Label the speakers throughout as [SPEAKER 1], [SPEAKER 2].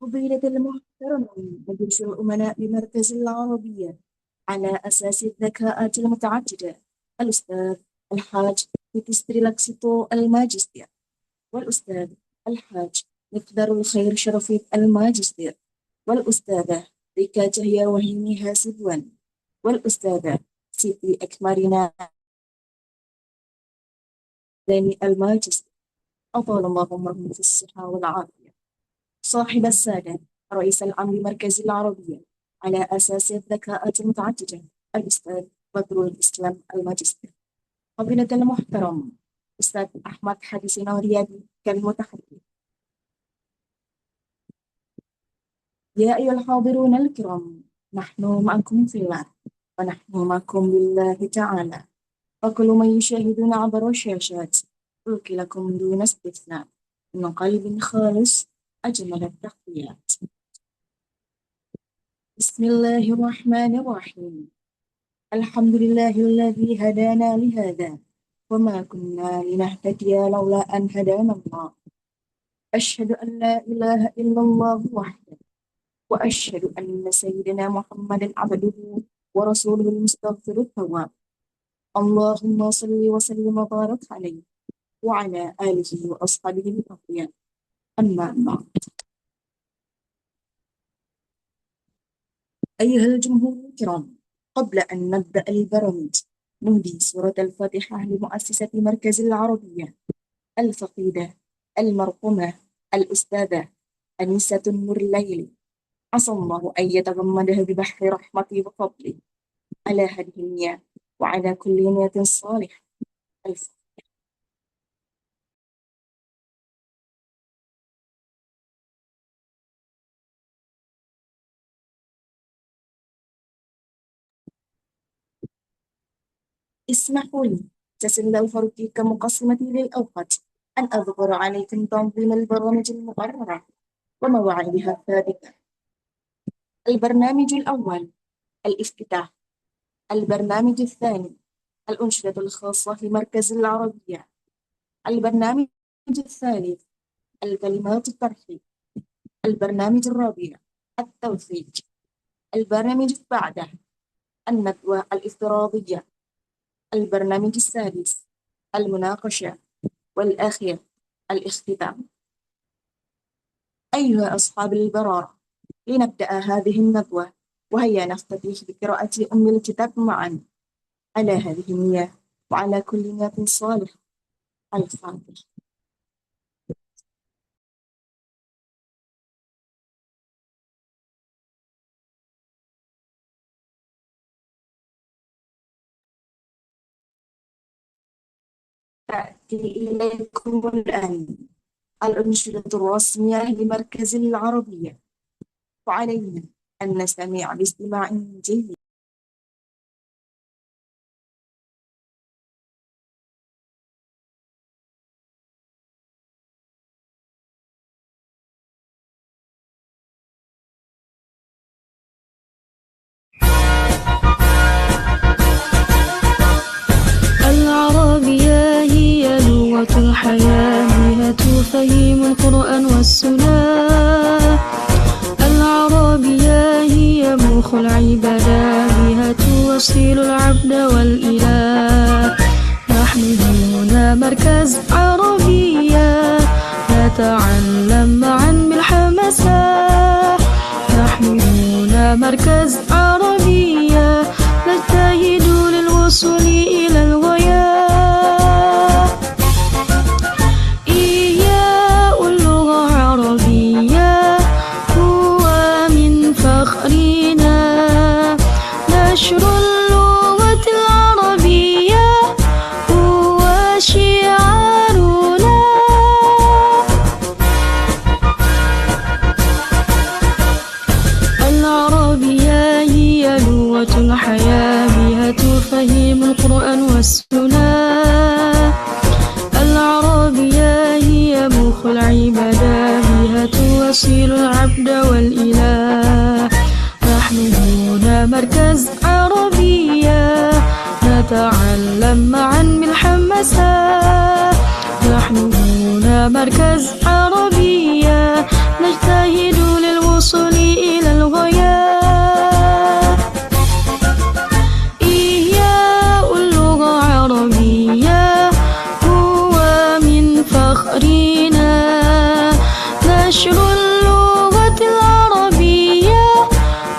[SPEAKER 1] فضيلة المحترم مجلس الأمناء بمركز العربية على أساس الذكاءات المتعددة، الأستاذ الحاج بيتستري لاكسيتو الماجستير، والأستاذ الحاج مقدار الخير شرفيق الماجستير، والأستاذة ريكا جهيا وهيمي هاسبوان، والأستاذة سيتي أكمارينا داني الماجستير. أطال الله عمرهم في الصحة والعافية. صاحب السادة رئيس العام لمركز العربية على أساس الذكاءات المتعددة، الأستاذ بدر الإسلام الماجستير. فضيلة المحترم أستاذ أحمد حديثنا رياضي كالمتحدث. يا أيها الحاضرون الكرام، نحن معكم في الله، ونحن معكم بالله تعالى، وكل من يشاهدنا عبر الشاشات ألقي لكم دون استثناء من قلب خالص أجمل التحيات. بسم الله الرحمن الرحيم. الحمد لله الذي هدانا لهذا وما كنا لنهتدي لولا أن هدانا الله. أشهد أن لا إله إلا الله وحده، وأشهد أن سيدنا محمدا عبده ورسوله المستغفر التواب. اللهم صل وسلم وبارك عليه وعلى آله وأصحابه الأطياب. أما بعد، أيها الجمهور الكرام، قبل أن نبدأ البرامج نهدي سورة الفاتحة لمؤسسة مركز العربية الفقيدة المرحومة الأستاذة أنيسة نور الليلي، عسى الله أن يتغمدها ببحر رحمته وفضله على هذه النية وعلى كل نية صالحة. الفاتحة. اسمحوا لي تسلل فرقي كمقسمة للأوقات أن أذكر عليكم تنظيم البرامج المقررة ومواعيدها الثابتة. البرنامج الأول الافتتاح. البرنامج الثاني الأنشطة الخاصة في مركز العربية. البرنامج الثالث الكلمات الترحيب. البرنامج الرابع التوثيق. البرنامج بعده الندوة الافتراضية. البرنامج السادس المناقشة، والأخير الاختتام. أيها أصحاب البرارة، لنبدأ هذه الندوة، وهيا نفتتح بقراءة أم الكتاب معا على هذه النية وعلى كل نية صالحة. الفاتحة. تأتي إليكم الآن الأنشطة الرسمية لمركز العربية، وعلينا أن نستمع باستماع جيد.
[SPEAKER 2] العربية هي لغة الحياة، بها تفهم القرآن والسنة. العربية هي مخ العبادة، بها توصل العبد والإله. نحن هنا مركز عربية، نتعلم معا بالحماسة. نحن هنا مركز عربية، نجتهد للوصول إلى الغاية. إحياء اللغة العربية هو من فخرنا، نشر اللغة العربية هو شعارنا. العربية هي لغة الحياة، بها تفهم القرآن والسنة. العربية هي مخ العبادة، بها توصل العبد والإله. نحن هنا مركز عربية، نتعلم معا بالحماسة. نحن هنا مركز عربية، نجتهد الوصول إلى الغايات. إحياء اللغة العربية هو من فخرنا، نشر اللغة العربية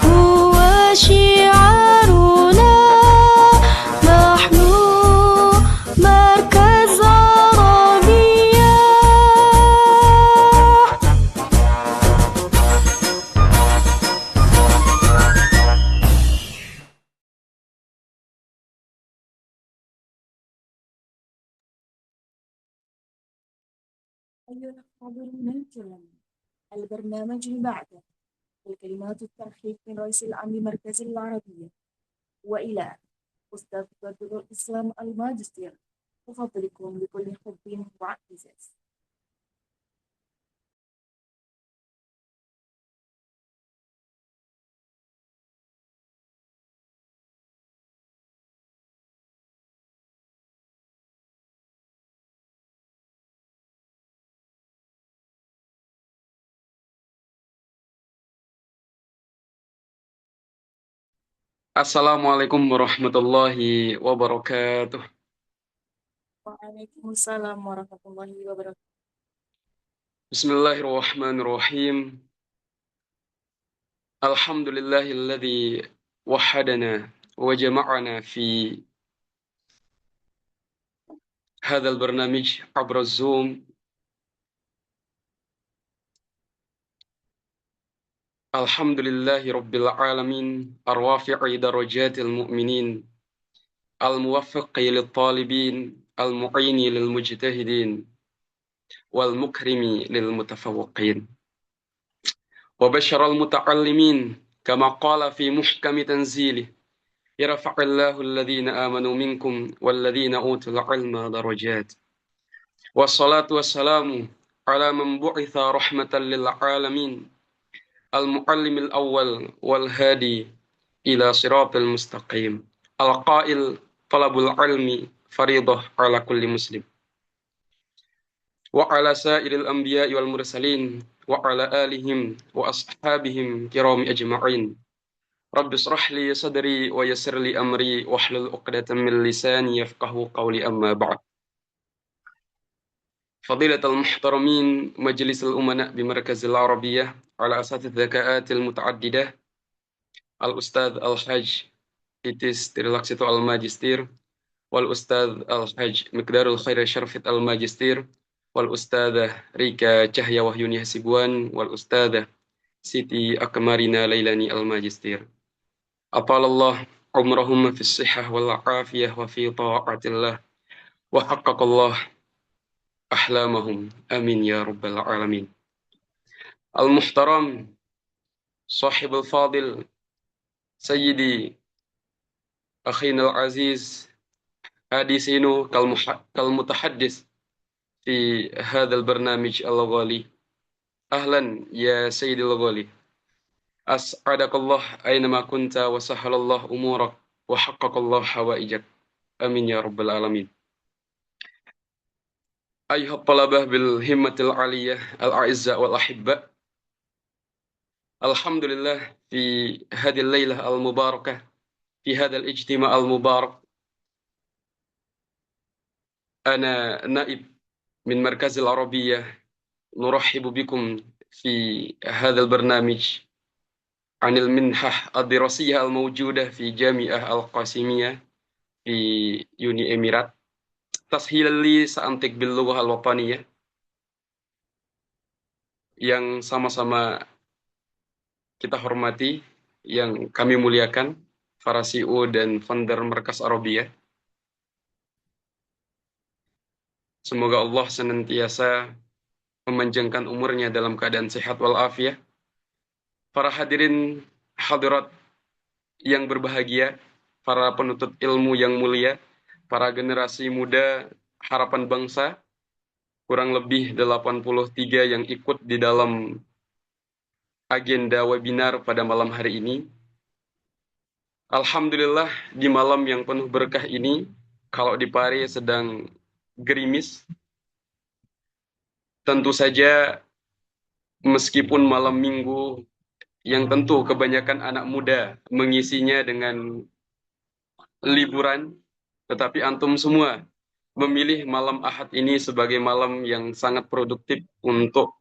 [SPEAKER 2] هو شعارنا، نحن مركز عربية.
[SPEAKER 1] أيها الحاضرون الكرام، البرنامج اللي بعده الكلمات الترحيب من رئيس العام لمركز العربية وإلى أستاذ بدر الإسلام الماجستير. أفضلكم بكل حب واعتزاز.
[SPEAKER 3] Assalamualaikum warahmatullahi wabarakatuh.
[SPEAKER 1] Waalaikumsalam warahmatullahi wabarakatuh.
[SPEAKER 3] Bismillahirrahmanirrahim. Alhamdulillahilladzi wahadana wa jama'ana fi hadzal barnamij abra Zoom. Alhamdulillahi rabbil alamin, arwafi'i darajatil mu'minin, al-muwaffiqi lit talibin, al-mu'ini lil mujtahidin, wal mukrimi lil mutafawwiqin. وبشر المتعلمين كما قال في محكم تنزيله يرفع الله الذين آمنوا منكم والذين أوتوا العلم درجات. والصلاة والسلام على من بعث رحمة للعالمين المعلم الأول والهادي إلى صراط المستقيم القائل طلب العلم فريضة على كل مسلم وعلى سائر الأنبياء والمرسلين وعلى آلهم وأصحابهم كرام أجمعين. رب اشرح لي صدري ويسر لي أمري واحلل عقدة من لساني يفقهوا قولي. أما بعد. فضيلة المحترمين مجلس الأمناء بمركز العربية على أساس الذكاءات المتعددة الأستاذ الحاج إتيس تريلاكسيتو الماجستير، والأستاذ الحاج مقدار الخير شرفت الماجستير، والأستاذة ريكا جهيا وهيوني هسيبوان، والأستاذة سيتي أكمارنا ليلاني الماجستير. أطال الله عمرهم في الصحة والعافية وفي طاعة الله، وحقق الله أحلامهم، آمين يا رب العالمين. المحترم صاحب الفاضل سيدي أخينا العزيز هادي سينو كالمتحدث في هذا البرنامج الغالي. أهلا يا سيدي الغالي، أسعدك الله أينما كنت وسهل الله أمورك وحقق الله حوائجك، آمين يا رب العالمين. أيها الطلبة بالهمة العالية الأعزاء والأحباء، الحمد لله في هذه الليلة المباركة في هذا الاجتماع المبارك أنا نائب من مركز العربية نرحب بكم في هذا البرنامج عن المنحة الدراسية الموجودة في جامعة القاسمية في يوني إميرات تسهيلا لي سأنطق باللغة الوطنية yang sama-sama kita hormati, yang kami muliakan, para CEO dan founder Markas Arabiyah. Semoga Allah senantiasa memanjangkan umurnya dalam keadaan sehat walafiat. Para hadirin hadirat yang berbahagia, para penuntut ilmu yang mulia, para generasi muda harapan bangsa, kurang lebih 83 yang ikut di dalam agenda webinar pada malam hari ini. Alhamdulillah, di malam yang penuh berkah ini, kalau di Pare sedang gerimis, tentu saja meskipun malam minggu yang tentu kebanyakan anak muda mengisinya dengan liburan, tetapi antum semua memilih malam Ahad ini sebagai malam yang sangat produktif untuk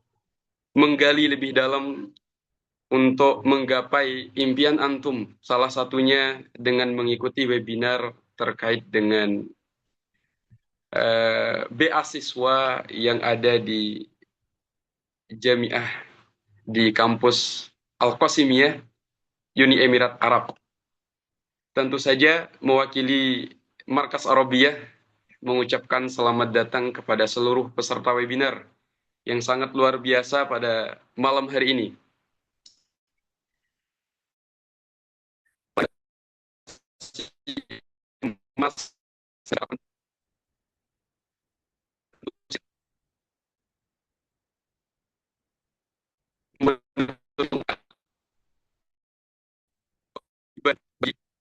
[SPEAKER 3] menggali lebih dalam, untuk menggapai impian antum, salah satunya dengan mengikuti webinar terkait dengan beasiswa yang ada di Jamiah di kampus Al-Qasimiyah, Uni Emirat Arab. Tentu saja mewakili Markas Arabiyah mengucapkan selamat datang kepada seluruh peserta webinar yang sangat luar biasa pada malam hari ini. Mas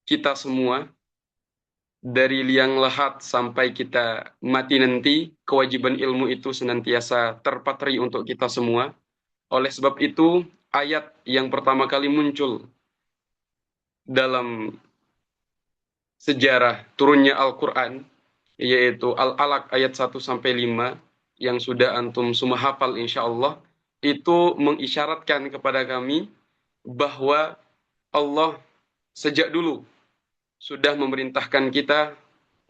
[SPEAKER 3] kita semua, dari liang lahat sampai kita mati nanti, kewajiban ilmu itu senantiasa terpatri untuk kita semua. Oleh sebab itu, ayat yang pertama kali muncul dalam sejarah turunnya Al-Quran, yaitu Al-Alaq ayat 1-5, yang sudah antum semua hafal insya Allah, itu mengisyaratkan kepada kami bahwa Allah sejak dulu sudah memerintahkan kita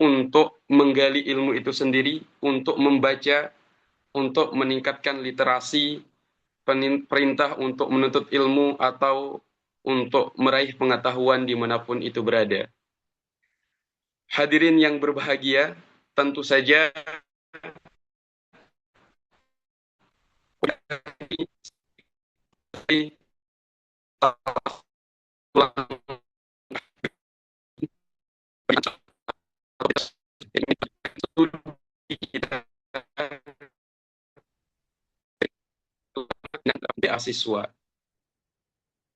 [SPEAKER 3] untuk menggali ilmu itu sendiri, untuk membaca, untuk meningkatkan literasi, perintah untuk menuntut ilmu atau untuk meraih pengetahuan dimanapun itu berada. Hadirin yang berbahagia, tentu saja beasiswa.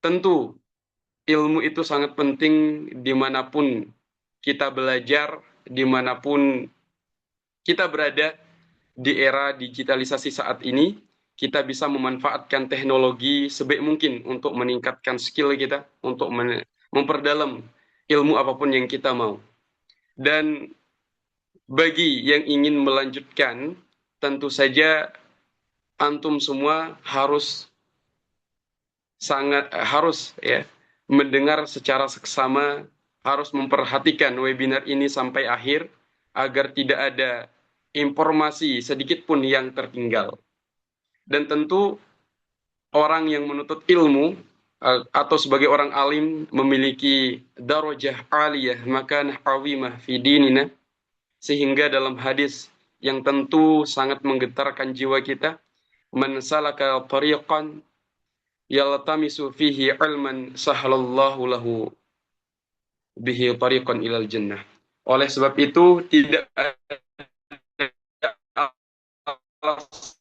[SPEAKER 3] Tentu ilmu itu sangat penting dimanapun kita belajar, dimanapun kita berada di era digitalisasi saat ini. Kita bisa memanfaatkan teknologi sebaik mungkin untuk meningkatkan skill kita, untuk memperdalam ilmu apapun yang kita mau. Dan bagi yang ingin melanjutkan, tentu saja antum semua harus mendengar secara seksama, harus memperhatikan webinar ini sampai akhir agar tidak ada informasi sedikit pun yang tertinggal. Dan tentu orang yang menuntut ilmu atau sebagai orang alim memiliki darajah aliyah, makanah awimah fi dinina, sehingga dalam hadis yang tentu sangat menggetarkan jiwa kita, man salaka tariqan yaltamisu fihi ilman sahalallahu lahu bihi tariqan ilal jannah. Oleh sebab itu tidak ada alasan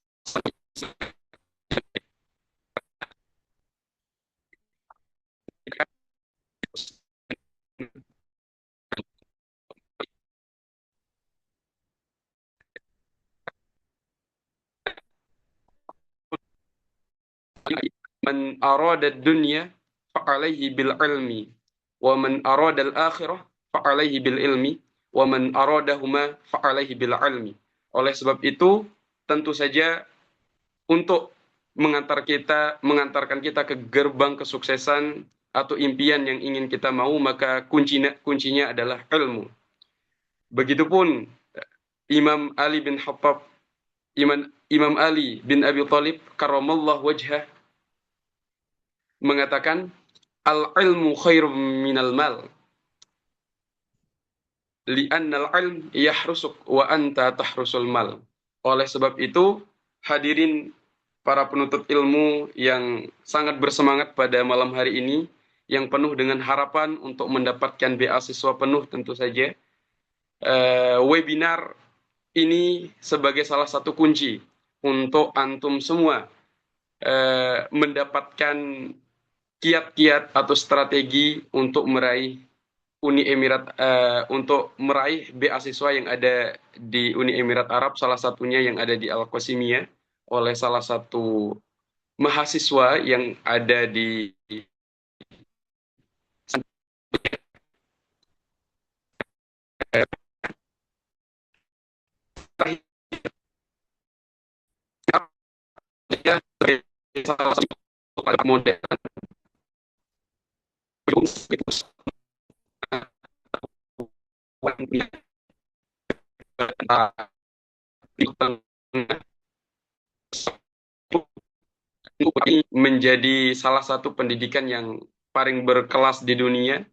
[SPEAKER 3] man arada dunya fa'alaihi bil ilmi wa man arada al akhirah fa'alaihi bil ilmi wa man aradahuma fa'alaihi bil ilmi. Oleh sebab itu tentu saja untuk mengantarkan kita ke gerbang kesuksesan atau impian yang ingin kita mau, maka kuncinya adalah ilmu. Begitupun Imam Ali bin Khattab, Imam Ali bin Abi Thalib karramallahu wajhah mengatakan, al-ilmu khairum minal mal, li'annal ilm yahrusuk wa anta tahrusul mal. Oleh sebab itu, hadirin para penuntut ilmu yang sangat bersemangat pada malam hari ini, yang penuh dengan harapan untuk mendapatkan beasiswa penuh tentu saja, webinar ini sebagai salah satu kunci untuk antum semua mendapatkan kiat-kiat atau strategi untuk meraih untuk meraih beasiswa yang ada di Uni Emirat Arab, salah satunya yang ada di Al-Qasimiyah oleh salah satu mahasiswa yang ada di salah satu model menjadi salah satu pendidikan yang paling berkelas di dunia,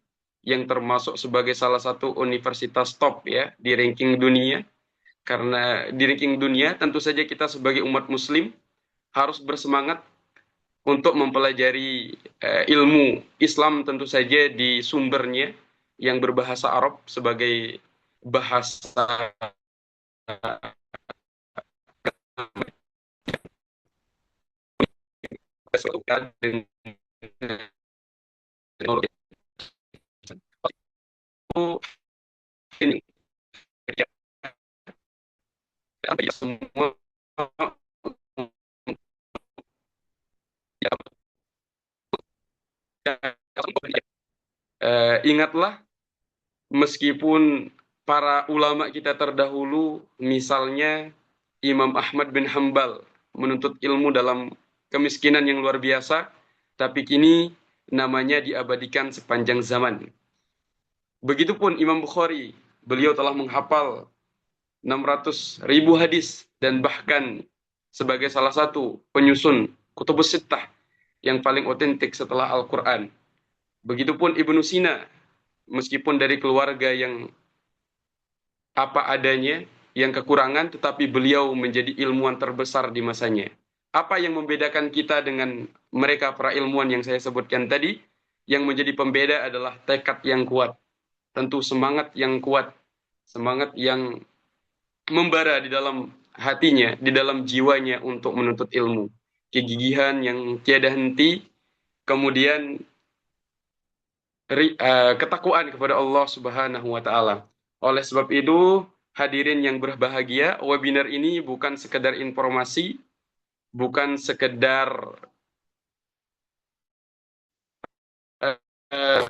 [SPEAKER 3] yang termasuk sebagai salah satu universitas top ya di ranking dunia. Karena di ranking dunia tentu saja kita sebagai umat muslim harus bersemangat untuk mempelajari ilmu Islam tentu saja di sumbernya yang berbahasa Arab sebagai bahasa ini ya, semua ingatlah meskipun para ulama kita terdahulu misalnya Imam Ahmad bin Hambal menuntut ilmu dalam kemiskinan yang luar biasa, tapi kini namanya diabadikan sepanjang zaman. Begitupun Imam Bukhari, beliau telah menghafal 600.000 hadis dan bahkan sebagai salah satu penyusun Kutubus Sittah yang paling otentik setelah Al-Quran. Begitupun Ibnu Sina, meskipun dari keluarga yang apa adanya, yang kekurangan, tetapi beliau menjadi ilmuwan terbesar di masanya. Apa yang membedakan kita dengan mereka para ilmuwan yang saya sebutkan tadi? Yang menjadi pembeda adalah tekad yang kuat, tentu semangat yang kuat, semangat yang membara di dalam hatinya, di dalam jiwanya untuk menuntut ilmu. Kegigihan yang tiada henti, kemudian ketakwaan kepada Allah Subhanahu wa taala. Oleh sebab itu, hadirin yang berbahagia, webinar ini bukan sekedar informasi, bukan sekedar uh,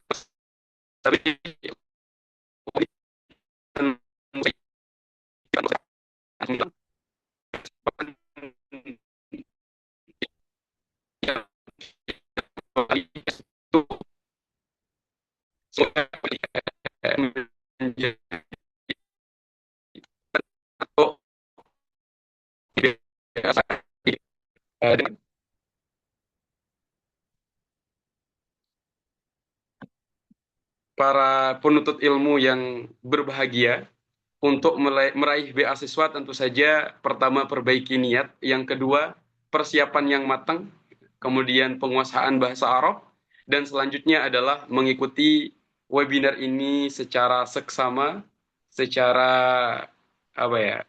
[SPEAKER 3] para penuntut ilmu yang berbahagia untuk meraih beasiswa tentu saja pertama perbaiki niat, yang kedua persiapan yang matang, kemudian penguasaan bahasa Arab, dan selanjutnya adalah mengikuti webinar ini secara seksama, secara apa ya,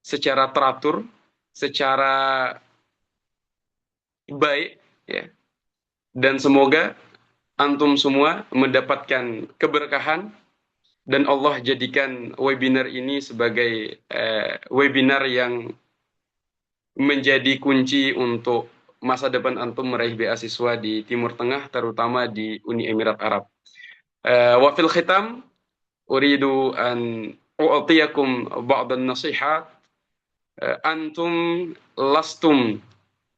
[SPEAKER 3] secara teratur, secara baik ya. Dan semoga antum semua mendapatkan keberkahan dan Allah jadikan webinar ini sebagai webinar yang menjadi kunci untuk masa depan antum meraih beasiswa di Timur Tengah, terutama di Uni Emirat Arab. Wa fil khitam uridu an u'tiyakum ba'd an-nasihat. Antum lastum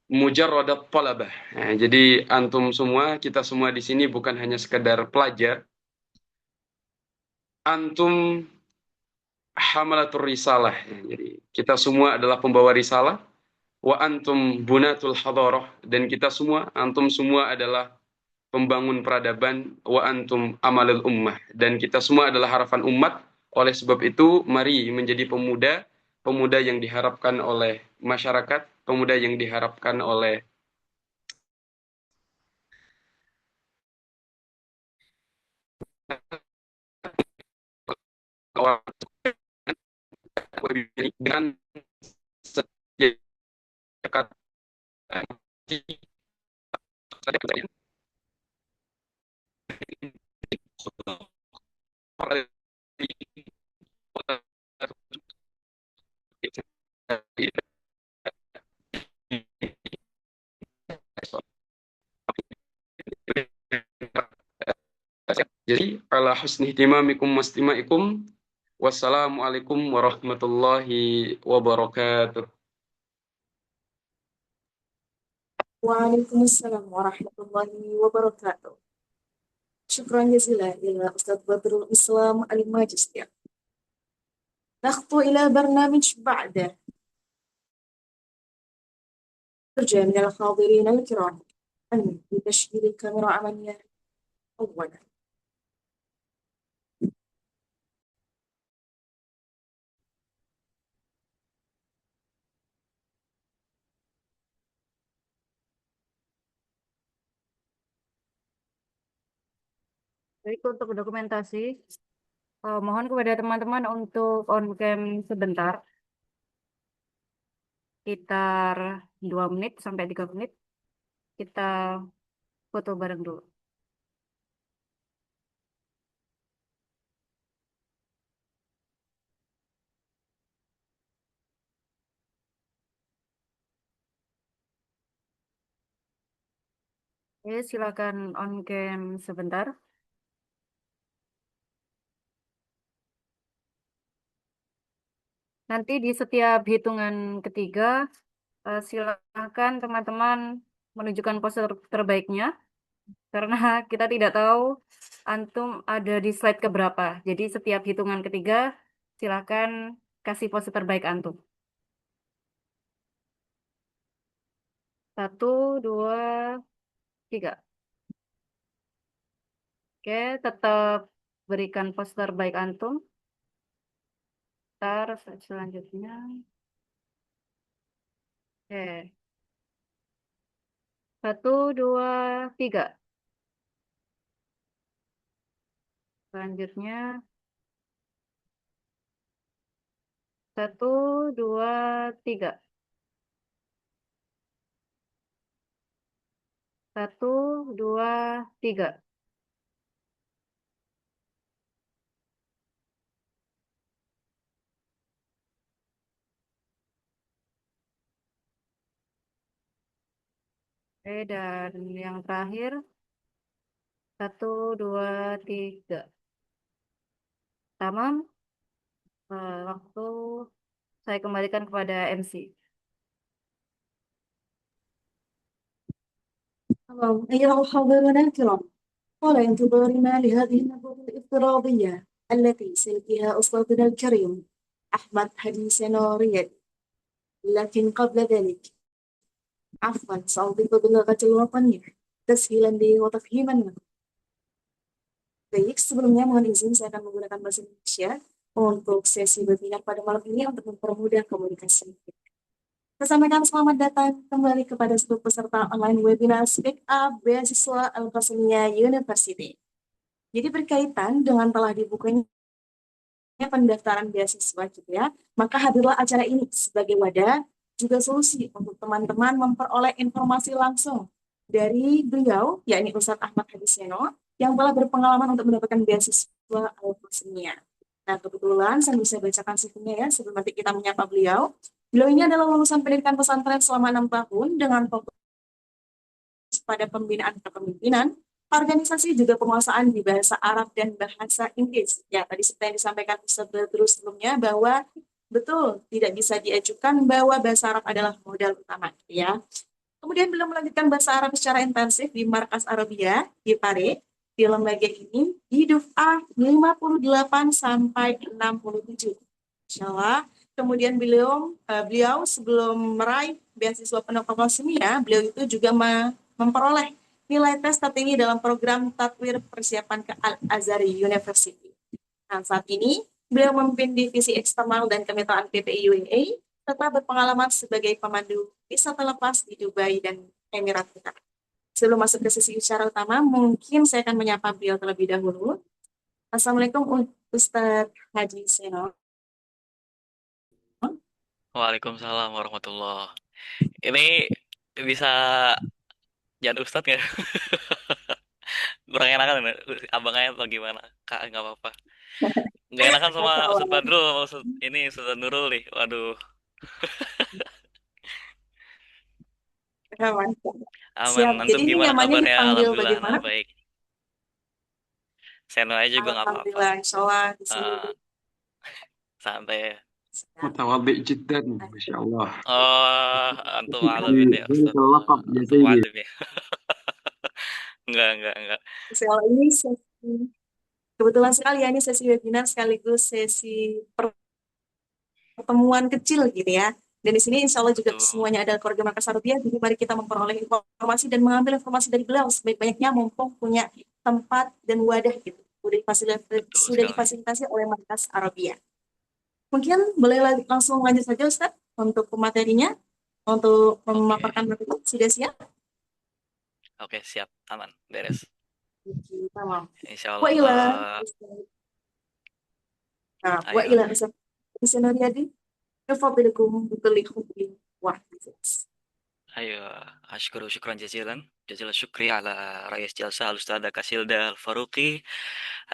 [SPEAKER 3] mujarradat talabah. Nah, jadi antum semua, kita semua di sini bukan hanya sekedar pelajar. Antum hamalatur risalah. Jadi kita semua adalah pembawa risalah. Wa antum bunatul hadarah, dan kita semua, antum semua adalah pembangun peradaban. Wa antum amalul ummah, dan kita semua adalah harapan umat. Oleh sebab itu, mari menjadi pemuda, pemuda yang diharapkan oleh masyarakat, pemuda yang diharapkan oleh orang dengan setiap Jadi, ala husni ihtimamikum wastimaikum. Wassalamualaikum warahmatullahi wabarakatuh.
[SPEAKER 1] Waalaikumsalam warahmatullahi wabarakatuh. Syukran jazilan ila Ustaz Badrul Islam Al-Majistir. نخطو إلى برنامج بعده. نرجى من الحاضرين الكرام أن بتشغيل الكاميرا عمليا أولا.
[SPEAKER 4] Baik, untuk dokumentasi, mohon kepada teman-teman untuk on cam sebentar, sekitar 2 menit sampai 3 menit, kita foto bareng dulu. Oke, silakan on cam sebentar. Nanti di setiap hitungan ketiga, silakan teman-teman menunjukkan pose terbaiknya, karena kita tidak tahu antum ada di slide keberapa. Jadi setiap hitungan ketiga, silakan kasih pose terbaik antum. 1, 2, 3. Oke, tetap berikan pose terbaik antum. Ntar selanjutnya. Oke. 1, 2, 3. Selanjutnya. 1, 2, 3. 1, 2, 3. Oke, dan yang terakhir. 1, 2, 3. Tamam. Waktu saya kembalikan kepada MC.
[SPEAKER 1] أيها الحاضرون الكرام، طال انتظارنا لهذه الندوة الافتراضية التي سيلقيها أستاذنا الكريم أحمد هدي سينارية. لكن قبل ذلك عفوا سأضيف باللغة الوطنية تسهيلا لي وتفهيما لكم. Baik, sebelumnya mohon izin saya akan menggunakan bahasa Indonesia untuk sesi webinar pada malam ini untuk mempermudah komunikasi. Saya sampaikan selamat datang kembali kepada seluruh peserta online webinar Speak Up Beasiswa Al-Qasmiyah University. Jadi berkaitan dengan telah dibukanya pendaftaran beasiswa gitu ya, maka hadirlah acara ini sebagai wadah juga solusi untuk teman-teman memperoleh informasi langsung dari beliau, yakni Ustadz Ahmad Hadis Seno, yang telah berpengalaman untuk mendapatkan beasiswa Al-Qasmiyah. Nah, kebetulan saya bisa bacakan CV-nya ya, sebelum nanti kita menyapa beliau. Beliau ini adalah lulusan pendidikan pesantren selama 6 tahun dengan fokus pada pembinaan kepemimpinan, organisasi juga penguasaan di bahasa Arab dan bahasa Inggris. Ya, tadi seperti yang disampaikan terus sebelumnya bahwa betul tidak bisa diajukan bahwa bahasa Arab adalah modal utama, ya. Kemudian beliau melanjutkan bahasa Arab secara intensif di Markas Arabia di Pare. Di lembaga ini di Duf'ah 58 sampai 67. Insya Allah. Kemudian beliau sebelum meraih beasiswa pendidikan semia, beliau itu juga memperoleh nilai tes tertinggi dalam program Tatwir Persiapan ke Al-Azhar University. Nah, saat ini beliau memimpin divisi eksternal dan kemitraan PPI UAE, serta berpengalaman sebagai pemandu wisata lepas di Dubai dan Emirat Arab. Sebelum masuk ke sesi bicara utama, mungkin saya akan menyapa beliau terlebih dahulu. Assalamualaikum Ustadz Haji Seno.
[SPEAKER 5] Waalaikumsalam warahmatullah. Ini bisa jangan Ustadz nggak? Kurang enakan ya? Abangnya atau gimana? Kak, nggak apa-apa. Nggak enakan sama
[SPEAKER 1] Masya
[SPEAKER 5] Ustadz
[SPEAKER 1] Allah.
[SPEAKER 5] Badrul, sama Ustadz Nurul nih. Waduh,
[SPEAKER 1] Masya Allah.
[SPEAKER 5] aman.
[SPEAKER 1] Siap. Jadi
[SPEAKER 5] Antum
[SPEAKER 1] ini
[SPEAKER 5] gimana
[SPEAKER 1] nyamannya
[SPEAKER 5] kabarnya?
[SPEAKER 1] dipanggil
[SPEAKER 5] Alhamdulillah,
[SPEAKER 1] bagaimana?
[SPEAKER 5] nah baik. Seno aja juga nggak apa-apa.
[SPEAKER 1] Alhamdulillah, insya Allah di sini
[SPEAKER 5] Eh, santai.
[SPEAKER 1] sedang.
[SPEAKER 3] متواضع جدا ما شاء الله.
[SPEAKER 5] Oh, antum
[SPEAKER 3] في
[SPEAKER 5] alamin ya
[SPEAKER 3] ذلك
[SPEAKER 5] Ustaz.
[SPEAKER 3] اللقب يا
[SPEAKER 5] Antum
[SPEAKER 3] سيدي.
[SPEAKER 5] alim ya. Enggak.
[SPEAKER 1] Soal ini sesi, kebetulan sekali ya, ini sesi webinar sekaligus sesi pertemuan kecil gitu ya. Dan di sini insya Allah juga
[SPEAKER 5] Betul.
[SPEAKER 1] semuanya ada keluarga Markas Arabia, jadi mari kita memperoleh informasi dan mengambil informasi dari beliau sebaik-banyaknya mumpung punya tempat dan wadah gitu.
[SPEAKER 5] Betul
[SPEAKER 1] Sudah
[SPEAKER 5] sekali.
[SPEAKER 1] difasilitasi oleh Markas Arabia. Mungkin boleh langsung lanjut saja Ustaz untuk pematerinya, untuk
[SPEAKER 5] Oke.
[SPEAKER 1] memaparkan materi. Sudah siap?
[SPEAKER 5] Oke, siap. Aman. Beres.
[SPEAKER 1] Oke, tamam.
[SPEAKER 5] Insya
[SPEAKER 1] Wa
[SPEAKER 5] Allah.
[SPEAKER 1] ila, nah, wa
[SPEAKER 5] Ayo.
[SPEAKER 1] ila Ustaz. Bisa Nuriyadi, Tafadhalakum bikulli khutbin wahid.
[SPEAKER 5] أيوة أشكر شكرا جزيلا جزيل الشكر على رئيس جلسة الأستاذة كاسيلدا الفاروقي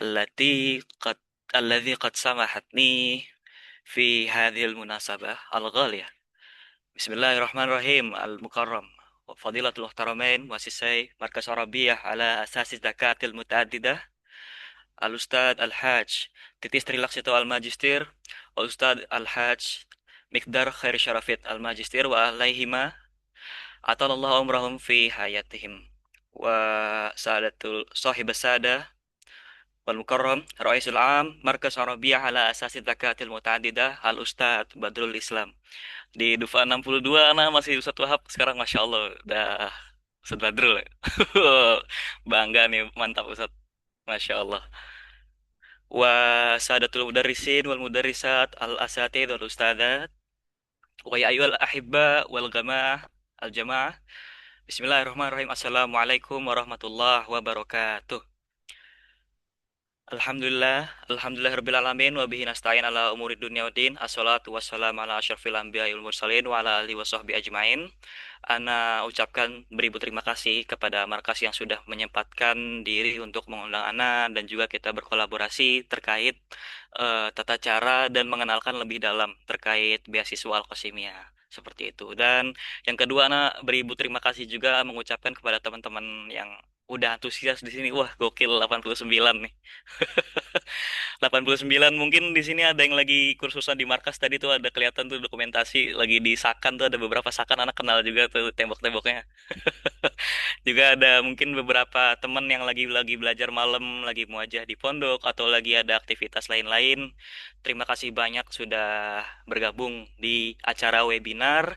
[SPEAKER 5] التي قد الذي قد سمحتني في هذه المناسبة الغالية. بسم الله الرحمن الرحيم. المكرم وفضيلة المحترمين مؤسسي مركز عربية على أساس الزكاة المتعددة الأستاذ الحاج تيتيس تريلاكسيتو الماجستير والأستاذ الحاج مقدار خير شرفيت الماجستير وعليهما أطال الله عمرهم في حياتهم وسعادة صاحب السادة والمكرم رئيس العام مركز عربية على أساس الزكاة المتعددة الأستاذ Badrul Islam. Di Dufa 62 anak masih Ustadz Wahab sekarang Masya Allah udah Ustadz Badrul ya. Bangga nih, mantap Ustadz. Masya Allah. Sadatul mudarrisin wal mudarrisat al asatid wal ustadzat wa ya ayyuhal ahibba wal jamaah al jamaah. Bismillahirrahmanirrahim. Assalamualaikum warahmatullahi wabarakatuh. Alhamdulillah rabbil alamin wa bihi nasta'in ala umuri dunya waddin. Assalatu wassalamu ala asyrafil anbiya'i wal mursalin wa ala alihi washabbi ajmain. Ana ucapkan beribu terima kasih kepada markas yang sudah menyempatkan diri untuk mengundang Ana dan juga kita berkolaborasi terkait tata cara dan mengenalkan lebih dalam terkait beasiswa Al-Qasimiyah seperti itu. Dan yang kedua Ana beribu terima kasih juga mengucapkan kepada teman-teman yang udah antusias di sini. Wah, gokil 89 nih. 89 mungkin di sini ada yang lagi kursusan di markas tadi tuh ada kelihatan tuh dokumentasi lagi di Sakan tuh ada beberapa Sakan anak kenal juga tuh tembok-temboknya. Juga ada mungkin beberapa teman yang lagi belajar malam, lagi muajah di pondok atau lagi ada aktivitas lain-lain. Terima kasih banyak sudah bergabung di acara webinar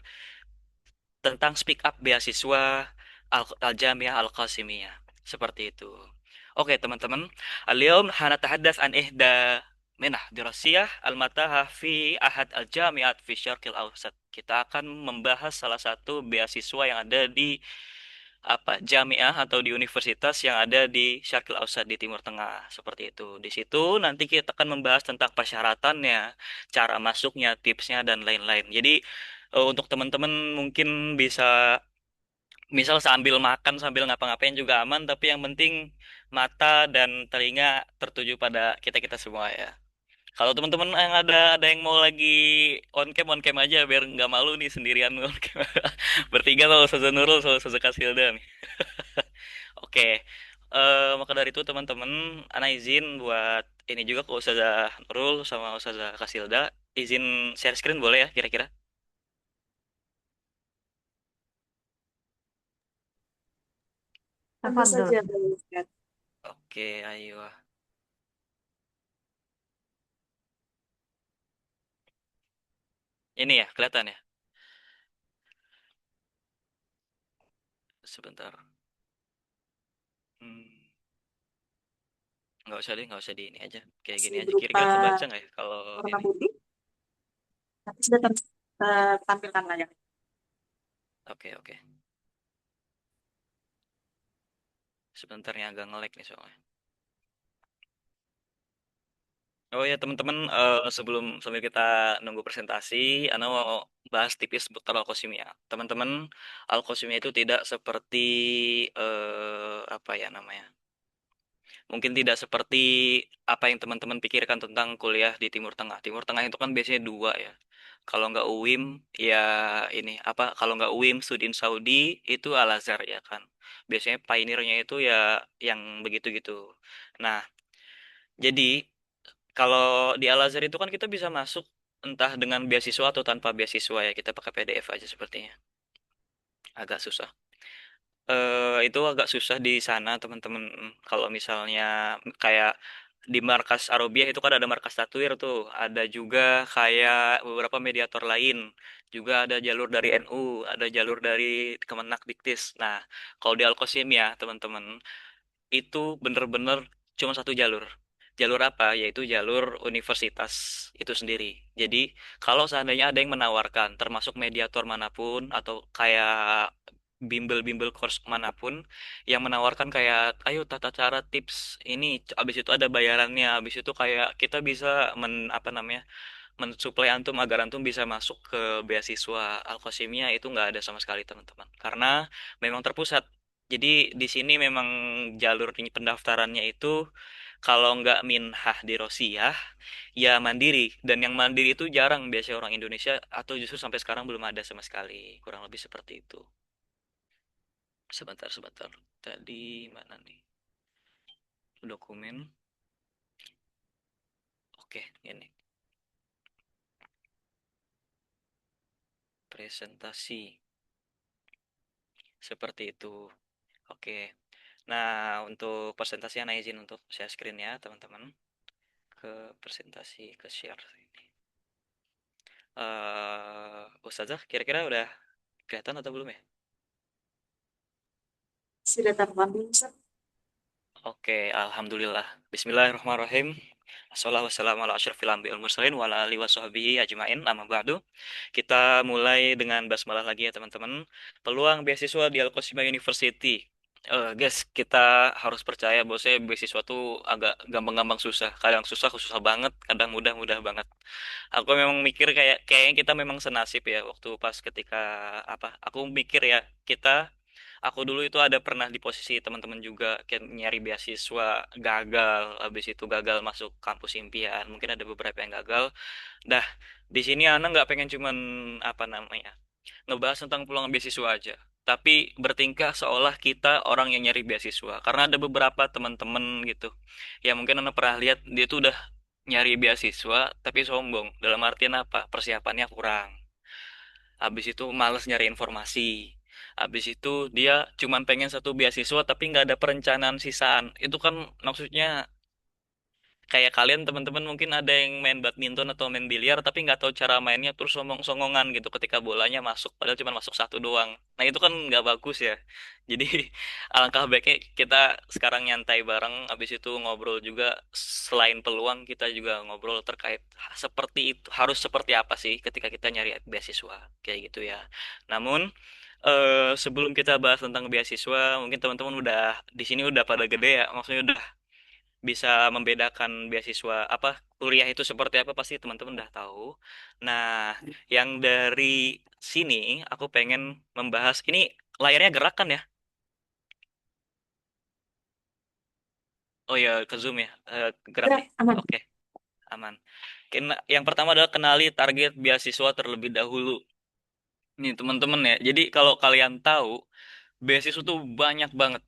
[SPEAKER 5] tentang Speak Up Beasiswa Al-Jamiah Al-Qasimiyah. Seperti itu. Oke, teman-teman. Al-yawm hanatahaddas an ihda minah dirasiyah al-mataha fi ahad al-jamiat fi syarqil awsat. Kita akan membahas salah satu beasiswa yang ada di jamiah atau di universitas yang ada di Syarqil Awsat di Timur Tengah seperti itu. Di situ nanti kita akan membahas tentang persyaratannya, cara masuknya, tipsnya dan lain-lain. Jadi untuk teman-teman mungkin bisa misal sambil makan sambil ngapa-ngapain juga aman, tapi yang penting mata dan telinga tertuju pada kita-kita semua ya. Kalau teman-teman yang ada yang mau lagi on cam aja biar nggak malu nih sendirian on cam. Bertiga tuh Ustazah Nurul sama Ustazah Kasilda nih. Oke. Maka dari itu teman-teman, ana izin buat ini juga ke Ustazah Nurul sama Ustazah Kasilda, izin share screen boleh ya kira-kira?
[SPEAKER 1] Tentu
[SPEAKER 4] Tafadhol.
[SPEAKER 1] saja, Bang Ustaz.
[SPEAKER 5] Oke, ayo. Ini ya, kelihatan ya? Sebentar. Hmm, nggak usah di ini aja. Kayak gini
[SPEAKER 1] Masih
[SPEAKER 5] aja.
[SPEAKER 1] berupa
[SPEAKER 5] Kira-kira kebaca nggak ya kalau
[SPEAKER 1] warna
[SPEAKER 5] ini?
[SPEAKER 1] putih, tapi sudah tertampilkan layar.
[SPEAKER 5] Oke. Sebentar ya agak nge-lag nih soalnya. Oh ya teman-teman, sebelum sambil kita nunggu presentasi, Ana mau bahas tipis seputar alkosimia. Teman-teman, alkosimia itu tidak seperti apa ya namanya? Mungkin tidak seperti apa yang teman-teman pikirkan tentang kuliah di Timur Tengah. Timur Tengah itu kan biasanya dua ya. Kalau nggak UIM, ya ini apa? Kalau nggak UIM, Sudin Saudi itu Al Azhar ya kan. Biasanya pioneernya itu ya yang begitu-gitu. Nah, Jadi kalau di Al Azhar itu kan kita bisa masuk entah dengan beasiswa atau tanpa beasiswa ya, kita pakai PDF aja sepertinya. Agak susah. Itu agak susah di sana teman-teman. Kalau misalnya kayak di markas Arabia itu kan ada markas Tatwir tuh, ada juga kayak beberapa mediator lain, juga ada jalur dari NU, ada jalur dari Kemenak Diktis. Nah, kalau di Al-Qasim ya teman-teman, itu bener-bener cuma satu jalur. Jalur apa? Yaitu jalur universitas itu sendiri. Jadi, kalau seandainya ada yang menawarkan, termasuk mediator manapun, atau kayak bimbel-bimbel course manapun, yang menawarkan kayak, ayo tata cara tips ini, abis itu ada bayarannya, abis itu kayak kita bisa apa namanya, mensuplai antum agar antum bisa masuk ke beasiswa Al-Qasimiyah itu nggak ada sama sekali teman-teman. Karena memang terpusat. Jadi di sini memang jalur pendaftarannya itu kalau nggak minhah di Rosiyah, ya mandiri. Dan yang mandiri itu jarang biasanya orang Indonesia atau justru sampai sekarang belum ada sama sekali. Kurang lebih seperti itu. Sebentar, sebentar. Tadi mana nih? Dokumen. Oke, ini. Presentasi. Seperti itu. Oke. Nah, untuk presentasi anak izin untuk share screen ya, teman-teman. Ke presentasi, ke share ini. Ustazah, kira-kira udah kelihatan atau belum ya?
[SPEAKER 1] Sudah terpanggil, Ustaz?
[SPEAKER 5] Oke, alhamdulillah. Bismillahirrahmanirrahim. Wassalamualaikum warahmatullahi wabarakatuh. Wa ala alihi washabbihi ajmain. Amma ba'du. Kita mulai dengan basmalah lagi ya teman-teman. Peluang beasiswa di Al-Qasimah University. Guys, kita harus percaya bahwasanya beasiswa tuh agak gampang-gampang susah. Kadang susah, susah banget. Kadang mudah-mudah banget. Aku memang mikir kayaknya kita memang senasib ya waktu pas ketika apa? Aku mikir ya kita. Aku dulu itu ada pernah di posisi teman-teman juga kayak nyari beasiswa gagal, habis itu gagal masuk kampus impian. Mungkin ada beberapa yang gagal. Dah, di sini Ana nggak pengen cuman apa namanya ngebahas tentang peluang beasiswa aja, tapi bertingkah seolah kita orang yang nyari beasiswa. Karena ada beberapa teman-teman gitu, ya mungkin Ana pernah lihat dia tuh udah nyari beasiswa tapi sombong. Dalam artian apa? Persiapannya kurang. Habis itu males nyari informasi. Habis itu dia cuman pengen satu beasiswa tapi nggak ada perencanaan sisaan. Itu kan maksudnya kayak kalian teman-teman mungkin ada yang main badminton atau main biliar tapi nggak tahu cara mainnya terus songong-songongan gitu ketika bolanya masuk padahal cuma masuk satu doang. Nah itu kan nggak bagus ya. Jadi alangkah baiknya kita sekarang nyantai bareng habis itu ngobrol juga selain peluang kita juga ngobrol terkait seperti itu harus seperti apa sih ketika kita nyari beasiswa kayak gitu ya. Namun sebelum kita bahas tentang beasiswa, mungkin teman-teman udah di sini udah pada gede ya, maksudnya udah bisa membedakan beasiswa apa kuliah itu seperti apa pasti teman-teman udah tahu. Nah, yang dari sini aku pengen membahas ini layarnya gerak kan ya? Oh ya ke Zoom ya. Gerak
[SPEAKER 1] Gerak,
[SPEAKER 5] nih.
[SPEAKER 1] aman.
[SPEAKER 5] Oke, aman. Yang pertama adalah kenali target beasiswa terlebih dahulu. Nih teman-teman ya. Jadi kalau kalian tahu beasiswa tuh banyak banget.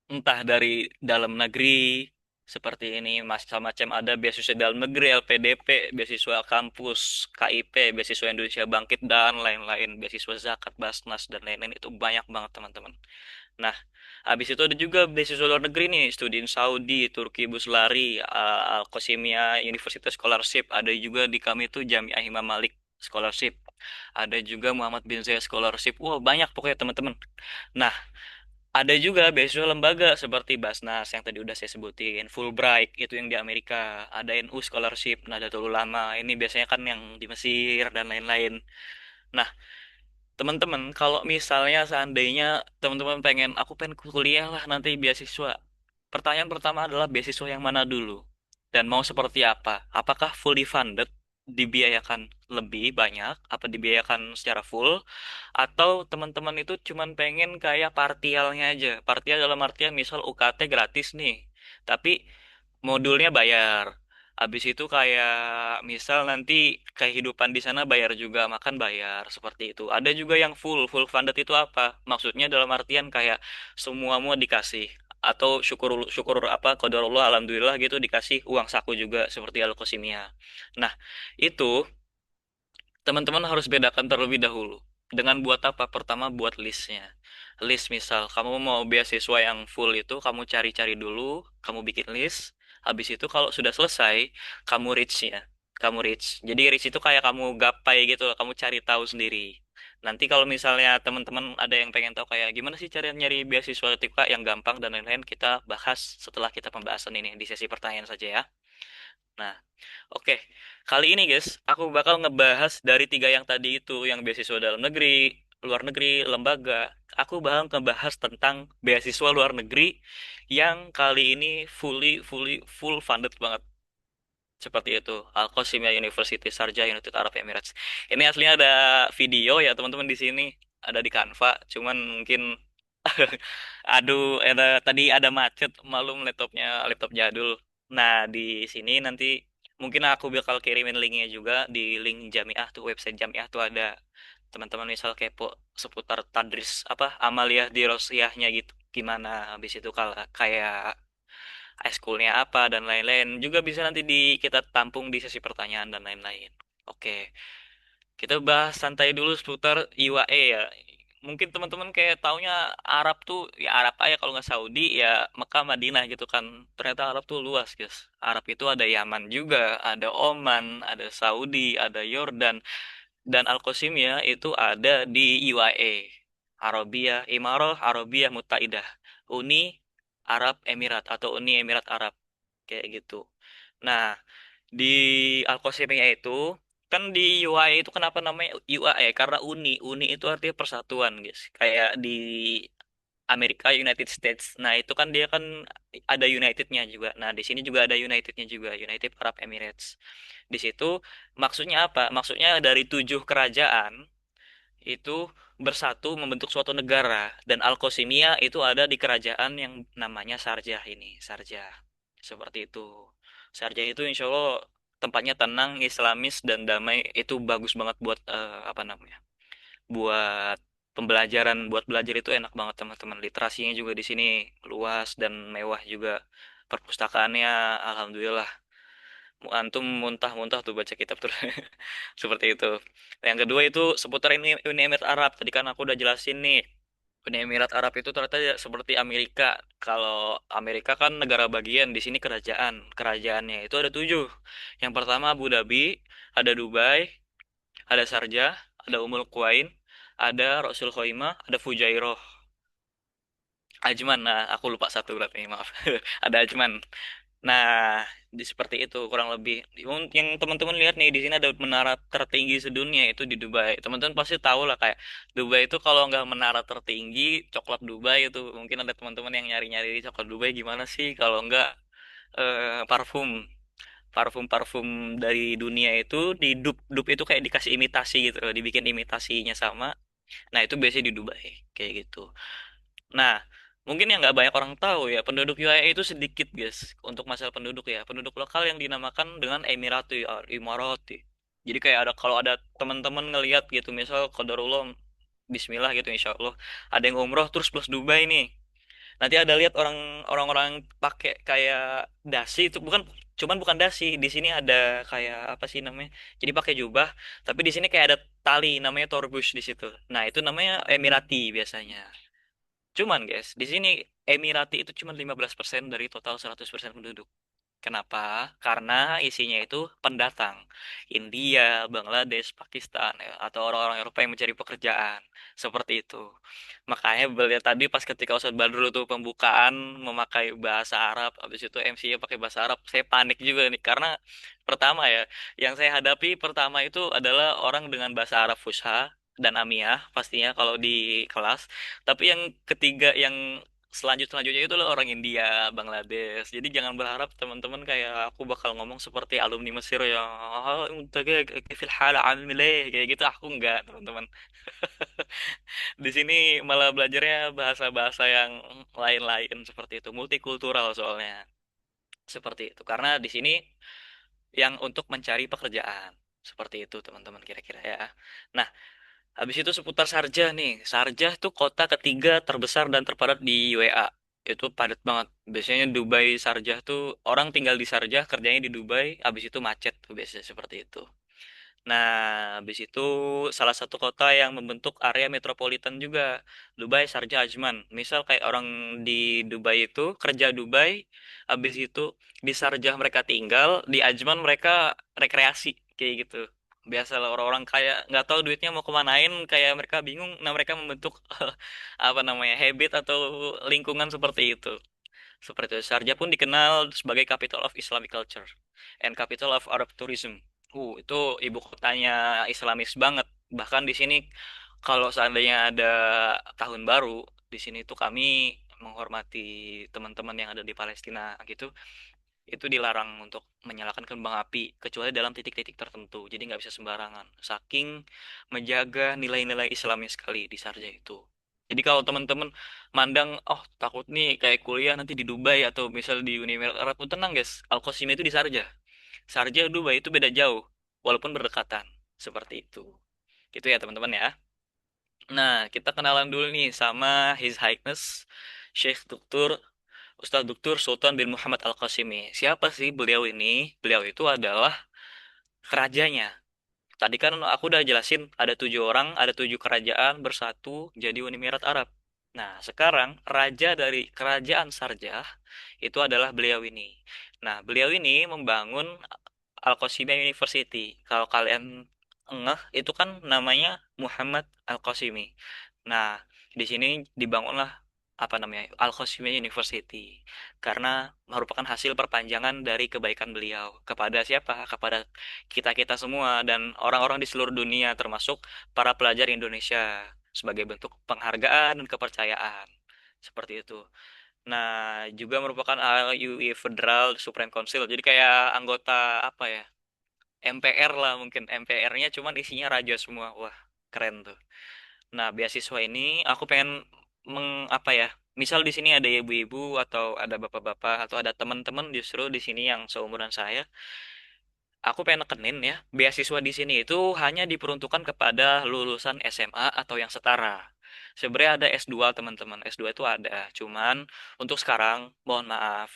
[SPEAKER 5] Entah dari dalam negeri seperti ini macam-macam ada beasiswa dalam negeri LPDP beasiswa kampus KIP beasiswa Indonesia Bangkit dan lain-lain beasiswa zakat Basnas dan lain-lain itu banyak banget teman-teman. Nah, habis itu ada juga beasiswa luar negeri nih studi in Saudi Turki Buslari Al-Qasimiyah University Scholarship ada juga di kami itu Jamiah Imam Malik Scholarship ada juga Muhammad bin Zayed Scholarship wah banyak pokoknya teman-teman. Nah, ada juga beasiswa lembaga seperti Basnas yang tadi udah saya sebutin, Fulbright itu yang di Amerika, ada NU Scholarship, Nahdlatul Ulama, ini biasanya kan yang di Mesir dan lain-lain. Nah, teman-teman, kalau misalnya seandainya teman-teman pengen, aku pengen kuliah lah nanti beasiswa. Pertanyaan pertama adalah beasiswa yang mana dulu? Dan mau seperti apa? Apakah fully funded, dibiayakan lebih banyak, apa dibiayakan secara full? Atau teman-teman itu cuman pengen kayak partialnya aja. Partial dalam artian misal UKT gratis nih, tapi modulnya bayar. Habis itu kayak misal nanti kehidupan di sana bayar juga, makan bayar, seperti itu. Ada juga yang full funded itu apa? Maksudnya dalam artian kayak semua dikasih. atau syukur syukur apa qadarullah alhamdulillah gitu dikasih uang saku juga seperti Al-Qasimiyah. Nah, itu teman-teman harus bedakan terlebih dahulu. Dengan buat apa? Pertama buat listnya. List misal kamu mau beasiswa yang full itu kamu cari-cari dulu, kamu bikin list. Habis itu kalau sudah selesai, kamu reach-nya. Kamu reach. Jadi reach itu kayak kamu gapai gitu loh, kamu cari tahu sendiri. Nanti kalau misalnya teman-teman ada yang pengen tahu kayak gimana sih cara nyari beasiswa ketika yang gampang dan lain-lain, kita bahas setelah kita pembahasan ini di sesi pertanyaan saja ya. Nah, oke, kali ini guys, aku bakal ngebahas dari tiga yang tadi itu, yang beasiswa dalam negeri, luar negeri, lembaga. Aku bakal ngebahas tentang beasiswa luar negeri yang kali ini full funded banget. Seperti itu, Al-Qasimiyah University, Sharjah, United Arab Emirates. Ini aslinya ada video ya teman-teman di sini, ada di Canva. Cuman mungkin aduh, tadi ada macet, malum laptop jadul. Nah, di sini nanti mungkin aku bakal kirimin linknya juga di link Jamiah tuh, website Jamiah tuh ada. Teman-teman misal kepo seputar tadris apa amaliyah di Rosiyahnya gitu. Gimana habis itu kalau kayak ekskulnya apa dan lain-lain juga bisa nanti kita tampung di sesi pertanyaan dan lain-lain. Oke, kita bahas santai dulu seputar UAE ya. Mungkin teman-teman kayak taunya Arab tuh ya Arab aja kalau nggak Saudi ya Mekah Madinah gitu kan. Ternyata Arab tuh luas guys. Arab itu ada Yaman juga, ada Oman, ada Saudi, ada Yordan dan Al-Qasimiyah itu ada di UAE. Arabia, Imarah Arabia Muttaidah. Uni Arab Emirat atau Uni Emirat Arab kayak gitu. Nah, di Al-Qasimiyah itu kan di UAE itu kenapa namanya UAE? Karena uni. Uni itu artinya persatuan, guys. Kayak di Amerika United States. Nah, itu kan dia kan ada Unitednya juga. Nah, di sini juga ada Unitednya juga, United Arab Emirates. Di situ maksudnya apa? Maksudnya dari 7 kerajaan itu bersatu membentuk suatu negara dan Al-Qasimiyah itu ada di kerajaan yang namanya Sharjah ini, Sharjah. Seperti itu. Sharjah itu insya Allah tempatnya tenang, Islamis dan damai itu bagus banget buat apa namanya? Buat pembelajaran, buat belajar itu enak banget teman-teman. Literasinya juga di sini luas dan mewah juga. Perpustakaannya alhamdulillah antum muntah-muntah tuh baca kitab tuh seperti itu. Yang kedua itu seputar ini Uni Emirat Arab tadi kan aku udah jelasin nih. Uni Emirat Arab itu ternyata ya seperti Amerika. Kalau Amerika kan negara bagian, di sini kerajaan. Kerajaannya itu ada 7. Yang pertama Abu Dhabi, ada Dubai, ada Sharjah, ada Quwain, ada Rasul Khaimah, ada Fujairah. Ajman, nah aku lupa satu berarti maaf. Ada Ajman. Nah, seperti itu kurang lebih. Yang teman-teman lihat nih di sini ada menara tertinggi sedunia itu di Dubai. Teman-teman pasti tahu lah kayak Dubai itu kalau nggak menara tertinggi, coklat Dubai itu mungkin ada teman-teman yang nyari-nyari coklat Dubai gimana sih kalau nggak parfum. Parfum-parfum dari dunia itu di dup itu kayak dikasih imitasi gitu, loh, dibikin imitasinya sama. Nah, itu biasanya di Dubai kayak gitu. Nah, mungkin yang nggak banyak orang tahu ya, penduduk UAE itu sedikit, guys. Untuk masalah penduduk ya, penduduk lokal yang dinamakan dengan Emirati, Imarati. Jadi kayak ada kalau ada teman-teman ngelihat gitu, misal qadarullah Bismillah gitu, insya Allah ada yang umroh terus plus Dubai nih. Nanti ada lihat orang-orang pakai kayak dasi itu bukan dasi. Di sini ada kayak apa sih namanya? Jadi pakai jubah, tapi di sini kayak ada tali namanya torbush di situ. Nah, itu namanya Emirati biasanya. Cuman guys, di sini Emirati itu cuma 15% dari total 100% penduduk. Kenapa? Karena isinya itu pendatang. India, Bangladesh, Pakistan, ya, atau orang-orang Eropa yang mencari pekerjaan. Seperti itu. Makanya beliau tadi pas ketika Ustadz Badrul itu pembukaan memakai bahasa Arab, habis itu MC-nya pakai bahasa Arab, saya panik juga nih. Karena pertama ya, yang saya hadapi pertama itu adalah orang dengan bahasa Arab Fusha dan Amiyah pastinya kalau di kelas. Tapi yang ketiga yang selanjutnya itu loh orang India, Bangladesh. Jadi jangan berharap teman-teman kayak aku bakal ngomong seperti alumni Mesir yang fil hal amil kayak gitu. Aku enggak, teman-teman. Di sini malah belajarnya bahasa-bahasa yang lain-lain seperti itu, multikultural soalnya. Seperti itu. Karena di sini yang untuk mencari pekerjaan. Seperti itu, teman-teman kira-kira ya. Nah, habis itu seputar Sharjah nih. Sharjah itu kota ketiga terbesar dan terpadat di UEA. Itu padat banget. Biasanya Dubai Sharjah tuh orang tinggal di Sharjah, kerjanya di Dubai, habis itu macet tuh biasanya seperti itu. Nah, habis itu salah satu kota yang membentuk area metropolitan juga, Dubai, Sharjah, Ajman. Misal kayak orang di Dubai itu kerja Dubai, habis itu di Sharjah mereka tinggal, di Ajman mereka rekreasi kayak gitu. Biasalah orang-orang kayak nggak tahu duitnya mau kemanain, kayak mereka bingung. Nah, mereka membentuk apa namanya habit atau lingkungan seperti itu. Seperti itu. Sharjah pun dikenal sebagai capital of Islamic culture and capital of Arab tourism. Itu ibu kotanya Islamis banget. Bahkan di sini kalau seandainya ada tahun baru, di sini tuh kami menghormati teman-teman yang ada di Palestina gitu. Itu dilarang untuk menyalakan kembang api kecuali dalam titik-titik tertentu. Jadi nggak bisa sembarangan. Saking menjaga nilai-nilai Islami sekali di Sharjah itu. Jadi kalau teman-teman mandang, oh takut nih kayak kuliah nanti di Dubai atau misal di Uni Emirat Arab, oh, tenang guys, Al-Qasim itu di Sharjah. Sharjah Dubai itu beda jauh, walaupun berdekatan. Seperti itu. Gitu ya teman-teman ya. Nah, kita kenalan dulu nih sama His Highness Sheikh Dr. Ustadz Dr. Sultan bin Muhammad Al-Qasimi. Siapa sih beliau ini? Beliau itu adalah rajanya. Tadi kan aku udah jelasin ada 7 orang, ada 7 kerajaan bersatu jadi Uni Emirat Arab. Nah, sekarang raja dari kerajaan Sarjah itu adalah beliau ini. Nah, beliau ini membangun Al-Qasimiyah University. Kalau kalian ngeh, itu kan namanya Muhammad Al-Qasimi. Nah, di sini dibangunlah apa namanya Al-Qasimiyah University karena merupakan hasil perpanjangan dari kebaikan beliau kepada siapa? Kepada kita-kita semua dan orang-orang di seluruh dunia termasuk para pelajar Indonesia sebagai bentuk penghargaan dan kepercayaan. Seperti itu. Nah, juga merupakan AUI Federal Supreme Council. Jadi kayak anggota apa ya? MPR lah mungkin. MPR-nya cuman isinya raja semua. Wah, keren tuh. Nah, beasiswa ini aku pengen apa ya? Misal di sini ada ibu-ibu atau ada bapak-bapak atau ada teman-teman justru di sini yang seumuran saya, aku pengen nekenin ya, beasiswa di sini itu hanya diperuntukkan kepada lulusan SMA atau yang setara. Sebenarnya ada S2 teman-teman, S2 itu ada. Cuman untuk sekarang, mohon maaf,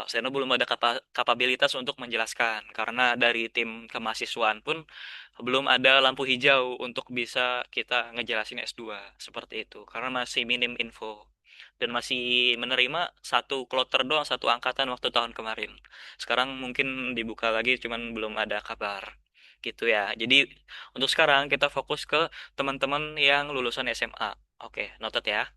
[SPEAKER 5] saya belum ada kapabilitas untuk menjelaskan. Karena dari tim kemahasiswaan pun belum ada lampu hijau untuk bisa kita ngejelasin S2. Seperti itu, karena masih minim info. Dan masih menerima satu kloter doang, satu angkatan waktu tahun kemarin. Sekarang mungkin dibuka lagi cuman belum ada kabar gitu ya. Jadi untuk sekarang kita fokus ke teman-teman yang lulusan SMA. Oke, noted ya.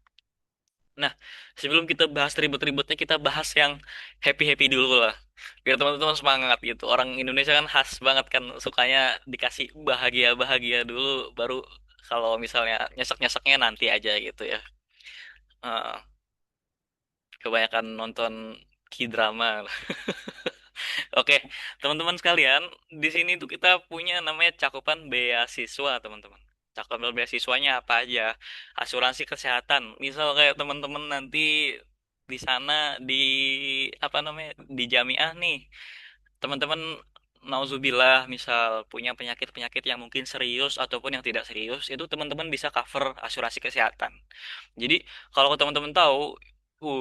[SPEAKER 5] Nah, sebelum kita bahas ribet-ribetnya, kita bahas yang happy-happy dulu lah. Biar teman-teman semangat gitu. Orang Indonesia kan khas banget kan, sukanya dikasih bahagia-bahagia dulu, baru kalau misalnya nyesek-nyeseknya nanti aja gitu ya. Eh, Kebanyakan nonton K-drama. Oke, teman-teman sekalian, di sini tuh kita punya namanya cakupan beasiswa, teman-teman. Cakupan beasiswanya apa aja? Asuransi kesehatan. Misal kayak teman-teman nanti di sana di apa namanya? Di jamiah nih. Teman-teman nauzubillah misal punya penyakit-penyakit yang mungkin serius ataupun yang tidak serius, itu teman-teman bisa cover asuransi kesehatan. Jadi kalau teman-teman tahu,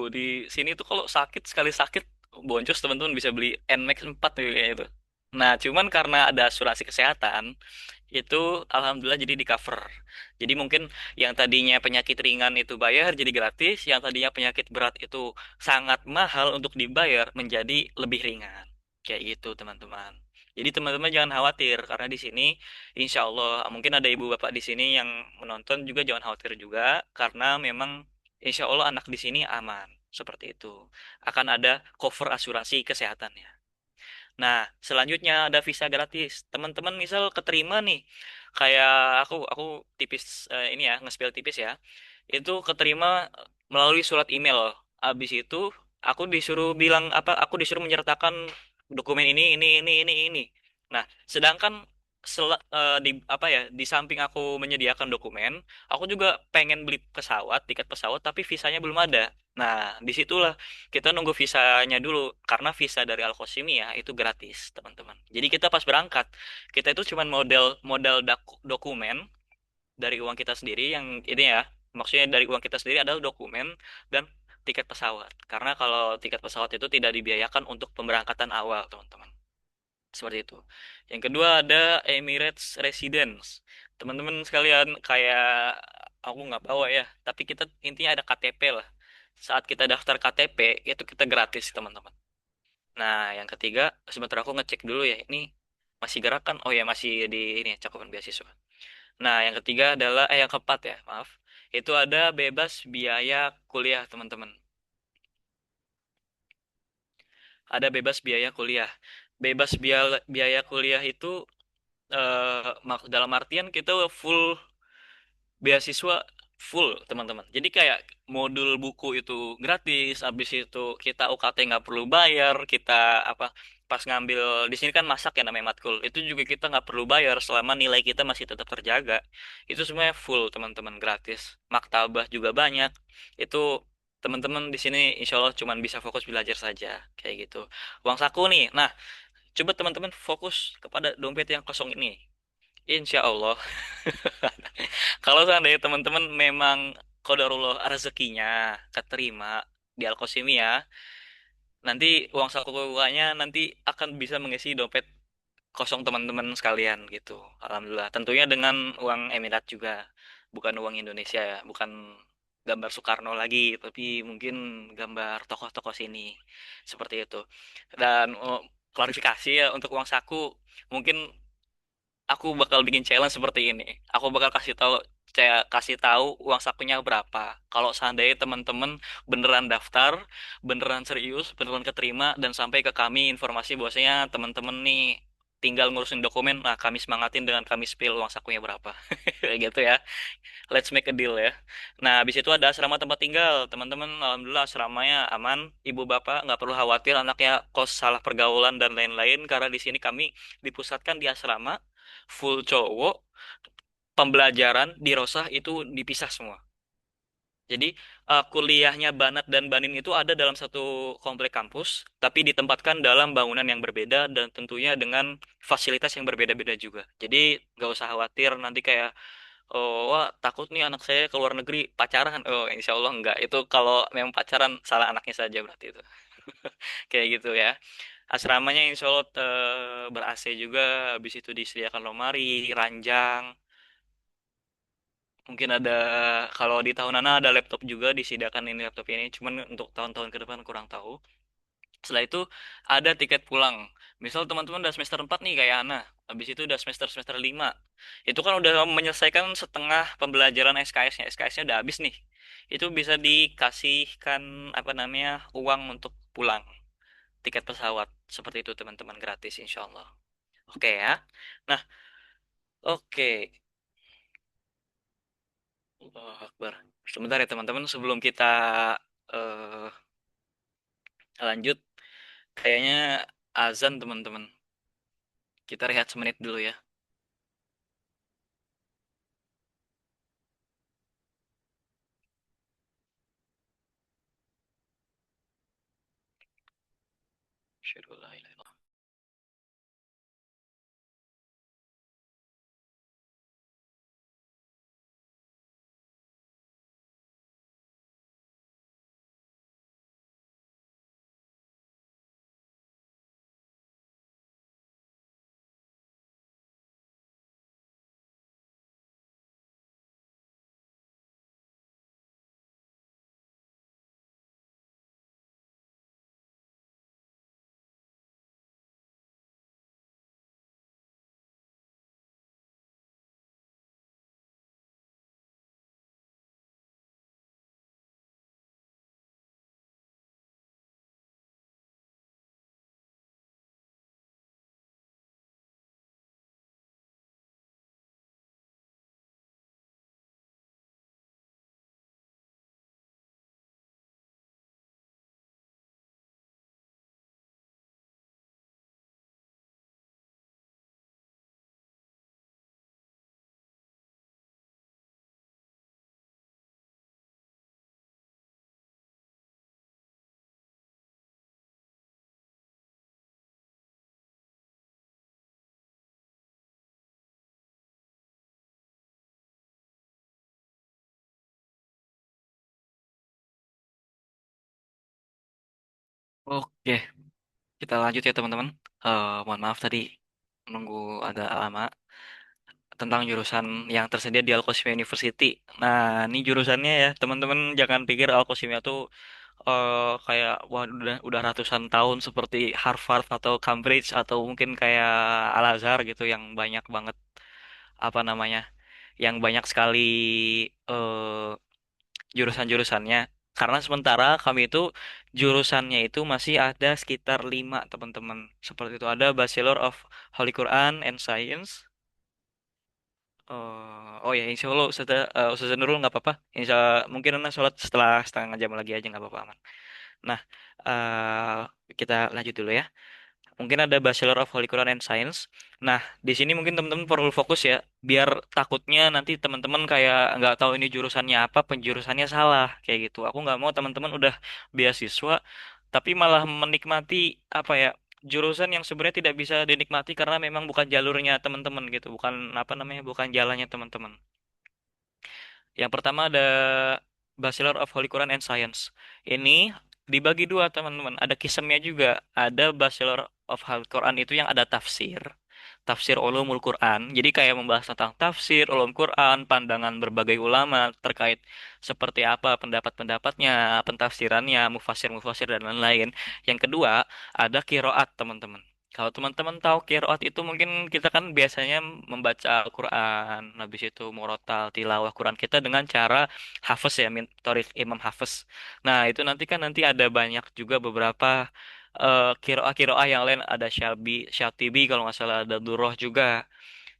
[SPEAKER 5] di sini tuh kalau sakit sekali sakit boncos teman-teman bisa beli Nmax 4 tuh kayak itu. Nah, cuman karena ada asuransi kesehatan, itu alhamdulillah jadi di cover. Jadi mungkin yang tadinya penyakit ringan itu bayar jadi gratis, yang tadinya penyakit berat itu sangat mahal untuk dibayar menjadi lebih ringan. Kayak gitu teman-teman. Jadi teman-teman jangan khawatir karena di sini insya Allah mungkin ada ibu bapak di sini yang menonton juga jangan khawatir juga karena memang insya Allah anak di sini aman seperti itu. Akan ada cover asuransi kesehatannya. Nah, selanjutnya ada visa gratis. Teman-teman misal keterima nih, kayak aku tipis ini ya, nge-spill tipis ya. Itu keterima melalui surat email. Habis itu aku disuruh bilang apa? Aku disuruh menyertakan dokumen ini. Nah, sedangkan di apa ya, di samping aku menyediakan dokumen, aku juga pengen beli pesawat, tiket pesawat, tapi visanya belum ada. Nah, disitulah kita nunggu visanya dulu karena visa dari Al-Qasimi ya itu gratis teman-teman. Jadi kita pas berangkat kita itu cuma model modal dokumen dari uang kita sendiri yang ini ya maksudnya dari uang kita sendiri adalah dokumen dan tiket pesawat. Karena kalau tiket pesawat itu tidak dibiayakan untuk pemberangkatan awal, teman-teman. Seperti itu. Yang kedua ada Emirates Residence. Teman-teman sekalian, kayak aku nggak bawa ya, tapi kita intinya ada KTP lah. Saat kita daftar KTP, itu kita gratis, teman-teman. Nah, yang ketiga, sebentar aku ngecek dulu ya, ini masih gerak kan? Oh ya, masih di ini cakupan beasiswa. Nah, yang ketiga adalah, yang keempat ya, maaf. Itu ada bebas biaya kuliah, teman-teman. Ada bebas biaya kuliah. Bebas biaya kuliah itu dalam artian kita full beasiswa full, teman-teman. Jadi kayak modul buku itu gratis, habis itu kita UKT nggak perlu bayar, kita apa pas ngambil di sini kan masak ya namanya matkul. Itu juga kita nggak perlu bayar selama nilai kita masih tetap terjaga. Itu semuanya full, teman-teman, gratis. Maktabah juga banyak. Itu teman-teman di sini insya Allah cuman bisa fokus belajar saja kayak gitu. Uang saku nih. Nah, coba teman-teman fokus kepada dompet yang kosong ini. Insya Allah, kalau seandainya teman-teman memang qadarullah rezekinya keterima di Alkosimia, nanti uang sakukanya nanti akan bisa mengisi dompet kosong teman-teman sekalian gitu. Alhamdulillah. Tentunya dengan uang Emirat juga, bukan uang Indonesia ya, bukan gambar Soekarno lagi, tapi mungkin gambar tokoh-tokoh sini. Seperti itu. Dan klarifikasi ya untuk uang saku, mungkin aku bakal bikin challenge seperti ini. Aku bakal kasih tahu uang sakunya berapa. Kalau seandainya teman-teman beneran daftar, beneran serius, beneran keterima dan sampai ke kami informasi bahwasanya teman-teman nih tinggal ngurusin dokumen, nah kami semangatin dengan kami spill uang sakunya berapa. Kayak gitu ya. Let's make a deal ya. Nah, habis itu ada asrama tempat tinggal. Teman-teman, alhamdulillah asramanya aman. Ibu bapak nggak perlu khawatir anaknya kos salah pergaulan dan lain-lain. Karena di sini kami dipusatkan di asrama full cowok. Pembelajaran di Rosah itu dipisah semua. Jadi kuliahnya Banat dan Banin itu ada dalam satu komplek kampus, tapi ditempatkan dalam bangunan yang berbeda dan tentunya dengan fasilitas yang berbeda-beda juga. Jadi nggak usah khawatir nanti kayak, oh, wah takut nih anak saya ke luar negeri pacaran. Oh, insya Allah enggak. Itu kalau memang pacaran salah anaknya saja berarti itu. Kayak gitu ya. Asramanya insya Allah ber-AC juga. Habis itu disediakan lemari, ranjang. Mungkin ada, kalau di tahunan ada laptop juga disediakan ini laptop ini. Cuman untuk tahun-tahun ke depan kurang tahu. Setelah itu ada tiket pulang. Misal teman-teman udah semester 4 nih kayak Ana. Habis itu udah semester 5. Itu kan udah menyelesaikan setengah pembelajaran SKS-nya. SKS-nya udah habis nih. Itu bisa dikasihkan apa namanya uang untuk pulang. Tiket pesawat. Seperti itu teman-teman, gratis insya Allah. Oke ya. Nah, oke. Allahu Akbar. Sebentar ya teman-teman sebelum kita eh, lanjut. Kayaknya azan teman-teman. Kita rehat semenit dulu ya. Asyhadu an la ilaha illallah. Oke, kita lanjut ya teman-teman. Mohon maaf tadi nunggu agak lama tentang jurusan yang tersedia di Alkosime University. Nah, ini jurusannya ya, teman-teman jangan pikir Alkosime itu kayak wah udah ratusan tahun seperti Harvard atau Cambridge atau mungkin kayak Al Azhar gitu yang banyak banget apa namanya, yang banyak sekali eh, jurusan-jurusannya. Karena sementara kami itu jurusannya itu masih ada sekitar 5 teman-teman. Seperti itu ada Bachelor of Holy Quran and Science. Oh ya, insya Allah Ustazah Nurul nggak apa-apa. Insya mungkin Anda sholat setelah setengah jam lagi aja nggak apa-apa aman. Nah, kita lanjut dulu ya. Mungkin ada Bachelor of Holy Quran and Science. Nah, di sini mungkin teman-teman perlu fokus ya, biar takutnya nanti teman-teman kayak nggak tahu ini jurusannya apa, penjurusannya salah kayak gitu. Aku nggak mau teman-teman udah beasiswa, tapi malah menikmati apa ya, jurusan yang sebenarnya tidak bisa dinikmati karena memang bukan jalurnya teman-teman gitu, bukan apa namanya, bukan jalannya teman-teman. Yang pertama ada Bachelor of Holy Quran and Science. Ini dibagi dua teman-teman. Ada kisemnya juga. Ada Bachelor of Holy Quran itu yang ada tafsir. Tafsir ulumul Quran. Jadi kayak membahas tentang tafsir, ulum Quran, pandangan berbagai ulama terkait seperti apa pendapat-pendapatnya, pentafsirannya, mufasir-mufasir dan lain-lain. Yang kedua, ada kiroat teman-teman. Kalau teman-teman tahu kiroat itu mungkin kita kan biasanya membaca Al-Quran, habis itu murotal, tilawah Quran kita dengan cara hafes ya, min torik Imam Hafes. Nah, itu nanti kan nanti ada banyak juga beberapa kiroah-kiroah yang lain, ada Syatibi kalau nggak salah, ada Durroh juga.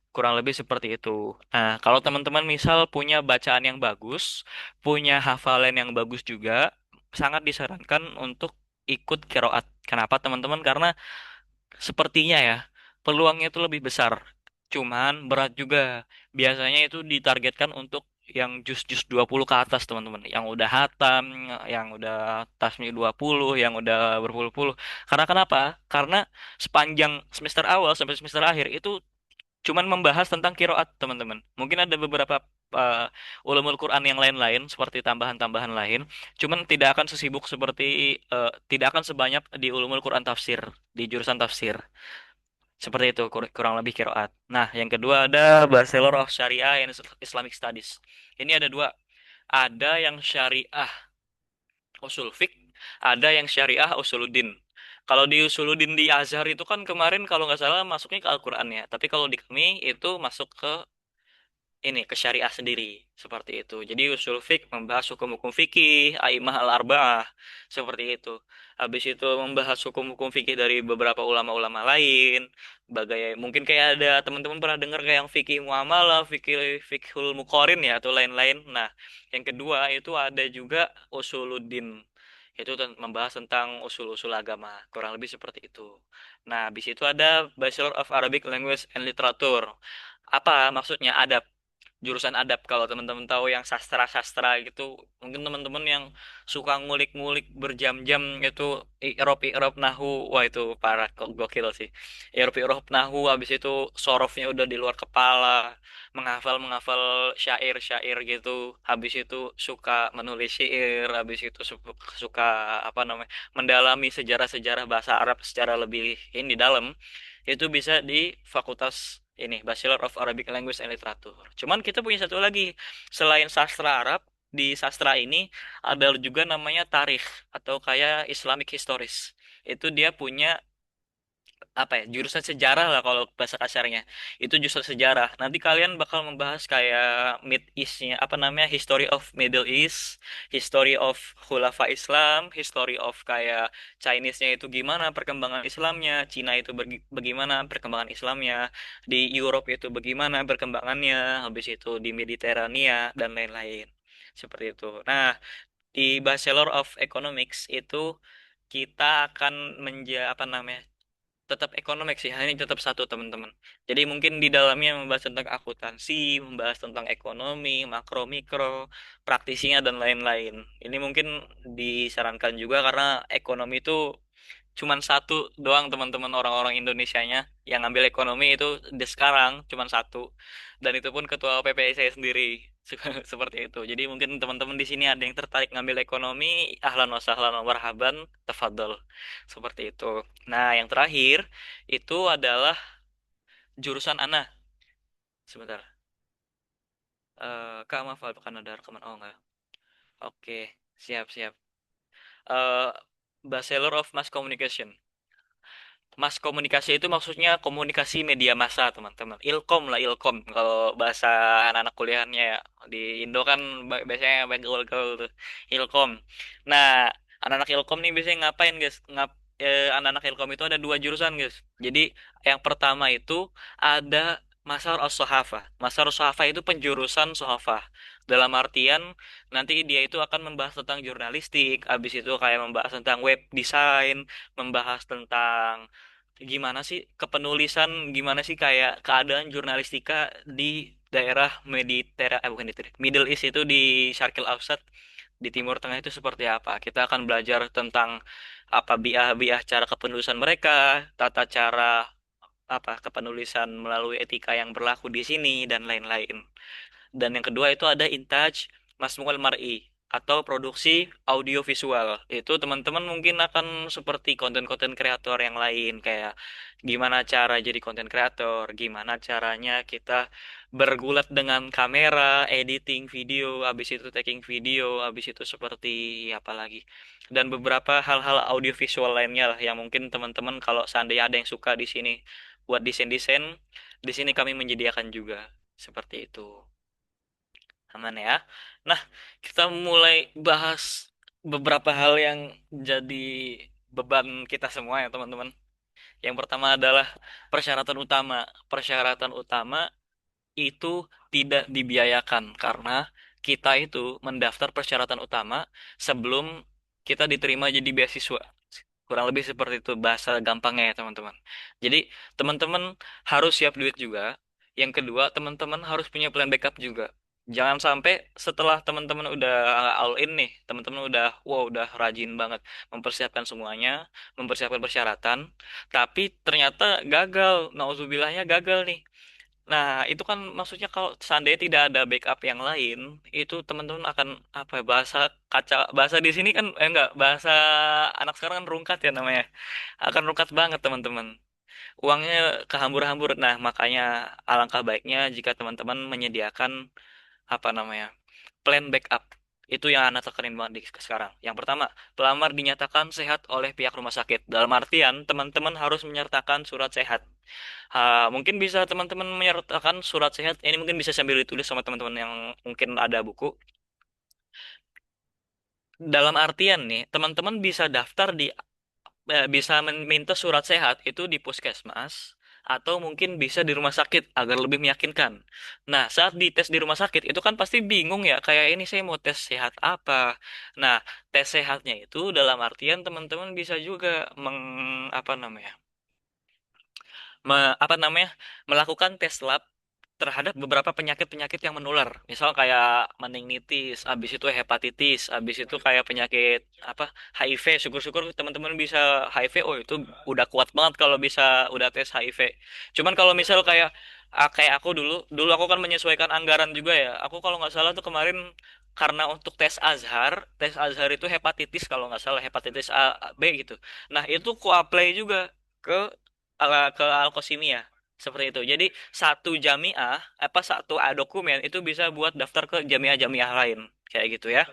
[SPEAKER 5] Kurang lebih seperti itu. Nah, kalau teman-teman misal punya bacaan yang bagus, punya hafalan yang bagus juga, sangat disarankan untuk ikut kiroat. Kenapa teman-teman? Karena sepertinya ya, peluangnya itu lebih besar. Cuman berat juga. Biasanya itu ditargetkan untuk yang jus-jus 20 ke atas, teman-teman. Yang udah hatam, yang udah tasmi 20, yang udah berpuluh-puluh. Karena kenapa? Karena sepanjang semester awal sampai semester akhir itu cuman membahas tentang kiroat, teman-teman. Mungkin ada beberapa ulumul Quran yang lain-lain seperti tambahan-tambahan lain, cuman tidak akan sesibuk seperti tidak akan sebanyak di ulumul Quran tafsir, di jurusan tafsir. Seperti itu kurang lebih kiroat. Nah, yang kedua ada Bachelor of Syariah and Islamic Studies. Ini ada dua. Ada yang syariah usul fiqh, ada yang syariah usuluddin. Kalau di usuluddin di Azhar itu kan kemarin kalau nggak salah masuknya ke Al-Qur'an ya. Tapi kalau di kami itu masuk ke ini ke syariah sendiri seperti itu. Jadi usul fiqh membahas hukum-hukum fikih, aimah al-arba'ah seperti itu. Habis itu membahas hukum-hukum fikih dari beberapa ulama-ulama lain. Bagai mungkin kayak ada teman-teman pernah dengar kayak yang fikih muamalah, fikih fikhul muqarin ya atau lain-lain. Nah, yang kedua itu ada juga usuluddin. Itu membahas tentang usul-usul agama, kurang lebih seperti itu. Nah, habis itu ada Bachelor of Arabic Language and Literature. Apa maksudnya? Ada jurusan adab. Kalau teman-teman tahu yang sastra-sastra gitu, mungkin teman-teman yang suka ngulik-ngulik berjam-jam itu i'rab nahu, wah itu parah kok, gokil sih. I'rab nahu, habis itu sorofnya udah di luar kepala, menghafal syair-syair gitu, habis itu suka menulis syair, habis itu suka apa namanya, mendalami sejarah-sejarah bahasa Arab secara lebih ini dalam, itu bisa di fakultas ini Bachelor of Arabic Language and Literature. Cuman kita punya satu lagi selain sastra Arab, di sastra ini ada juga namanya tarikh atau kayak Islamic Histories. Itu dia punya apa ya, jurusan sejarah lah kalau bahasa kasarnya, itu jurusan sejarah. Nanti kalian bakal membahas kayak Mid East-nya, apa namanya, history of Middle East, history of Khulafa Islam, history of kayak Chinese-nya itu gimana perkembangan Islamnya, Cina itu bagaimana perkembangan Islamnya, di Europe itu bagaimana perkembangannya, habis itu di Mediterania dan lain-lain seperti itu. Nah, di Bachelor of Economics itu kita akan apa namanya, tetap ekonomik sih, hanya tetap satu teman-teman. Jadi mungkin di dalamnya membahas tentang akuntansi, membahas tentang ekonomi, makro, mikro, praktisinya dan lain-lain. Ini mungkin disarankan juga karena ekonomi itu cuman satu doang teman-teman, orang-orang Indonesianya yang ngambil ekonomi itu di sekarang cuman satu. Dan itu pun ketua PPI saya sendiri. Seperti itu. Jadi mungkin teman-teman di sini ada yang tertarik ngambil ekonomi, ahlan wa sahlan wa marhaban, tafadhol. Seperti itu. Nah, yang terakhir itu adalah jurusan Ana. Sebentar. Kak, maaf, apakah ada rekaman? Oh, enggak. Oke, siap, siap. Eh, Bachelor of Mass Communication. Mass komunikasi itu maksudnya komunikasi media massa, teman-teman. Ilkom lah, ilkom. Kalau bahasa anak-anak kuliahnya ya. Di Indo kan biasanya banyak gaul-gaul tuh. Ilkom. Nah, anak-anak ilkom nih biasanya ngapain, guys? Anak-anak ilkom itu ada dua jurusan, guys. Jadi, yang pertama itu ada Masar as-Sohafah. Masar as-Sohafah itu penjurusan Sohafah. Dalam artian nanti dia itu akan membahas tentang jurnalistik, habis itu kayak membahas tentang web design, membahas tentang gimana sih kepenulisan, gimana sih kayak keadaan jurnalistika di daerah Mediterania, bukan Mediterania, Middle East itu di Syarqil Ausat, di Timur Tengah itu seperti apa. Kita akan belajar tentang apa biah-biah cara kepenulisan mereka, tata cara apa kepenulisan melalui etika yang berlaku di sini dan lain-lain. Dan yang kedua itu ada Intaj Masmual Mar'i atau produksi audio visual. Itu teman-teman mungkin akan seperti konten-konten kreator yang lain kayak gimana cara jadi konten kreator, gimana caranya kita bergulat dengan kamera, editing video, habis itu taking video, habis itu seperti apa lagi. Dan beberapa hal-hal audio visual lainnya lah yang mungkin teman-teman kalau seandainya ada yang suka di sini buat desain-desain, di sini kami menyediakan juga. Seperti itu. Aman ya. Nah, kita mulai bahas beberapa hal yang jadi beban kita semua ya, teman-teman. Yang pertama adalah persyaratan utama. Persyaratan utama itu tidak dibiayakan karena kita itu mendaftar persyaratan utama sebelum kita diterima jadi beasiswa. Kurang lebih seperti itu bahasa gampangnya ya, teman-teman. Jadi, teman-teman harus siap duit juga. Yang kedua, teman-teman harus punya plan backup juga. Jangan sampai setelah teman-teman udah all in nih, teman-teman udah wow, udah rajin banget mempersiapkan semuanya, mempersiapkan persyaratan, tapi ternyata gagal, nauzubillahnya gagal nih. Nah, itu kan maksudnya kalau seandainya tidak ada backup yang lain, itu teman-teman akan apa ya, bahasa kaca, bahasa di sini kan enggak, bahasa anak sekarang kan rungkat ya namanya. Akan rungkat banget, teman-teman. Uangnya kehambur-hambur. Nah, makanya alangkah baiknya jika teman-teman menyediakan apa namanya? Plan backup. Itu yang anak tekenin banget di sekarang. Yang pertama, pelamar dinyatakan sehat oleh pihak rumah sakit. Dalam artian, teman-teman harus menyertakan surat sehat. Mungkin bisa teman-teman menyertakan surat sehat. Ini mungkin bisa sambil ditulis sama teman-teman yang mungkin ada buku. Dalam artian nih, teman-teman bisa daftar di bisa meminta surat sehat itu di puskesmas atau mungkin bisa di rumah sakit agar lebih meyakinkan. Nah, saat dites di rumah sakit itu kan pasti bingung ya, kayak ini saya mau tes sehat apa. Nah, tes sehatnya itu dalam artian teman-teman bisa juga apa namanya? Apa namanya? Melakukan tes lab terhadap beberapa penyakit-penyakit yang menular. Misal kayak meningitis, habis itu hepatitis, habis itu kayak penyakit apa HIV. Syukur-syukur teman-teman bisa HIV. Oh, itu udah kuat banget kalau bisa udah tes HIV. Cuman kalau misal kayak aku dulu aku kan menyesuaikan anggaran juga ya. Aku kalau nggak salah tuh kemarin karena untuk tes Azhar itu hepatitis kalau nggak salah hepatitis A, B gitu. Nah, itu ku apply juga ke ke Alkosimia seperti itu. Jadi satu jamiah apa satu dokumen itu bisa buat daftar ke jamiah-jamiah lain kayak gitu ya.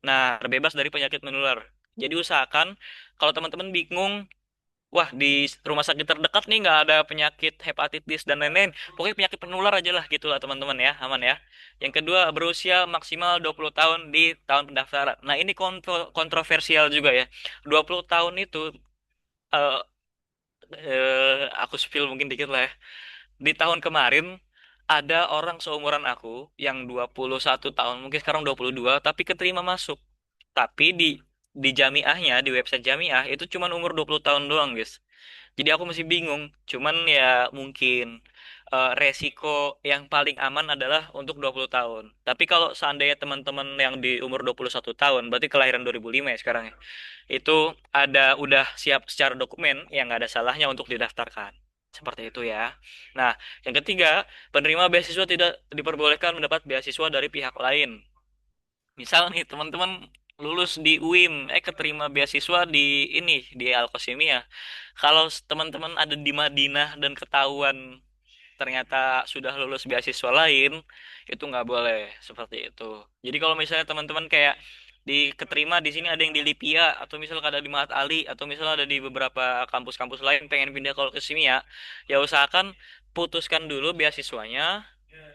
[SPEAKER 5] Nah, terbebas dari penyakit menular. Jadi usahakan kalau teman-teman bingung, wah di rumah sakit terdekat nih nggak ada penyakit hepatitis dan lain-lain. Pokoknya penyakit penular aja lah gitulah teman-teman ya, aman ya. Yang kedua, berusia maksimal 20 tahun di tahun pendaftaran. Nah, ini kontroversial juga ya. 20 tahun itu eh, aku spill mungkin dikit lah ya. Di tahun kemarin ada orang seumuran aku yang 21 tahun, mungkin sekarang 22, tapi keterima masuk. Tapi di jamiahnya, di website jamiah itu cuma umur 20 tahun doang, guys. Jadi aku masih bingung. Cuman ya mungkin resiko yang paling aman adalah untuk 20 tahun. Tapi kalau seandainya teman-teman yang di umur 21 tahun, berarti kelahiran 2005 ya sekarang ya. Itu udah siap secara dokumen yang nggak ada salahnya untuk didaftarkan. Seperti itu ya. Nah, yang ketiga, penerima beasiswa tidak diperbolehkan mendapat beasiswa dari pihak lain. Misal nih teman-teman lulus di UIM, keterima beasiswa di ini di Alkosimia. Kalau teman-teman ada di Madinah dan ketahuan ternyata sudah lulus beasiswa lain, itu nggak boleh seperti itu. Jadi kalau misalnya teman-teman kayak keterima di sini ada yang di Lipia atau misalnya ada di Mahat Ali atau misalnya ada di beberapa kampus-kampus lain pengen pindah ke Alkosimia, ya usahakan putuskan dulu beasiswanya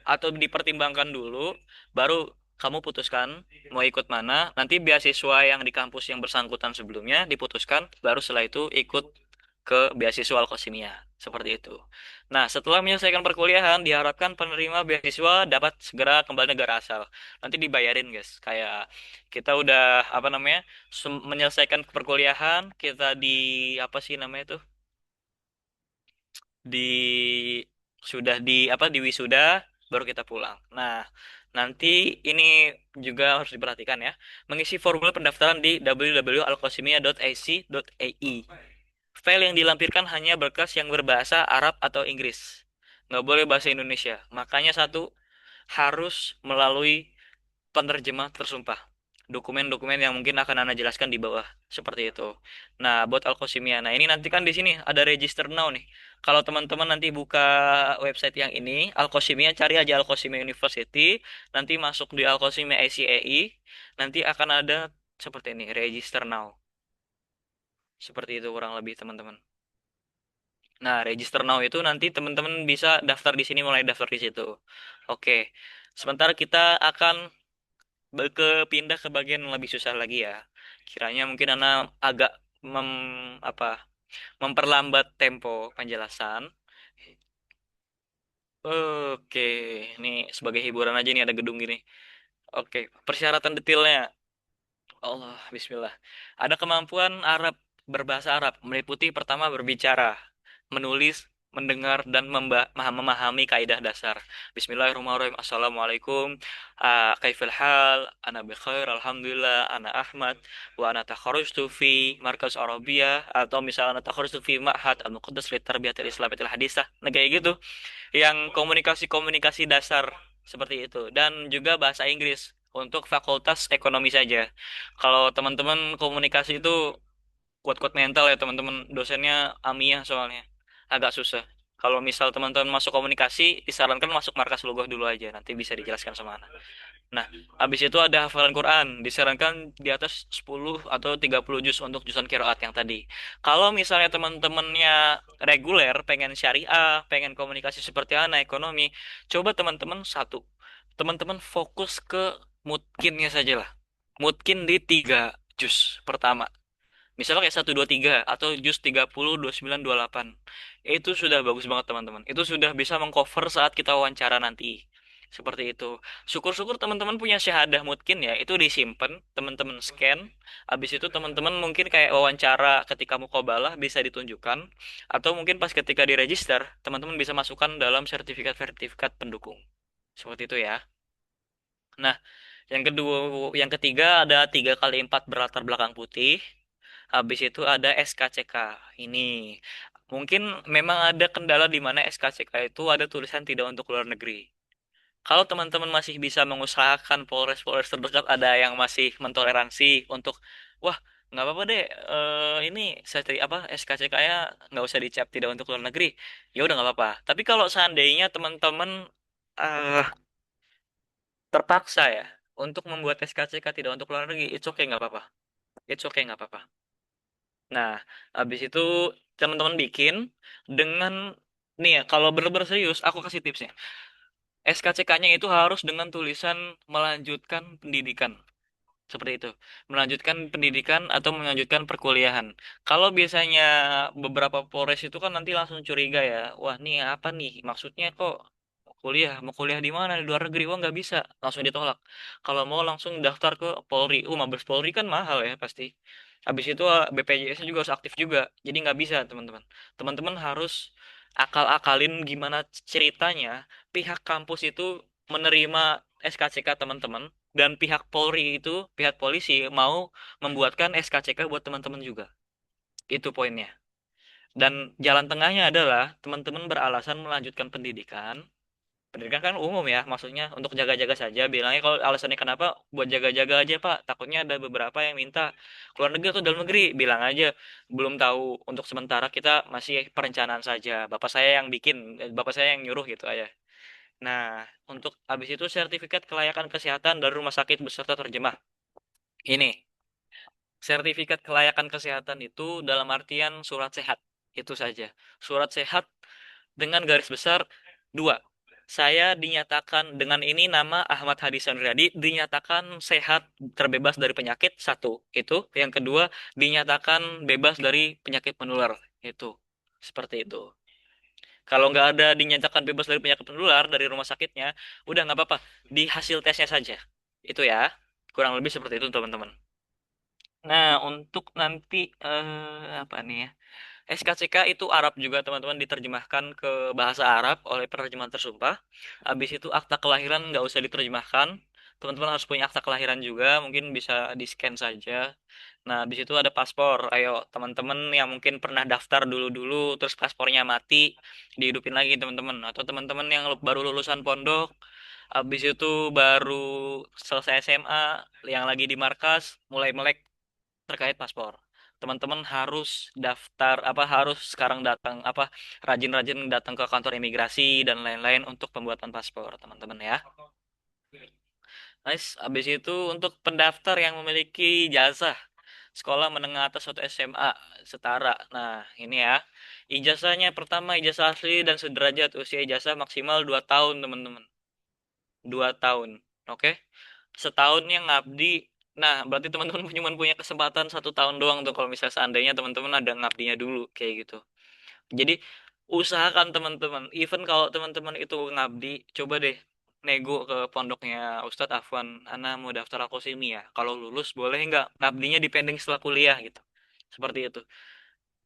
[SPEAKER 5] atau dipertimbangkan dulu, baru kamu putuskan mau ikut mana. Nanti beasiswa yang di kampus yang bersangkutan sebelumnya diputuskan, baru setelah itu ikut ke beasiswa Alkosimia. Seperti itu. Nah, setelah menyelesaikan perkuliahan, diharapkan penerima beasiswa dapat segera kembali negara asal. Nanti dibayarin, guys. Kayak kita udah, apa namanya, menyelesaikan perkuliahan, kita apa sih namanya tuh? Di sudah di wisuda baru kita pulang. Nah, nanti ini juga harus diperhatikan ya. Mengisi formulir pendaftaran di www.alkosimia.ac.ai. File yang dilampirkan hanya berkas yang berbahasa Arab atau Inggris. Nggak boleh bahasa Indonesia. Makanya satu, harus melalui penerjemah tersumpah. Dokumen-dokumen yang mungkin akan Anda jelaskan di bawah. Seperti itu. Nah, buat Alkosimia. Nah, ini nanti kan di sini ada register now nih. Kalau teman-teman nanti buka website yang ini, Alkosimia, cari aja Alkosimia University. Nanti masuk di Alkosimia ACAI. Nanti akan ada seperti ini, register now. Seperti itu kurang lebih teman-teman. Nah, register now itu nanti teman-teman bisa daftar di sini, mulai daftar di situ. Oke. Sementara kita akan pindah ke bagian yang lebih susah lagi ya. Kiranya mungkin Ana agak mem, apa memperlambat tempo penjelasan. Oke, ini sebagai hiburan aja nih ada gedung gini. Oke, persyaratan detailnya. Allah, Bismillah. Ada kemampuan Arab, berbahasa Arab, meliputi pertama berbicara, menulis, mendengar, dan memahami kaidah dasar. Bismillahirrahmanirrahim. Assalamualaikum. Kaifil hal? Ana bikhair. Alhamdulillah. Ana Ahmad. Wa ana takharujtu fi Markas Arabiyah. Atau misalnya ana takharujtu fi Ma'had Al-Muqaddas li Tarbiyatil Islamiyatil Hadisah. Nah, kayak gitu. Yang komunikasi-komunikasi dasar seperti itu. Dan juga bahasa Inggris untuk fakultas ekonomi saja. Kalau teman-teman komunikasi itu kuat-kuat mental ya teman-teman, dosennya Amiyah soalnya agak susah. Kalau misal teman-teman masuk komunikasi, disarankan masuk markas lugah dulu aja, nanti bisa dijelaskan sama anak. Nah, habis itu ada hafalan Quran, disarankan di atas 10 atau 30 juz untuk juzuan qiraat yang tadi. Kalau misalnya teman-temannya reguler, pengen syariah, pengen komunikasi seperti anak ekonomi, coba teman-teman satu, teman-teman fokus ke mutkinnya saja lah. Mutkin di 3 juz pertama. Misalnya kayak 1, 2, 3 atau jus 30, 29, 28. Itu sudah bagus banget teman-teman. Itu sudah bisa mengcover saat kita wawancara nanti. Seperti itu. Syukur-syukur teman-teman punya syahadah mungkin ya. Itu disimpan, teman-teman scan. Habis itu teman-teman mungkin kayak wawancara ketika mukobalah bisa ditunjukkan. Atau mungkin pas ketika diregister, teman-teman bisa masukkan dalam sertifikat-sertifikat pendukung. Seperti itu ya. Nah, yang kedua, yang ketiga ada 3 kali 4 berlatar belakang putih. Habis itu ada SKCK. Ini mungkin memang ada kendala di mana SKCK itu ada tulisan tidak untuk luar negeri. Kalau teman-teman masih bisa mengusahakan Polres-Polres terdekat ada yang masih mentoleransi untuk, wah nggak apa-apa deh, ini SKCK ya nggak usah dicap tidak untuk luar negeri, ya udah nggak apa-apa. Tapi kalau seandainya teman-teman eh, terpaksa ya untuk membuat SKCK tidak untuk luar negeri, it's okay nggak apa-apa. It's okay nggak apa-apa. Nah, habis itu teman-teman bikin dengan nih ya, kalau benar-benar serius, aku kasih tipsnya. SKCK-nya itu harus dengan tulisan melanjutkan pendidikan. Seperti itu. Melanjutkan pendidikan atau melanjutkan perkuliahan. Kalau biasanya beberapa Polres itu kan nanti langsung curiga ya. Wah, nih apa nih? Maksudnya kok kuliah? Mau kuliah di mana? Di luar negeri? Wah, nggak bisa. Langsung ditolak. Kalau mau langsung daftar ke Polri. Mabes Polri kan mahal ya pasti. Habis itu BPJS juga harus aktif juga. Jadi nggak bisa, teman-teman. Teman-teman harus akal-akalin gimana ceritanya pihak kampus itu menerima SKCK teman-teman dan pihak Polri itu, pihak polisi mau membuatkan SKCK buat teman-teman juga. Itu poinnya. Dan jalan tengahnya adalah teman-teman beralasan melanjutkan pendidikan. Pendidikan kan umum ya, maksudnya untuk jaga-jaga saja. Bilangnya kalau alasannya kenapa, buat jaga-jaga aja Pak. Takutnya ada beberapa yang minta keluar negeri atau dalam negeri. Bilang aja, belum tahu. Untuk sementara kita masih perencanaan saja. Bapak saya yang bikin, bapak saya yang nyuruh gitu aja. Nah, untuk habis itu sertifikat kelayakan kesehatan dari rumah sakit beserta terjemah. Ini, sertifikat kelayakan kesehatan itu dalam artian surat sehat. Itu saja. Surat sehat dengan garis besar dua. Saya dinyatakan dengan ini nama Ahmad Hadi Sanriadi dinyatakan sehat terbebas dari penyakit satu. Itu. Yang kedua dinyatakan bebas dari penyakit menular. Itu. Seperti itu. Kalau nggak ada dinyatakan bebas dari penyakit menular dari rumah sakitnya, udah nggak apa-apa. Di hasil tesnya saja. Itu ya. Kurang lebih seperti itu teman-teman. Nah, untuk nanti apa nih ya? SKCK itu Arab juga teman-teman, diterjemahkan ke bahasa Arab oleh penerjemahan tersumpah. Habis itu akta kelahiran nggak usah diterjemahkan. Teman-teman harus punya akta kelahiran juga, mungkin bisa di-scan saja. Nah, habis itu ada paspor. Ayo, teman-teman yang mungkin pernah daftar dulu-dulu, terus paspornya mati, dihidupin lagi teman-teman. Atau teman-teman yang baru lulusan pondok, habis itu baru selesai SMA, yang lagi di markas, mulai melek terkait paspor. Teman-teman harus daftar apa harus sekarang datang apa rajin-rajin datang ke kantor imigrasi dan lain-lain untuk pembuatan paspor, teman-teman ya. Nice. Habis itu untuk pendaftar yang memiliki jasa sekolah menengah atas atau SMA setara. Nah, ini ya. Ijazahnya pertama ijazah asli dan sederajat, usia ijazah maksimal 2 tahun, teman-teman. 2 tahun. Oke. Setahunnya ngabdi. Nah, berarti teman-teman cuma punya kesempatan 1 tahun doang tuh kalau misalnya seandainya teman-teman ada ngabdinya dulu kayak gitu. Jadi usahakan teman-teman, even kalau teman-teman itu ngabdi, coba deh nego ke pondoknya Ustadz Afwan, Ana mau daftar aku sini ya. Kalau lulus boleh nggak ngabdinya dipending setelah kuliah gitu. Seperti itu.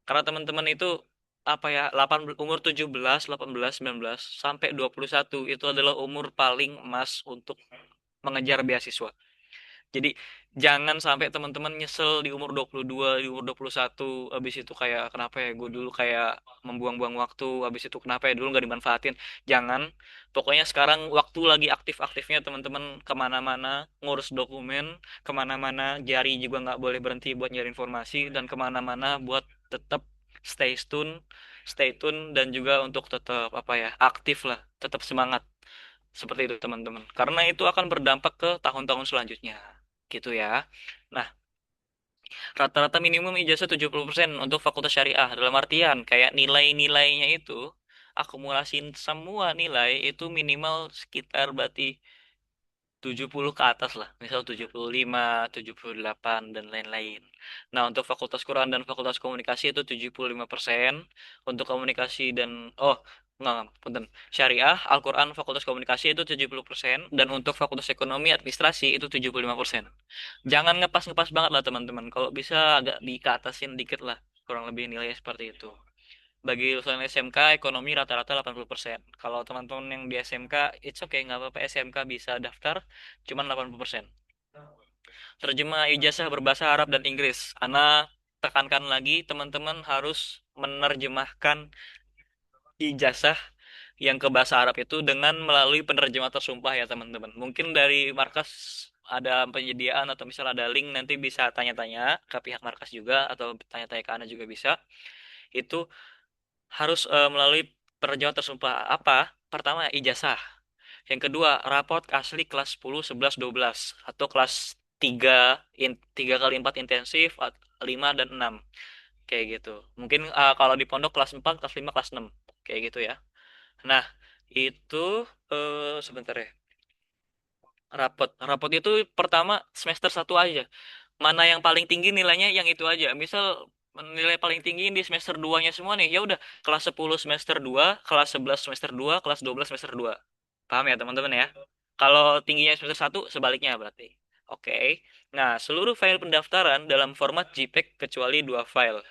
[SPEAKER 5] Karena teman-teman itu apa ya, umur 17, 18, 19 sampai 21 itu adalah umur paling emas untuk mengejar beasiswa. Jadi jangan sampai teman-teman nyesel di umur 22, di umur 21, habis itu kayak kenapa ya gue dulu kayak membuang-buang waktu, habis itu kenapa ya dulu nggak dimanfaatin. Jangan, pokoknya sekarang waktu lagi aktif-aktifnya teman-teman kemana-mana, ngurus dokumen, kemana-mana, jari juga nggak boleh berhenti buat nyari informasi, dan kemana-mana buat tetap stay tune, dan juga untuk tetap apa ya, aktif lah, tetap semangat. Seperti itu teman-teman. Karena itu akan berdampak ke tahun-tahun selanjutnya. Gitu ya. Nah, rata-rata minimum ijazah 70% untuk fakultas syariah. Dalam artian kayak nilai-nilainya itu akumulasin semua nilai itu minimal sekitar berarti 70 ke atas lah. Misal 75, 78 dan lain-lain. Nah, untuk Fakultas Quran dan Fakultas Komunikasi itu 75%. Untuk komunikasi dan enggak, punten. Syariah, Al-Quran, Fakultas Komunikasi itu 70%, dan untuk Fakultas Ekonomi Administrasi itu 75%. Jangan ngepas-ngepas banget lah teman-teman. Kalau bisa agak dikatasin dikit lah. Kurang lebih nilainya seperti itu. Bagi lulusan SMK, ekonomi rata-rata 80%. Kalau teman-teman yang di SMK, it's okay, nggak apa-apa, SMK bisa daftar, cuman 80%. Terjemah ijazah berbahasa Arab dan Inggris. Ana tekankan lagi, teman-teman harus menerjemahkan ijazah yang ke bahasa Arab itu dengan melalui penerjemah tersumpah ya teman-teman. Mungkin dari markas ada penyediaan atau misal ada link, nanti bisa tanya-tanya ke pihak markas juga atau tanya-tanya ke Ana juga bisa. Itu harus melalui penerjemah tersumpah. Apa? Pertama ijazah. Yang kedua raport asli kelas 10, 11, 12 atau kelas 3 3 kali 4 intensif, 5 dan 6 kayak gitu. Mungkin kalau di pondok kelas 4, kelas 5, kelas 6 kayak gitu ya. Nah, itu sebentar ya. Rapot itu pertama semester satu aja. Mana yang paling tinggi nilainya yang itu aja. Misal nilai paling tinggi di semester 2-nya semua nih. Ya udah, kelas 10 semester 2, kelas 11 semester 2, kelas 12 semester 2. Paham ya, teman-teman ya? Kalau tingginya semester satu sebaliknya berarti. Oke. Nah, seluruh file pendaftaran dalam format JPEG kecuali 2 file.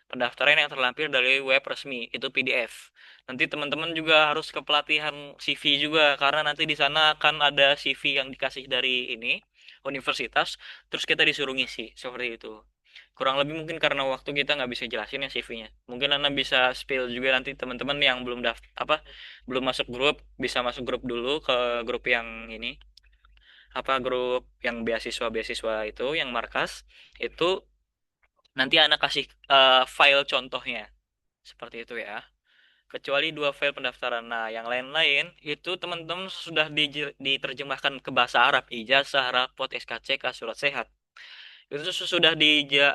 [SPEAKER 5] Pendaftaran yang terlampir dari web resmi itu PDF. Nanti teman-teman juga harus ke pelatihan CV juga, karena nanti di sana akan ada CV yang dikasih dari ini universitas, terus kita disuruh ngisi seperti itu. Kurang lebih mungkin karena waktu kita nggak bisa jelasin ya CV-nya. Mungkin Anda bisa spill juga nanti teman-teman yang belum belum masuk grup bisa masuk grup dulu ke grup yang ini grup yang beasiswa itu yang markas itu nanti anak kasih file contohnya seperti itu ya. Kecuali dua file pendaftaran. Nah, yang lain-lain itu teman-teman sudah diterjemahkan ke bahasa Arab, ijazah, rapot, SKCK, surat sehat. Itu sudah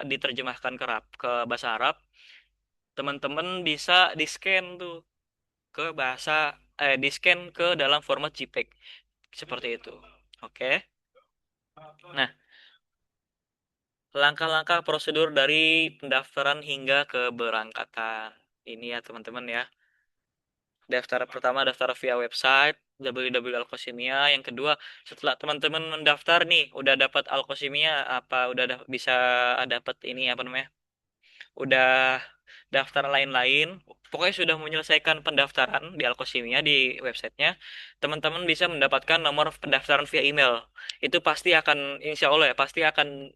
[SPEAKER 5] diterjemahkan ke bahasa Arab. Teman-teman bisa di-scan tuh ke di-scan ke dalam format JPEG seperti itu. Oke. Nah, langkah-langkah prosedur dari pendaftaran hingga keberangkatan. Ini ya teman-teman ya. Daftar via website www.alkosimia. Yang kedua, setelah teman-teman mendaftar nih, udah dapat alkosimia udah bisa dapat ini apa namanya? Udah daftar lain-lain, pokoknya sudah menyelesaikan pendaftaran di Alkosimia di websitenya, teman-teman bisa mendapatkan nomor pendaftaran via email. Itu pasti akan, insya Allah ya, pasti akan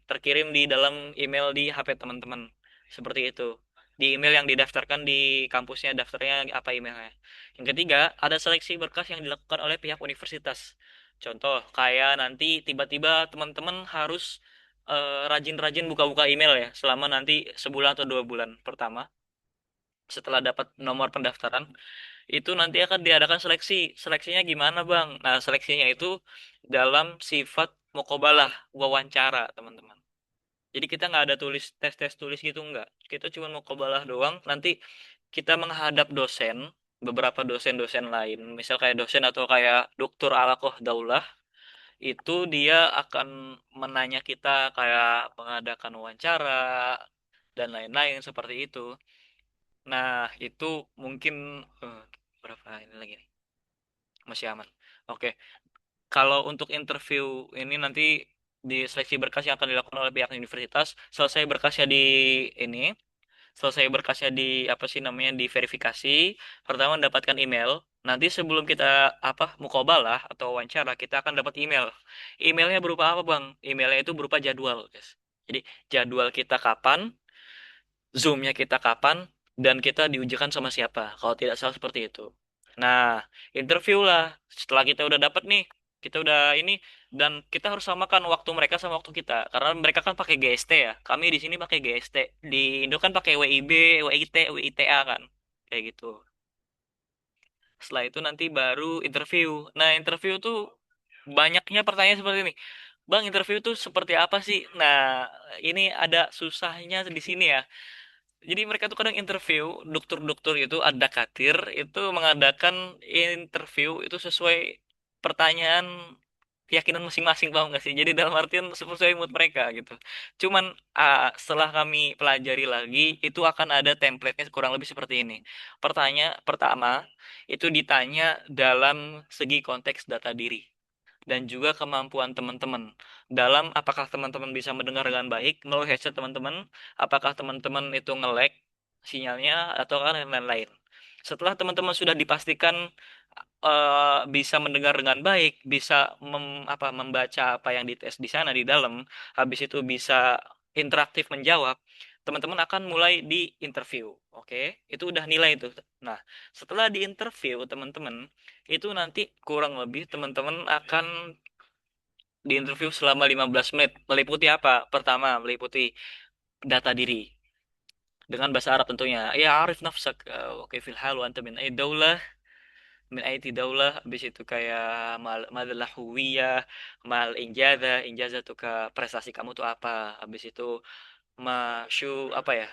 [SPEAKER 5] terkirim di dalam email di HP teman-teman. Seperti itu. Di email yang didaftarkan di kampusnya, daftarnya apa emailnya. Yang ketiga, ada seleksi berkas yang dilakukan oleh pihak universitas. Contoh, kayak nanti tiba-tiba teman-teman harus rajin-rajin buka-buka email ya selama nanti sebulan atau 2 bulan pertama setelah dapat nomor pendaftaran itu nanti akan diadakan seleksinya gimana bang. Nah, seleksinya itu dalam sifat mukobalah, wawancara teman-teman. Jadi kita nggak ada tes tulis gitu, nggak, kita cuma mukobalah doang. Nanti kita menghadap beberapa dosen-dosen lain, misal kayak dosen atau kayak dokter Alakoh Daulah, itu dia akan menanya kita kayak mengadakan wawancara dan lain-lain seperti itu. Nah, itu mungkin berapa ini lagi nih? Masih aman. Oke. Kalau untuk interview ini nanti di seleksi berkas yang akan dilakukan oleh pihak universitas, ini, selesai berkasnya di apa sih namanya diverifikasi, pertama mendapatkan email. Nanti sebelum kita mukobalah atau wawancara, kita akan dapat email. Emailnya berupa apa, Bang? Emailnya itu berupa jadwal, guys. Jadi jadwal kita kapan, zoomnya kita kapan, dan kita diujikan sama siapa. Kalau tidak salah seperti itu. Nah, interview lah. Setelah kita udah dapat nih, kita udah ini, dan kita harus samakan waktu mereka sama waktu kita. Karena mereka kan pakai GST ya. Kami di sini pakai GST. Di Indo kan pakai WIB, WIT, WITA kan. Kayak gitu. Setelah itu nanti baru interview. Nah, interview tuh banyaknya pertanyaan seperti ini. Bang, interview tuh seperti apa sih? Nah, ini ada susahnya di sini ya. Jadi mereka tuh kadang interview, dokter-dokter itu ada katir itu mengadakan interview itu sesuai pertanyaan keyakinan masing-masing, paham nggak sih? Jadi dalam artian sesuai mood mereka gitu. Cuman setelah kami pelajari lagi, itu akan ada template-nya kurang lebih seperti ini. Pertanyaan pertama itu ditanya dalam segi konteks data diri dan juga kemampuan teman-teman dalam apakah teman-teman bisa mendengar dengan baik melalui headset teman-teman, apakah teman-teman itu nge-lag sinyalnya atau kan lain-lain. Setelah teman-teman sudah dipastikan bisa mendengar dengan baik, bisa membaca apa yang dites di sana di dalam, habis itu bisa interaktif menjawab, teman-teman akan mulai di interview. Oke, itu udah nilai itu. Nah, setelah di interview teman-teman, itu nanti kurang lebih teman-teman akan di interview selama 15 menit. Meliputi apa? Pertama, meliputi data diri dengan bahasa Arab tentunya. Ya, arif nafsak. Oke, fil hal wa anta min aiti daulah. Habis itu kayak madalah huwiyah, mal injazah tuh ke prestasi kamu tuh apa. Habis itu masyu apa ya?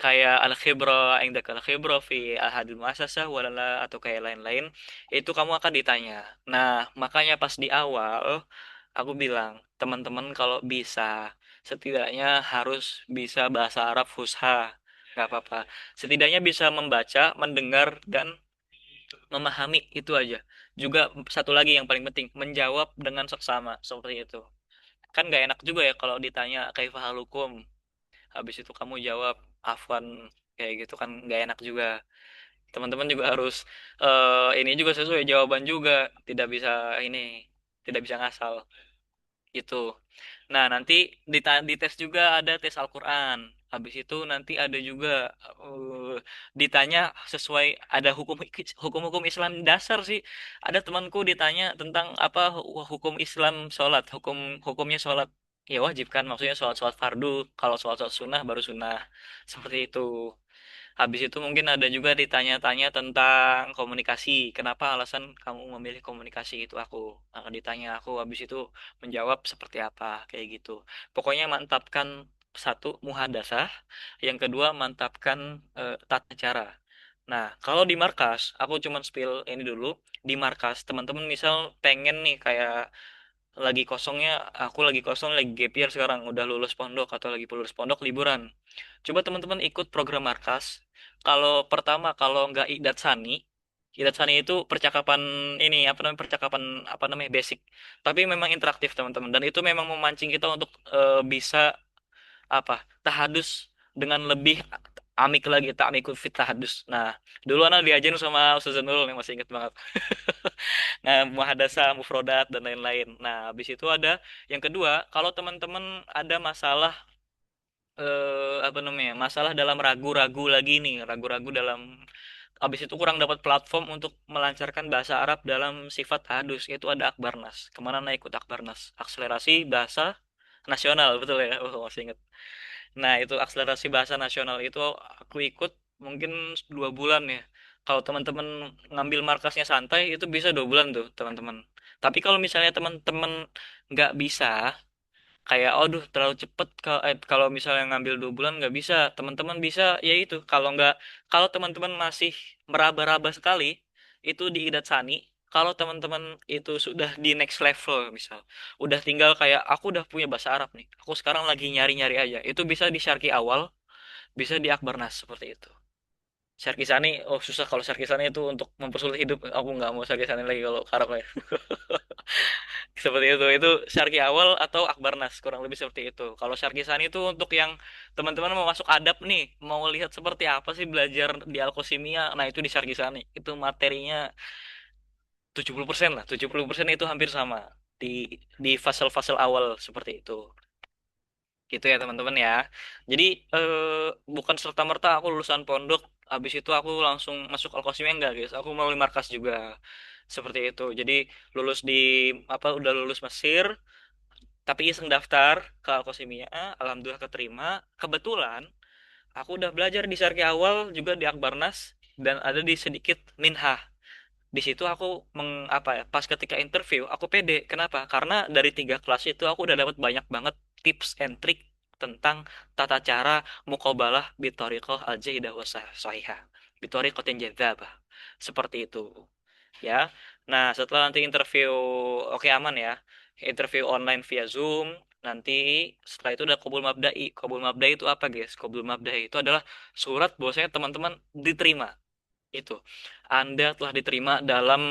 [SPEAKER 5] Kayak al khibra indak al khibra fi ahadil muassasah walala atau kayak lain-lain, itu kamu akan ditanya. Nah, makanya pas di awal aku bilang teman-teman kalau bisa setidaknya harus bisa bahasa Arab fusha, nggak apa-apa, setidaknya bisa membaca, mendengar, dan memahami, itu aja. Juga satu lagi yang paling penting, menjawab dengan seksama seperti itu. Kan nggak enak juga ya kalau ditanya kaifahalukum, habis itu kamu jawab afwan, kayak gitu kan nggak enak juga. Teman-teman juga harus ini juga sesuai jawaban juga, tidak bisa ini, tidak bisa ngasal itu. Nah, nanti dites juga ada tes Al-Quran. Habis itu nanti ada juga ditanya sesuai ada hukum-hukum Islam dasar sih. Ada temanku ditanya tentang apa hukum Islam sholat, hukumnya sholat. Ya wajib kan, maksudnya sholat fardu. Kalau sholat sunnah baru sunnah. Seperti itu. Habis itu mungkin ada juga ditanya-tanya tentang komunikasi. Kenapa alasan kamu memilih komunikasi itu aku akan ditanya aku habis itu menjawab seperti apa kayak gitu. Pokoknya mantapkan satu muhadasah, yang kedua mantapkan tata cara. Nah, kalau di markas, aku cuman spill ini dulu. Di markas, teman-teman misal pengen nih kayak lagi kosongnya, aku lagi kosong, lagi gap year sekarang, udah lulus pondok atau lagi lulus pondok liburan. Coba teman-teman ikut program markas. Kalau pertama, kalau nggak Idat Sani itu percakapan ini apa namanya basic. Tapi memang interaktif teman-teman dan itu memang memancing kita untuk bisa apa tahadus dengan lebih amik lagi amiku fit tahadus. Nah, dulu anak diajarin sama Ustaz Nurul yang masih inget banget. Nah, muhadasah, mufrodat dan lain-lain. Nah, habis itu ada yang kedua, kalau teman-teman ada masalah apa namanya masalah dalam ragu-ragu lagi nih ragu-ragu dalam habis itu kurang dapat platform untuk melancarkan bahasa Arab dalam sifat hadus itu ada Akbarnas kemana naik ikut Akbarnas akselerasi bahasa nasional betul ya oh masih ingat nah itu akselerasi bahasa nasional itu aku ikut mungkin 2 bulan ya kalau teman-teman ngambil markasnya santai itu bisa 2 bulan tuh teman-teman tapi kalau misalnya teman-teman nggak bisa kayak aduh terlalu cepet kalau misalnya ngambil 2 bulan nggak bisa teman-teman bisa ya itu kalau teman-teman masih meraba-raba sekali itu di Idat Sani kalau teman-teman itu sudah di next level misal udah tinggal kayak aku udah punya bahasa Arab nih aku sekarang lagi nyari-nyari aja itu bisa di Syarki awal bisa di Akbarnas seperti itu Syarki Sani oh susah kalau Syarki Sani itu untuk mempersulit hidup aku nggak mau Syarki Sani lagi kalau Arab ya seperti itu Syarki awal atau Akbarnas kurang lebih seperti itu kalau Syarki Sani itu untuk yang teman-teman mau masuk adab nih mau lihat seperti apa sih belajar di Alkosimia nah itu di Syarki Sani itu materinya 70% lah 70% itu hampir sama di fase-fase awal seperti itu gitu ya teman-teman ya jadi bukan serta-merta aku lulusan pondok habis itu aku langsung masuk Alkosimia enggak guys aku melalui markas juga seperti itu jadi lulus di apa udah lulus Mesir tapi iseng daftar ke Alkosimia alhamdulillah keterima kebetulan aku udah belajar di Sarki awal juga di Akbarnas dan ada di sedikit Minhah di situ aku apa ya pas ketika interview aku pede kenapa karena dari 3 kelas itu aku udah dapat banyak banget tips and trick tentang tata cara muqabalah bitoriqah al-jaidah wa sahihah bitoriqatin jadzabah seperti itu ya. Nah, setelah nanti interview oke aman ya. Interview online via Zoom, nanti setelah itu udah qabul mabda'i. Qabul mabda'i itu apa, guys? Qabul mabda'i itu adalah surat bahwasanya teman-teman diterima. Itu. Anda telah diterima dalam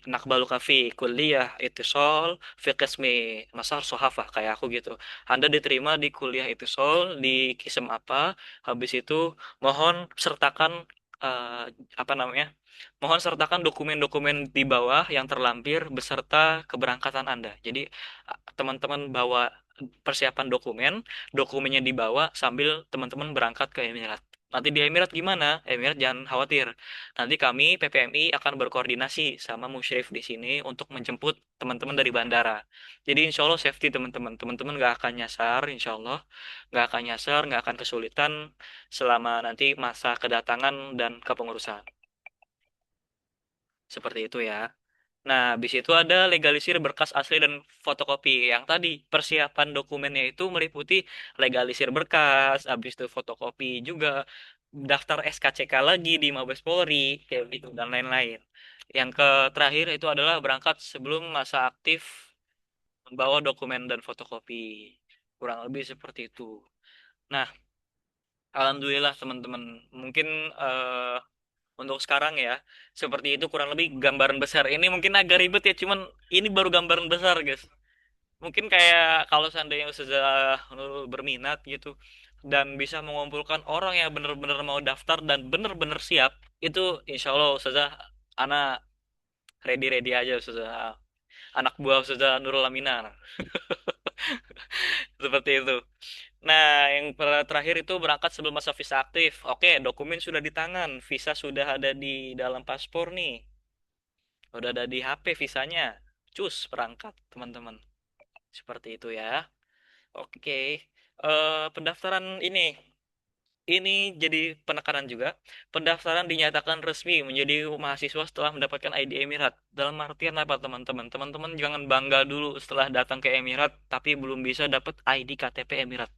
[SPEAKER 5] Nakbaluka fi kuliah Ittisal fi qismi Masar Sohafah kayak aku gitu. Anda diterima di kuliah Ittisal di kisem apa? Habis itu mohon sertakan eh, apa namanya? Mohon sertakan dokumen-dokumen di bawah yang terlampir beserta keberangkatan Anda. Jadi teman-teman bawa persiapan dokumennya dibawa sambil teman-teman berangkat ke Emirat. Nanti di Emirat gimana? Emirat jangan khawatir. Nanti kami PPMI akan berkoordinasi sama musyrif di sini untuk menjemput teman-teman dari bandara. Jadi insya Allah safety teman-teman. Teman-teman nggak akan nyasar, insya Allah nggak akan nyasar, nggak akan kesulitan selama nanti masa kedatangan dan kepengurusan. Seperti itu ya. Nah, habis itu ada legalisir berkas asli dan fotokopi. Yang tadi persiapan dokumennya itu meliputi legalisir berkas, habis itu fotokopi juga, daftar SKCK lagi di Mabes Polri, kayak gitu dan lain-lain. Yang terakhir itu adalah berangkat sebelum masa aktif membawa dokumen dan fotokopi. Kurang lebih seperti itu. Nah, alhamdulillah teman-teman. Mungkin eh, untuk sekarang ya, seperti itu kurang lebih gambaran besar. Ini mungkin agak ribet ya, cuman ini baru gambaran besar, guys. Mungkin kayak kalau seandainya sudah berminat gitu dan bisa mengumpulkan orang yang benar-benar mau daftar dan benar-benar siap, itu insya Allah sudah anak ready-ready aja sudah anak buah sudah Nurul Aminah. Seperti itu. Nah, yang terakhir itu berangkat sebelum masa visa aktif. Oke, dokumen sudah di tangan, visa sudah ada di dalam paspor nih. Udah ada di HP visanya. Cus, berangkat, teman-teman. Seperti itu ya. Oke. Pendaftaran ini jadi penekanan juga. Pendaftaran dinyatakan resmi menjadi mahasiswa setelah mendapatkan ID Emirat. Dalam artian apa, teman-teman? Teman-teman jangan bangga dulu setelah datang ke Emirat, tapi belum bisa dapat ID KTP Emirat.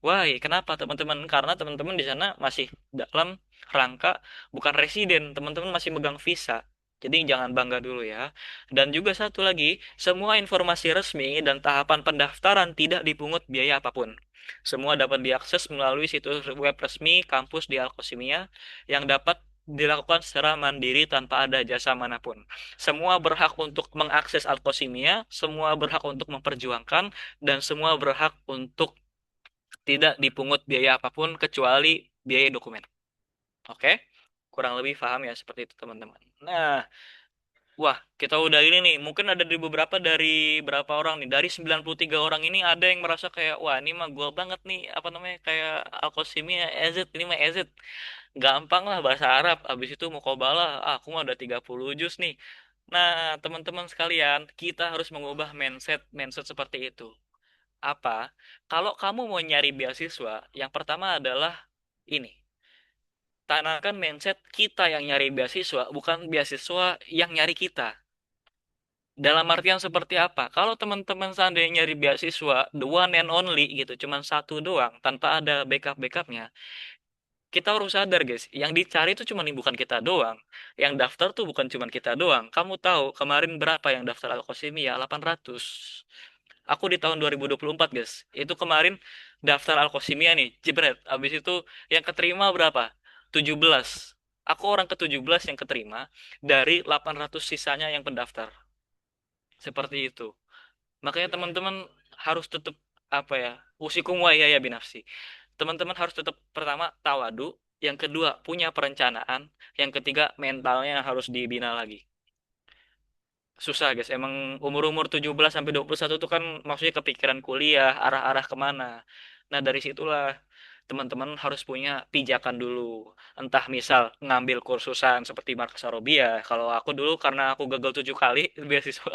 [SPEAKER 5] Wah, kenapa teman-teman? Karena teman-teman di sana masih dalam rangka bukan residen, teman-teman masih megang visa. Jadi jangan bangga dulu ya. Dan juga satu lagi, semua informasi resmi dan tahapan pendaftaran tidak dipungut biaya apapun. Semua dapat diakses melalui situs web resmi kampus di Al-Qasimiyah yang dapat dilakukan secara mandiri tanpa ada jasa manapun. Semua berhak untuk mengakses Al-Qasimiyah, semua berhak untuk memperjuangkan, dan semua berhak untuk tidak dipungut biaya apapun kecuali biaya dokumen. Oke? Kurang lebih paham ya seperti itu, teman-teman. Nah, wah, kita udah ini nih. Mungkin ada dari berapa orang nih. Dari 93 orang ini ada yang merasa kayak, wah ini mah gua banget nih. Apa namanya, kayak Alkosimia, EZ. Ini mah EZ. Gampang lah bahasa Arab. Habis itu Muqabalah. Ah, aku mah udah 30 juz nih. Nah, teman-teman sekalian, kita harus mengubah mindset seperti itu. Apa? Kalau kamu mau nyari beasiswa, yang pertama adalah ini. Tanamkan mindset kita yang nyari beasiswa, bukan beasiswa yang nyari kita. Dalam artian seperti apa? Kalau teman-teman seandainya nyari beasiswa, the one and only gitu, cuman satu doang, tanpa ada backup-backupnya, kita harus sadar guys, yang dicari itu cuma bukan kita doang. Yang daftar tuh bukan cuma kita doang. Kamu tahu kemarin berapa yang daftar Al-Qasimiyah? 800. Aku di tahun 2024 guys. Itu kemarin daftar Al-Qasimiyah nih, jebret. Habis itu yang keterima berapa? 17. Aku orang ke-17 yang keterima dari 800 sisanya yang pendaftar. Seperti itu. Makanya teman-teman harus tetap apa ya? Usikum wa ya binafsi. Teman-teman harus tetap pertama tawadu, yang kedua punya perencanaan, yang ketiga mentalnya harus dibina lagi. Susah guys, emang umur-umur 17 sampai 21 tuh kan maksudnya kepikiran kuliah, arah-arah kemana. Nah dari situlah teman-teman harus punya pijakan dulu. Entah misal ngambil kursusan seperti Marcus Arabia. Kalau aku dulu karena aku gagal 7 kali beasiswa,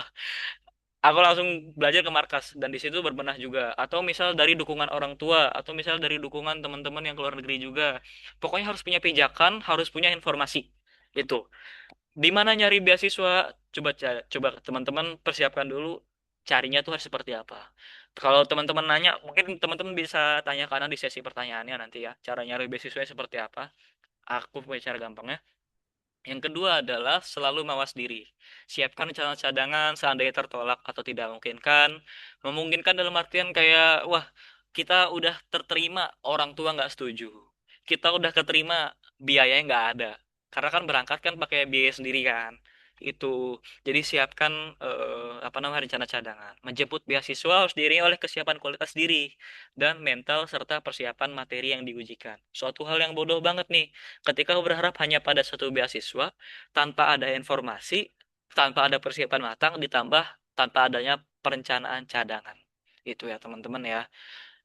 [SPEAKER 5] aku langsung belajar ke markas dan di situ berbenah juga. Atau misal dari dukungan orang tua, atau misal dari dukungan teman-teman yang keluar negeri juga. Pokoknya harus punya pijakan, harus punya informasi. Itu. Di mana nyari beasiswa? Coba teman-teman persiapkan dulu carinya tuh harus seperti apa. Kalau teman-teman nanya, mungkin teman-teman bisa tanya karena di sesi pertanyaannya nanti ya, cara nyari beasiswa seperti apa. Aku punya cara gampangnya. Yang kedua adalah selalu mawas diri. Siapkan rencana cadangan seandainya tertolak atau tidak memungkinkan. Memungkinkan dalam artian kayak, wah, kita udah terterima, orang tua nggak setuju. Kita udah keterima, biayanya nggak ada. Karena kan berangkat kan pakai biaya sendiri kan. Itu. Jadi siapkan apa namanya rencana cadangan. Menjemput beasiswa harus diiringi oleh kesiapan kualitas diri dan mental serta persiapan materi yang diujikan. Suatu hal yang bodoh banget nih ketika berharap hanya pada satu beasiswa, tanpa ada informasi, tanpa ada persiapan matang, ditambah tanpa adanya perencanaan cadangan. Itu ya teman-teman ya.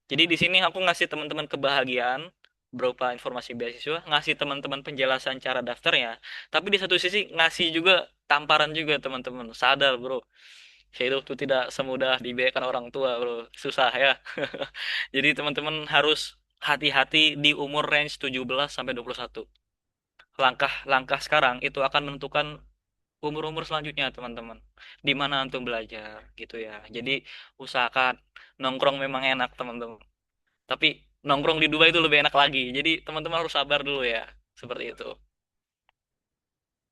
[SPEAKER 5] Jadi di sini aku ngasih teman-teman kebahagiaan berupa informasi beasiswa, ngasih teman-teman penjelasan cara daftarnya, tapi di satu sisi ngasih juga tamparan juga teman-teman. Sadar bro, hidup itu tidak semudah dibiayakan orang tua bro, susah ya. Jadi teman-teman harus hati-hati di umur range 17 sampai 21. Langkah-langkah sekarang itu akan menentukan umur-umur selanjutnya teman-teman. Di mana antum belajar gitu ya. Jadi usahakan nongkrong memang enak teman-teman. Tapi nongkrong di Dubai itu lebih enak lagi. Jadi teman-teman harus sabar dulu ya. Seperti itu.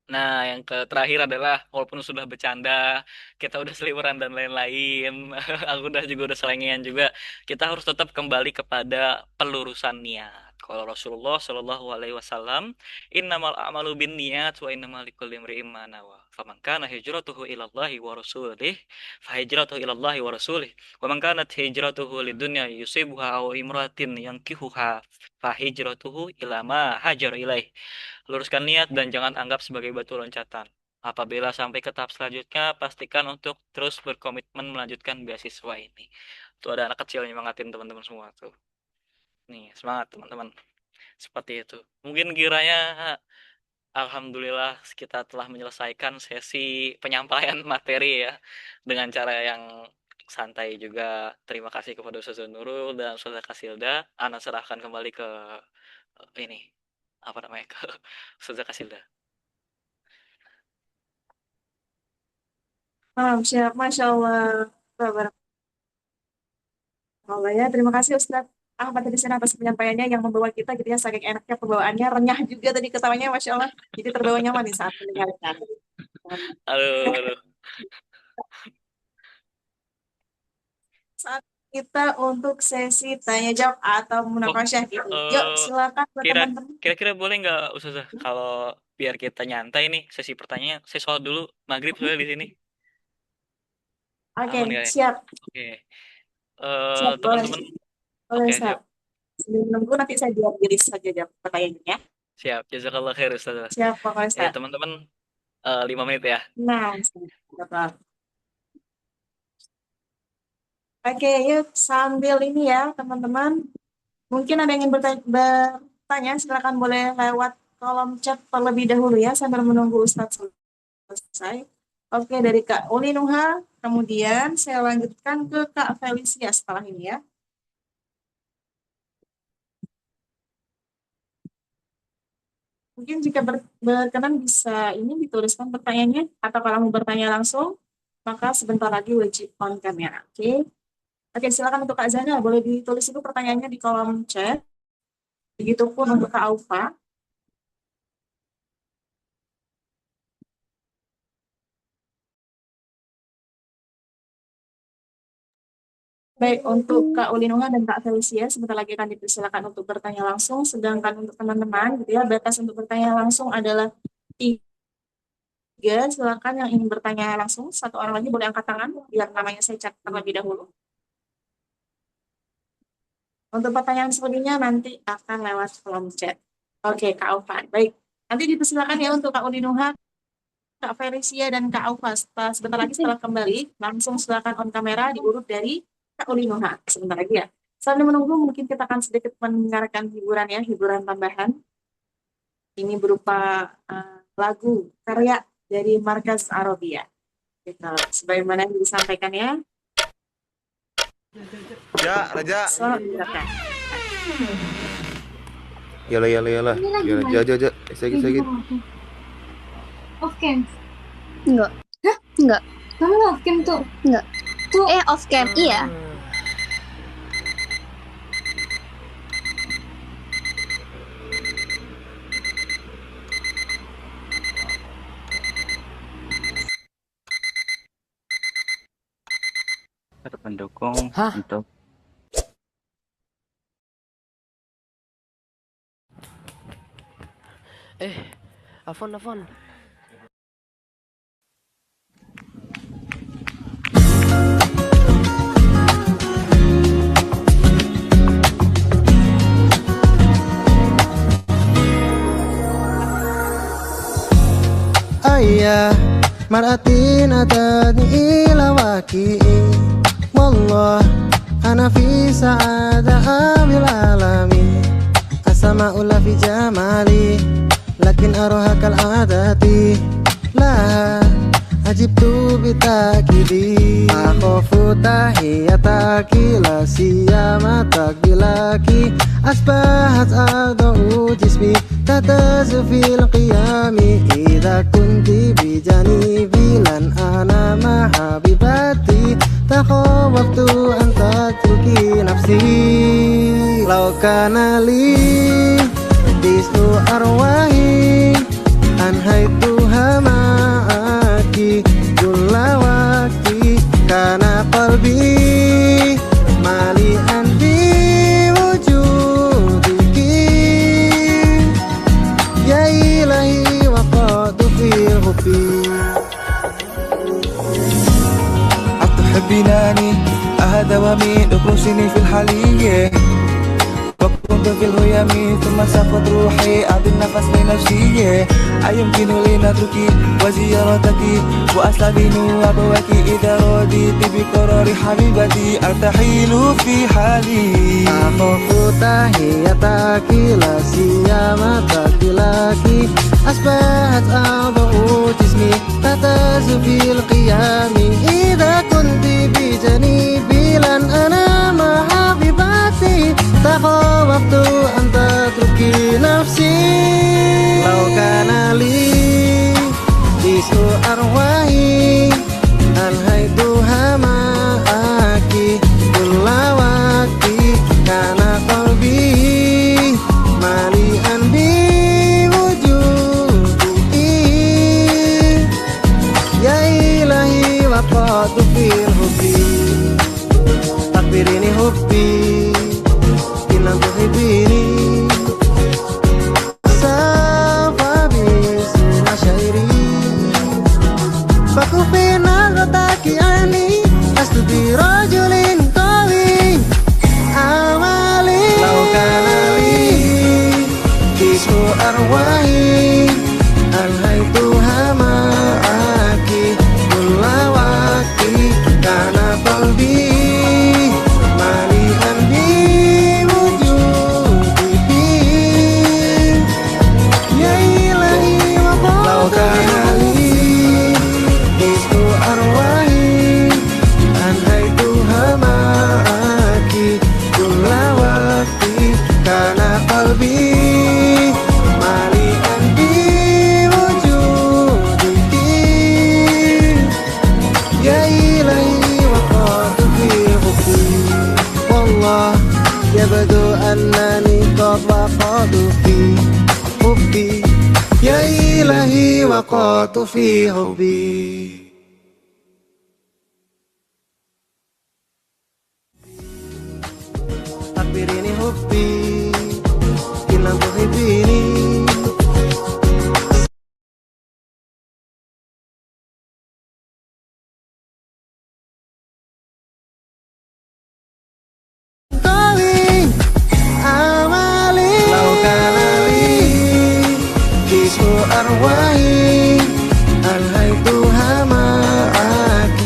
[SPEAKER 5] Nah, yang terakhir adalah walaupun sudah bercanda, kita udah seliweran dan lain-lain, aku udah selengean juga, kita harus tetap kembali kepada pelurusan niat. Kalau Rasulullah Shallallahu Alaihi Wasallam, innamal a'malu bin niat wa innamal likulli imri'in ma nawa. Faman kana hijratuhu ilallahi wa rasulih, fa hijratuhu ilallahi wa rasulih. Wa man kanat hijratuhu lidunya yusibuha aw imratin yankihuha, fa hijratuhu ila ma hajar ilaih. Luruskan niat dan jangan anggap sebagai batu loncatan. Apabila sampai ke tahap selanjutnya, pastikan untuk terus berkomitmen melanjutkan beasiswa ini. Tuh ada anak kecil nyemangatin teman-teman semua tuh. Nih, semangat teman-teman. Seperti itu. Mungkin kiranya alhamdulillah kita telah menyelesaikan sesi penyampaian materi ya dengan cara yang santai juga. Terima kasih kepada Ustazah Nurul dan Ustazah Kasilda. Ana serahkan kembali ke ini apa namanya ke Ustazah Kasilda.
[SPEAKER 1] Siap, Masya Allah. Allah ya, terima kasih Ustadz Ahmad tadi atas penyampaiannya yang membawa kita gitu ya, saking enaknya pembawaannya, renyah juga tadi ketawanya, Masya Allah. Jadi terbawa nyaman nih saat mendengarkan.
[SPEAKER 5] Aduh.
[SPEAKER 1] Saat kita untuk sesi tanya jawab atau munakasyah gitu. Yuk, silakan buat teman-teman.
[SPEAKER 5] Kira-kira boleh nggak Ustazah kalau biar kita nyantai nih sesi pertanyaan, saya sholat dulu maghrib soalnya di sini.
[SPEAKER 1] Oke,
[SPEAKER 5] Aman nggak ya?
[SPEAKER 1] siap.
[SPEAKER 5] Oke.
[SPEAKER 1] Siap,
[SPEAKER 5] Teman-teman.
[SPEAKER 1] boleh,
[SPEAKER 5] Oke,
[SPEAKER 1] siap. Sebelum menunggu nanti saya jawab diri saja jawab pertanyaannya.
[SPEAKER 5] siap. Jazakallah khair Ustazah.
[SPEAKER 1] Siap, pokoknya
[SPEAKER 5] Ya,
[SPEAKER 1] Ustaz.
[SPEAKER 5] teman-teman 5 menit ya.
[SPEAKER 1] Nah, siap. Oke, yuk sambil ini ya teman-teman. Mungkin ada yang ingin bertanya, silakan boleh lewat kolom chat terlebih dahulu ya sambil menunggu Ustadz selesai. Oke, dari Kak Uli Nuha, kemudian saya lanjutkan ke Kak Felicia setelah ini ya. Mungkin jika berkenan bisa ini dituliskan pertanyaannya, atau kalau mau bertanya langsung, maka sebentar lagi wajib on kamera. Oke, silakan untuk Kak Zana, boleh ditulis itu pertanyaannya di kolom chat. Begitupun untuk Kak Aufa. Baik, untuk Kak Ulinuha dan Kak Felicia, sebentar lagi akan dipersilakan untuk bertanya langsung. Sedangkan untuk teman-teman, gitu ya, batas untuk bertanya langsung adalah 3. Silakan yang ingin bertanya langsung, 1 orang lagi boleh angkat tangan, biar namanya saya catat terlebih dahulu. Untuk pertanyaan selanjutnya nanti akan lewat kolom chat. Oke, Kak Aufa. Baik, nanti dipersilakan ya untuk Kak Ulinuha, Kak Felicia, dan Kak Aufa. Sebentar lagi setelah kembali, langsung silakan on kamera diurut dari Kak Ulinuha. Sebentar lagi ya. Sambil menunggu, mungkin kita akan sedikit mendengarkan hiburan ya, hiburan tambahan. Ini berupa lagu karya dari Markaz Arabia. Sebagaimana yang disampaikan ya.
[SPEAKER 6] Ya, Raja.
[SPEAKER 1] Selamat mendengarkan.
[SPEAKER 6] Yalah. Yalah, aja. Sakit.
[SPEAKER 7] Off cam.
[SPEAKER 2] Enggak. Hah? Enggak.
[SPEAKER 7] Kamu off cam tuh?
[SPEAKER 2] Enggak.
[SPEAKER 7] Tuh.
[SPEAKER 2] Off cam, iya.
[SPEAKER 8] Pendukung untuk
[SPEAKER 9] Afon. Ayah maratin atani ila waki wallah ana fi sa'ada amil alami asma'u la fi jamali lakin aroha kal adati la ajibtu bitakidi akhofu tahiyataki la siyama takbilaki asbahat adau jismi tatazu fil qiyami idha kunti bijanibi lan ana ma habibati takhawaftu an tatruki nafsi law kana li disnu arwahi anhaituha ma'aki kulla waqti kana qalbi mali'an bi wujudiki ya ilahi wa qadu fi hubbi atuhibbinani ahada wa min ukrusini fil haliyye وكنت في الهيام ثم سقط روحي أعطي النفس لنفسي أيمكن لي نتركي وزيارتك وأستبين أبواك إذا رضيت بقرار حبيبتي أرتحيل في حالي أخاف تحيتك لا سيما تقبلك أصبحت أعضاء جسمي تهتز في القيام إذا كنت بجانبي لن أنام حبيبتي تخوفت أن تتركي نفسي لو كان لي جزء أرواحي أنهيتها معك كل وقت كان قلبي مليئا بوجودك يا إلهي وقعت في الحب أخبريني حبي إن لم تحبيني سوف بسم شعري فكفي نظرتك عني لست برجل قوي أمالي لو كان لي جسم أرواحي أنهيتها معك كل وقت كان قلبي مليئا بوجودك يا إلهي وقعت لو كان لي جسم أرواحي أنهيتها معك كل وقت كان قلبي مليئا بوجودك يا إلهي وقعت في حبي والله يبدو أنني قد وقعت في حبي يا إلهي وقعت في حبي أخبريني حبي إن لم تحبيني قوي أمالي لو كان لي جسم أرواحي أنهيتها معك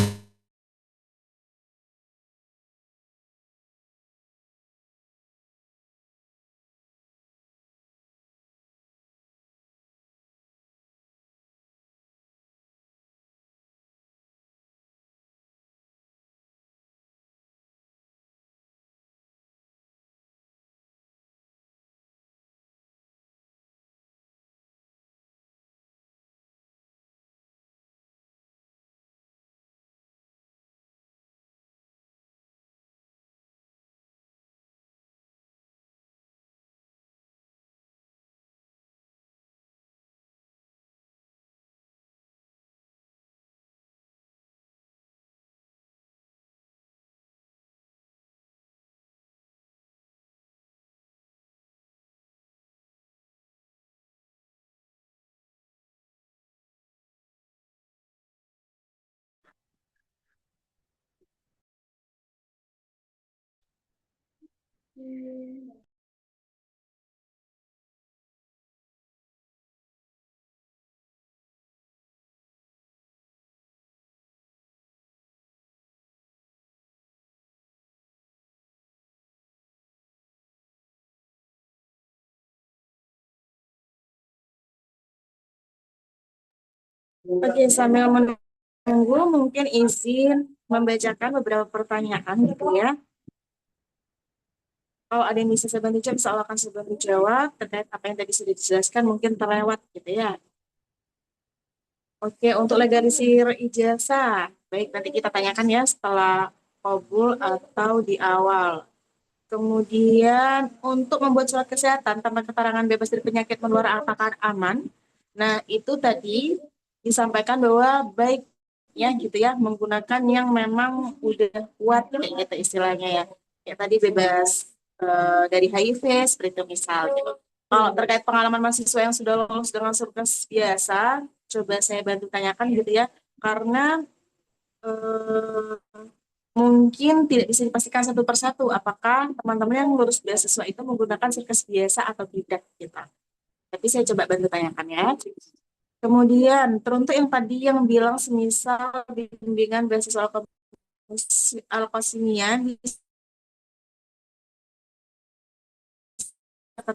[SPEAKER 1] Oke, sambil menunggu mungkin izin membacakan beberapa pertanyaan gitu ya. Kalau ada yang bisa saya bantu jawab, insya Allah akan saya bantu jawab terkait apa yang tadi sudah dijelaskan, mungkin terlewat gitu ya. Oke, untuk legalisir ijazah, baik nanti kita tanyakan ya setelah qabul atau di awal. Kemudian untuk membuat surat kesehatan tanpa keterangan bebas dari penyakit menular apakah aman? Nah, itu tadi disampaikan bahwa baiknya gitu ya menggunakan yang memang udah kuat kayak gitu istilahnya ya. Ya tadi bebas dari HIV seperti itu misal gitu. Kalau terkait pengalaman mahasiswa yang sudah lolos dengan surgas biasa, coba saya bantu tanyakan gitu ya. Karena mungkin tidak bisa dipastikan satu persatu apakah teman-teman yang lulus beasiswa itu menggunakan sirkus biasa atau tidak gitu. Tapi saya coba bantu tanyakan ya. Kemudian, teruntuk yang tadi yang bilang semisal bimbingan beasiswa Alkosimia bisa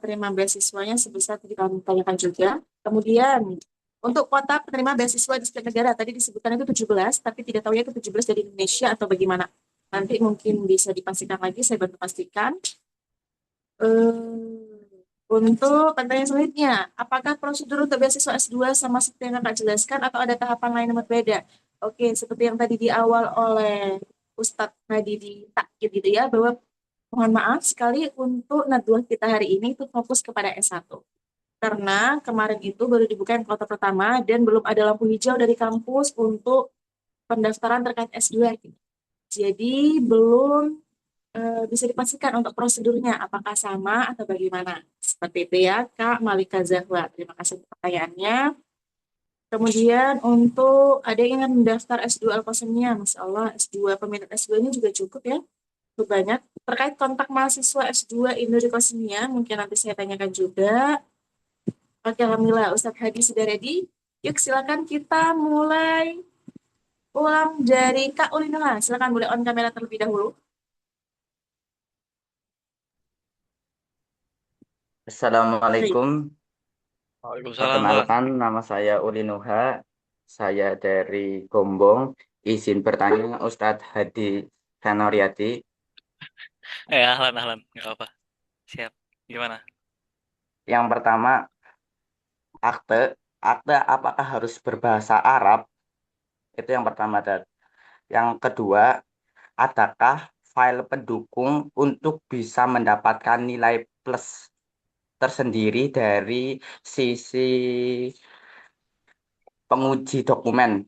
[SPEAKER 1] terima beasiswanya sebesar kita tanyakan juga. Kemudian, untuk kuota penerima beasiswa di setiap negara, tadi disebutkan itu 17, tapi tidak tahu ya itu 17 dari Indonesia atau bagaimana. Nanti mungkin bisa dipastikan lagi, saya bantu pastikan. Untuk pertanyaan selanjutnya, apakah prosedur untuk beasiswa S2 sama seperti yang Kakak jelaskan atau ada tahapan lain yang berbeda? Oke, seperti yang tadi di awal oleh Ustadz tadi di takkid gitu ya, bahwa mohon maaf sekali untuk nadwah kita hari ini itu fokus kepada S1. Karena kemarin itu baru dibuka yang kuota pertama dan belum ada lampu hijau dari kampus untuk pendaftaran terkait S2. Jadi belum bisa dipastikan untuk prosedurnya apakah sama atau bagaimana. Seperti itu ya, Kak Malika Zahwa. Terima kasih untuk pertanyaannya. Kemudian untuk ada yang ingin mendaftar S2 Alkosimia, Masya Allah, S2 peminat S2-nya juga cukup ya, cukup banyak. Terkait kontak mahasiswa S2 Indo di Kosimia, mungkin nanti saya tanyakan juga. Oke, Alhamdulillah, Ustadz Hadi sudah ready. Yuk, silakan kita mulai ulang dari Kak Ulinula. Silakan boleh on kamera terlebih dahulu.
[SPEAKER 8] Assalamualaikum.
[SPEAKER 5] Waalaikumsalam, Bang.
[SPEAKER 8] Perkenalkan, nama saya Uli Nuha. Saya dari Gombong. Izin bertanya, Ustadz Hadi Kanoriati.
[SPEAKER 5] Ahlan, nggak apa-apa. Siap. Gimana?
[SPEAKER 8] Yang pertama, akte. Akte apakah harus berbahasa Arab? Itu yang pertama, Dad. Yang kedua, adakah file pendukung untuk bisa mendapatkan nilai plus tersendiri dari sisi penguji dokumen?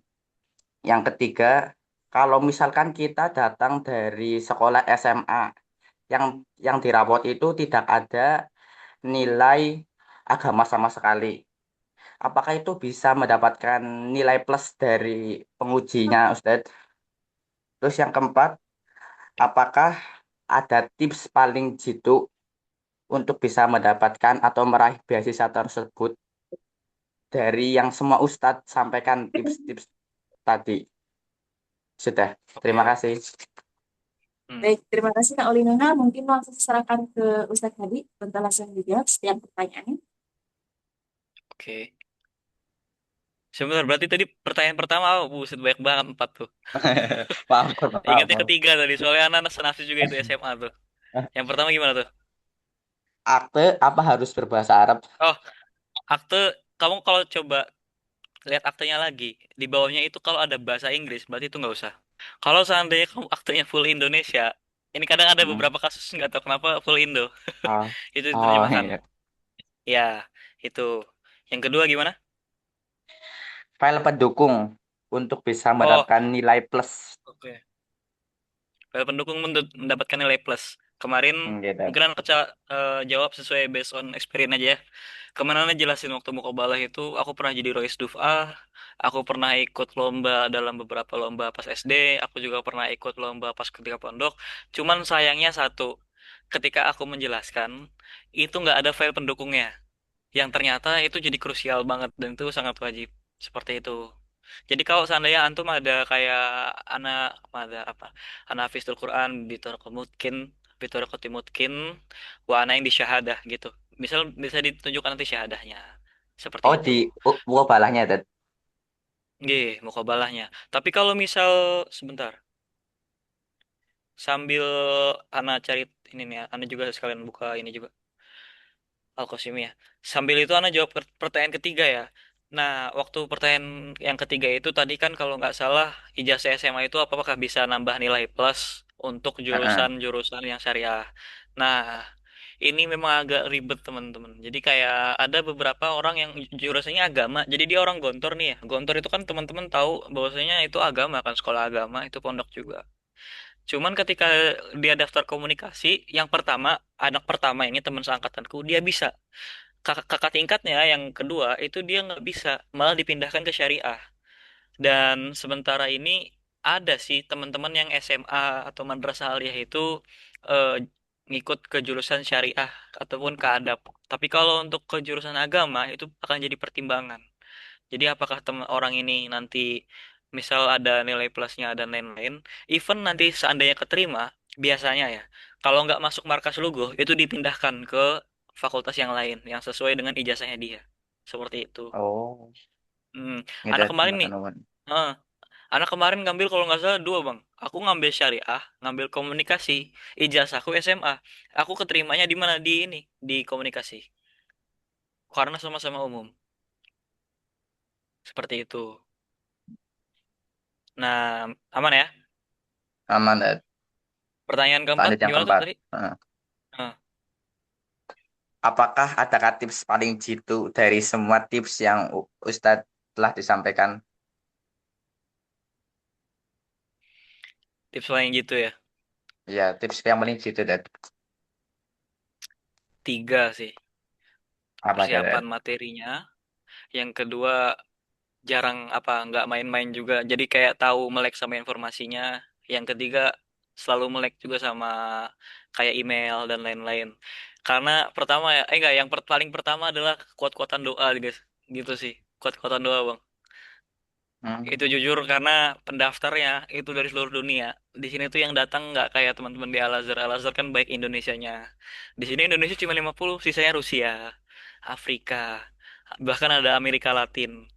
[SPEAKER 8] Yang ketiga, kalau misalkan kita datang dari sekolah SMA yang dirapot itu tidak ada nilai agama sama sekali. Apakah itu bisa mendapatkan nilai plus dari pengujinya, Ustadz? Terus yang keempat, apakah ada tips paling jitu untuk bisa mendapatkan atau meraih beasiswa tersebut dari yang semua Ustadz sampaikan tips-tips tadi? Sudah, terima
[SPEAKER 5] Oke.
[SPEAKER 8] kasih.
[SPEAKER 1] Baik, terima kasih Kak Olinona. Mungkin langsung serahkan ke Ustadz Hadi untuk langsung dijawab setiap pertanyaannya.
[SPEAKER 5] Oke. Sebentar, berarti tadi pertanyaan pertama, buset banyak banget 4 tuh.
[SPEAKER 8] Maaf,
[SPEAKER 5] Ingatnya
[SPEAKER 8] maaf.
[SPEAKER 5] ketiga tadi, soalnya anak senasib juga itu SMA tuh. Yang pertama gimana tuh?
[SPEAKER 8] Akte apa harus berbahasa Arab?
[SPEAKER 5] Oh, akte, kamu kalau coba lihat aktenya lagi, di bawahnya itu kalau ada bahasa Inggris, berarti itu nggak usah. Kalau seandainya kamu aktenya full Indonesia, ini kadang ada
[SPEAKER 8] Hmm.
[SPEAKER 5] beberapa kasus nggak tahu kenapa full Indo.
[SPEAKER 8] Oh,
[SPEAKER 5] Itu
[SPEAKER 8] oh
[SPEAKER 5] diterjemahkan.
[SPEAKER 8] iya.
[SPEAKER 5] Ya, itu. Yang kedua gimana?
[SPEAKER 8] File pendukung untuk bisa
[SPEAKER 5] Oh,
[SPEAKER 8] mendapatkan nilai plus.
[SPEAKER 5] oke. Pendukung mendapatkan nilai plus. Kemarin
[SPEAKER 8] Gitu.
[SPEAKER 5] mungkin aku jawab sesuai based on experience aja ya. Kemana jelasin waktu mukobalah itu aku pernah jadi Rois Duf'ah, aku pernah ikut lomba dalam beberapa lomba pas SD, aku juga pernah ikut lomba pas ketika pondok. Cuman sayangnya satu, ketika aku menjelaskan itu nggak ada file pendukungnya, yang ternyata itu jadi krusial banget dan itu sangat wajib seperti itu. Jadi kalau seandainya antum ada kayak anak ada apa? Anak hafizul Quran bitorkomutkin bitorkotimutkin wa ana yang di syahadah gitu. Misal bisa ditunjukkan nanti syahadahnya. Seperti
[SPEAKER 8] Oh,
[SPEAKER 5] itu.
[SPEAKER 8] di mukabalahnya, Dad.
[SPEAKER 5] Nggih, mukabalahnya. Tapi kalau misal sebentar sambil anak cari ini nih, anak juga sekalian buka ini juga. Al-Qasimiyah. Sambil itu Ana jawab pertanyaan ketiga ya. Nah, waktu pertanyaan yang ketiga itu tadi kan kalau nggak salah ijazah SMA itu apakah bisa nambah nilai plus untuk
[SPEAKER 8] Heeh.
[SPEAKER 5] jurusan-jurusan yang syariah. Nah, ini memang agak ribet teman-teman. Jadi kayak ada beberapa orang yang jurusannya agama. Jadi dia orang Gontor nih ya. Gontor itu kan teman-teman tahu bahwasanya itu agama kan, sekolah agama, itu pondok juga. Cuman ketika dia daftar komunikasi, yang pertama, anak pertama ini teman seangkatanku, dia bisa. Kakak tingkatnya yang kedua itu dia nggak bisa, malah dipindahkan ke syariah. Dan sementara ini ada sih teman-teman yang SMA atau madrasah aliyah itu eh, ngikut ke jurusan syariah ataupun ke adab. Tapi kalau untuk ke jurusan agama itu akan jadi pertimbangan. Jadi apakah teman orang ini nanti misal ada nilai plusnya dan lain-lain, even nanti seandainya keterima, biasanya ya, kalau nggak masuk markas Lugo itu dipindahkan ke fakultas yang lain yang sesuai dengan ijazahnya dia. Seperti itu.
[SPEAKER 8] Oh,
[SPEAKER 5] Hmm.
[SPEAKER 8] ini
[SPEAKER 5] Anak
[SPEAKER 8] dari
[SPEAKER 5] kemarin nih,
[SPEAKER 8] teman-teman.
[SPEAKER 5] eh, anak kemarin ngambil kalau nggak salah dua bang. Aku ngambil syariah, ngambil komunikasi. Ijazahku SMA. Aku keterimanya di mana di ini di komunikasi. Karena sama-sama umum. Seperti itu. Nah, aman ya.
[SPEAKER 8] Aman, Dad.
[SPEAKER 5] Pertanyaan keempat
[SPEAKER 8] Lanjut yang
[SPEAKER 5] gimana tuh
[SPEAKER 8] keempat.
[SPEAKER 5] tadi?
[SPEAKER 8] Heeh.
[SPEAKER 5] Nah,
[SPEAKER 8] Apakah adakah tips paling jitu dari semua tips yang Ustadz telah disampaikan?
[SPEAKER 5] tips lain gitu ya.
[SPEAKER 8] Ya, tips yang paling jitu, Dad.
[SPEAKER 5] Tiga sih.
[SPEAKER 8] Apa aja, Dad?
[SPEAKER 5] Persiapan materinya. Yang kedua jarang apa nggak main-main juga. Jadi kayak tahu melek sama informasinya. Yang ketiga selalu melek juga sama kayak email dan lain-lain. Karena pertama ya, enggak, yang paling pertama adalah kuat-kuatan doa guys. Gitu sih. Kuat-kuatan doa, Bang. Itu
[SPEAKER 8] Hmm.
[SPEAKER 5] jujur karena pendaftarnya itu dari seluruh dunia. Di sini tuh yang datang nggak kayak teman-teman di Al-Azhar. Al-Azhar kan baik Indonesianya. Di sini Indonesia cuma 50, sisanya Rusia, Afrika, bahkan ada Amerika Latin.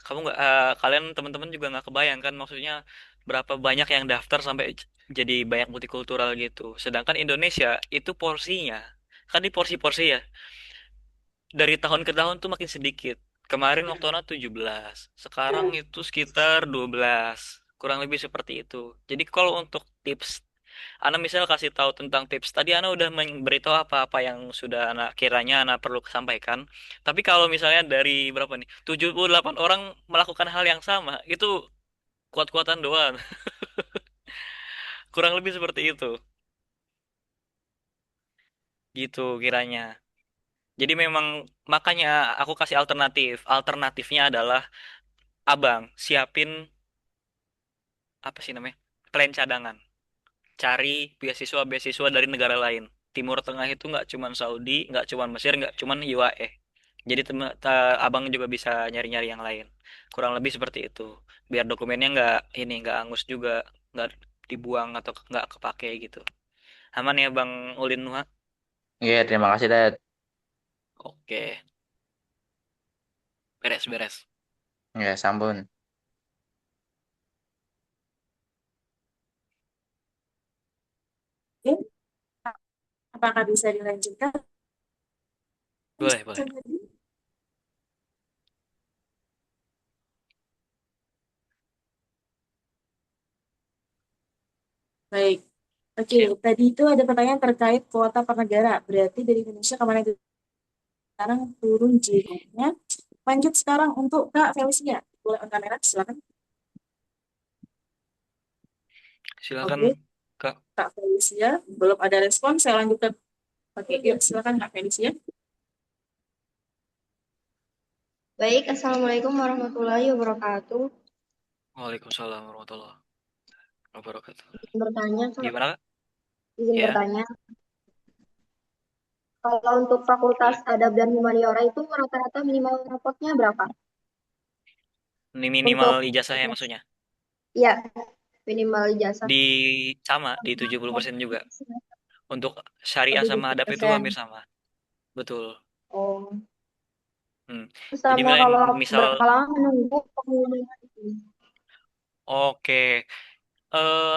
[SPEAKER 5] Kamu nggak, kalian teman-teman juga nggak kebayang kan maksudnya berapa banyak yang daftar sampai jadi banyak multikultural gitu. Sedangkan Indonesia itu porsinya kan di porsi-porsi ya dari tahun ke tahun tuh makin sedikit. Kemarin Oktober 17, sekarang itu sekitar 12. Kurang lebih seperti itu. Jadi kalau untuk tips, Ana misal kasih tahu tentang tips. Tadi Ana udah memberitahu apa-apa yang sudah Ana kiranya Ana perlu sampaikan. Tapi kalau misalnya dari berapa nih? 78 orang melakukan hal yang sama, itu kuat-kuatan doang. Kurang lebih seperti itu. Gitu kiranya. Jadi memang makanya aku kasih alternatif. Alternatifnya adalah Abang siapin apa sih namanya? Plan cadangan. Cari beasiswa-beasiswa dari negara lain. Timur Tengah itu nggak cuman Saudi, nggak cuman Mesir, nggak cuman UAE. Jadi abang juga bisa nyari-nyari yang lain. Kurang lebih seperti itu. Biar dokumennya nggak angus juga, nggak dibuang atau nggak kepake gitu. Aman ya Bang Ulin Nuha?
[SPEAKER 8] Iya, terima kasih, Dad.
[SPEAKER 5] Oke, beres-beres.
[SPEAKER 8] Ya, sampun.
[SPEAKER 1] Oke, apakah bisa dilanjutkan?
[SPEAKER 5] Boleh, boleh.
[SPEAKER 1] Baik. Oke,
[SPEAKER 5] Siap.
[SPEAKER 1] tadi itu ada pertanyaan terkait kuota per negara. Berarti dari Indonesia kemana itu sekarang turun jihadnya. Lanjut sekarang untuk Kak Felicia. Boleh on kamera, silakan.
[SPEAKER 5] Silakan
[SPEAKER 1] Oke,
[SPEAKER 5] Kak.
[SPEAKER 1] Kak Felicia. Belum ada respon, saya lanjutkan. Oke, yuk silakan Kak Felicia.
[SPEAKER 7] Baik, Assalamualaikum warahmatullahi wabarakatuh.
[SPEAKER 5] Waalaikumsalam warahmatullahi wabarakatuh.
[SPEAKER 7] Izin bertanya, Kak.
[SPEAKER 5] Gimana Kak?
[SPEAKER 7] Izin
[SPEAKER 5] Ya,
[SPEAKER 7] bertanya. Kalau untuk Fakultas
[SPEAKER 5] boleh.
[SPEAKER 7] Adab dan Humaniora itu rata-rata minimal rapotnya berapa?
[SPEAKER 5] Ini minimal
[SPEAKER 7] Untuk,
[SPEAKER 5] ijazahnya maksudnya.
[SPEAKER 7] ya, minimal ijazah.
[SPEAKER 5] Di sama di 70% juga. Untuk syariah sama adab itu
[SPEAKER 7] 70%.
[SPEAKER 5] hampir sama. Betul.
[SPEAKER 7] Oh.
[SPEAKER 5] Hmm. Jadi
[SPEAKER 7] Sama kalau
[SPEAKER 5] misal
[SPEAKER 7] berapa lama menunggu pengumuman itu?
[SPEAKER 5] oke.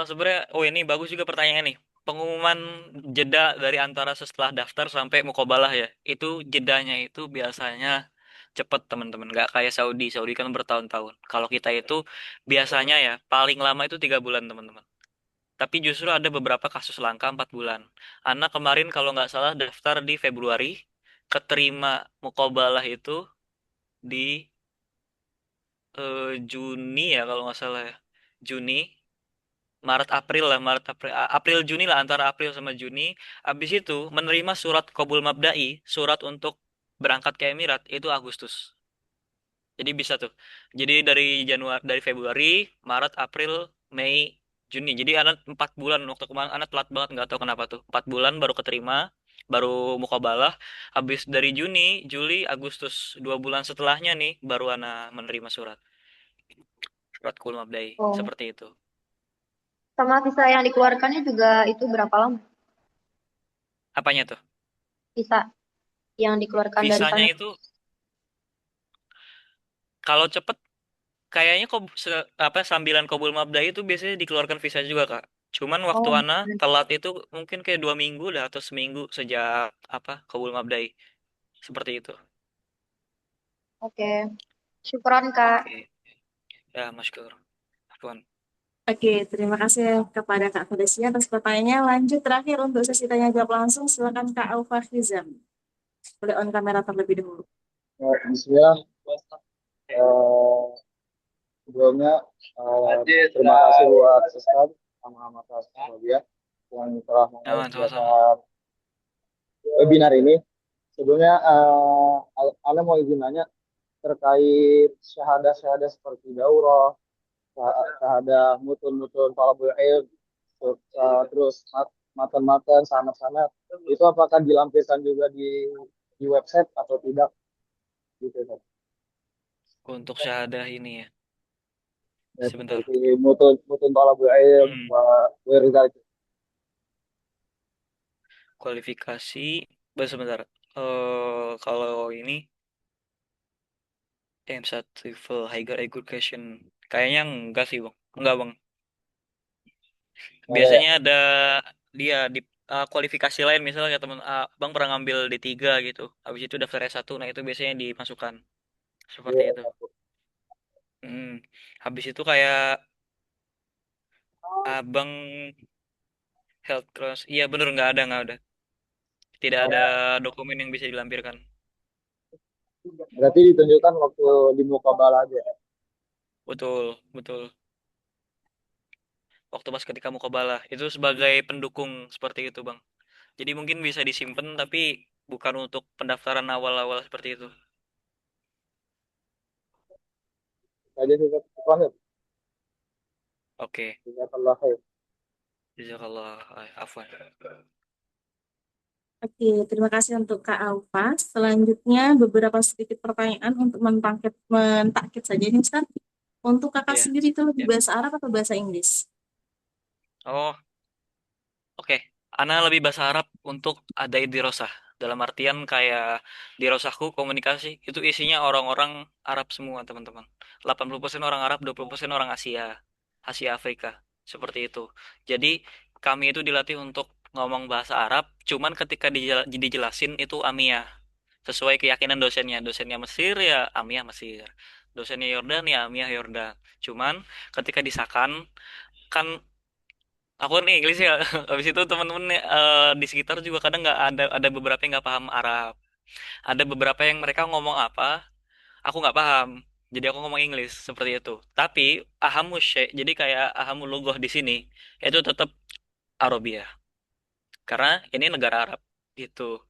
[SPEAKER 5] Sebenarnya ini bagus juga pertanyaan nih. Pengumuman jeda dari antara setelah daftar sampai mukobalah ya. Itu jedanya itu biasanya cepet teman-teman. Nggak kayak Saudi. Saudi kan bertahun-tahun. Kalau kita itu biasanya ya paling lama itu 3 bulan teman-teman. Tapi justru ada beberapa kasus langka 4 bulan. Anak kemarin kalau nggak salah daftar di Februari, keterima mukobalah itu di Juni ya kalau nggak salah ya. Juni, Maret April lah, April Juni lah antara April sama Juni. Habis itu menerima surat Qabul Mabda'i, surat untuk berangkat ke Emirat itu Agustus. Jadi bisa tuh. Jadi dari Februari, Maret, April, Mei, Juni. Jadi anak 4 bulan waktu kemarin anak telat banget nggak tahu kenapa tuh. 4 bulan baru keterima, baru mukabalah. Habis dari Juni, Juli, Agustus 2 bulan setelahnya nih baru anak menerima surat kulum abdai
[SPEAKER 7] Oh,
[SPEAKER 5] seperti itu.
[SPEAKER 7] sama visa yang dikeluarkannya juga itu berapa lama?
[SPEAKER 5] Apanya tuh?
[SPEAKER 7] Visa yang dikeluarkan dari
[SPEAKER 5] Visanya
[SPEAKER 7] sana.
[SPEAKER 5] itu kalau cepet kayaknya kok apa sambilan Qabul Mabda itu biasanya dikeluarkan visa juga Kak. Cuman waktu
[SPEAKER 7] Oh,
[SPEAKER 5] Ana telat itu mungkin kayak 2 minggu dah atau seminggu sejak apa Qabul Mabdai seperti itu.
[SPEAKER 7] oke. Syukron, Kak.
[SPEAKER 5] Oke, ya masykur. Afwan.
[SPEAKER 1] Oke, terima kasih kepada Kak Fadesya atas pertanyaannya. Lanjut terakhir untuk sesi tanya jawab langsung, silakan Kak Alfa Khizam. Boleh on kamera terlebih dahulu.
[SPEAKER 10] Bismillah. Eh, Sebelumnya terima kasih buat Ustaz sama Mas Rodia yang telah
[SPEAKER 5] Aman, sama-sama.
[SPEAKER 10] mengajarkan webinar ini. Sebelumnya Ana mau izin nanya terkait syahadah-syahadah seperti daurah, syahadah mutun-mutun talabul ilm, terus matan-matan, sanad-sanad, itu apakah dilampirkan juga di website atau tidak gitu kan?
[SPEAKER 5] Untuk syahadah ini ya.
[SPEAKER 10] Ya,
[SPEAKER 5] Sebentar.
[SPEAKER 10] seperti mutun mutun talabul ilm,
[SPEAKER 5] Hmm,
[SPEAKER 10] wa
[SPEAKER 5] kualifikasi. Sebentar. Kalau ini M1 level higher education kayaknya enggak sih, Bang. Enggak, Bang.
[SPEAKER 10] ya,
[SPEAKER 5] Biasanya ada dia di kualifikasi lain misalnya kayak teman Bang pernah ngambil D3 gitu. Habis itu daftar S1, nah itu biasanya dimasukkan seperti itu.
[SPEAKER 10] ya,
[SPEAKER 5] Hmm. Habis itu kayak Abang health cross. Iya bener nggak ada. Tidak ada dokumen yang bisa dilampirkan.
[SPEAKER 10] berarti ditunjukkan waktu di Mukabalah aja.
[SPEAKER 5] Betul, betul. Waktu pas ketika mukobalah itu sebagai pendukung seperti itu, Bang. Jadi mungkin bisa disimpan tapi bukan untuk pendaftaran awal-awal seperti itu.
[SPEAKER 10] Saja sih terakhir.
[SPEAKER 5] Oke.
[SPEAKER 10] Jazakallah khair.
[SPEAKER 5] Jazakallah afwan.
[SPEAKER 1] Oke, terima kasih untuk Kak Alfa. Selanjutnya beberapa sedikit pertanyaan untuk mentakkit saja nih Ustaz. Untuk kakak
[SPEAKER 5] Iya.
[SPEAKER 1] sendiri itu lebih
[SPEAKER 5] Iya.
[SPEAKER 1] bahasa Arab atau bahasa Inggris?
[SPEAKER 5] Oh, oke. Ana lebih bahasa Arab untuk ada dirosah. Dalam artian kayak dirosahku komunikasi itu isinya orang-orang Arab semua, teman-teman. 80% orang Arab, 20% orang Asia. Asia Afrika. Seperti itu. Jadi kami itu dilatih untuk ngomong bahasa Arab, cuman ketika dijelasin itu Amiyah. Sesuai keyakinan dosennya. Dosennya Mesir ya Amiyah Mesir. Dosennya Yordan ya Amiyah Yordan. Cuman ketika disakan kan aku nih Inggris ya. Habis itu teman-teman di sekitar juga kadang nggak ada beberapa yang nggak paham Arab. Ada beberapa yang mereka ngomong apa, aku nggak paham. Jadi aku ngomong Inggris seperti itu. Tapi ahamu syai, jadi kayak ahamu lugoh di sini itu tetap Arabia. Karena ini negara Arab gitu.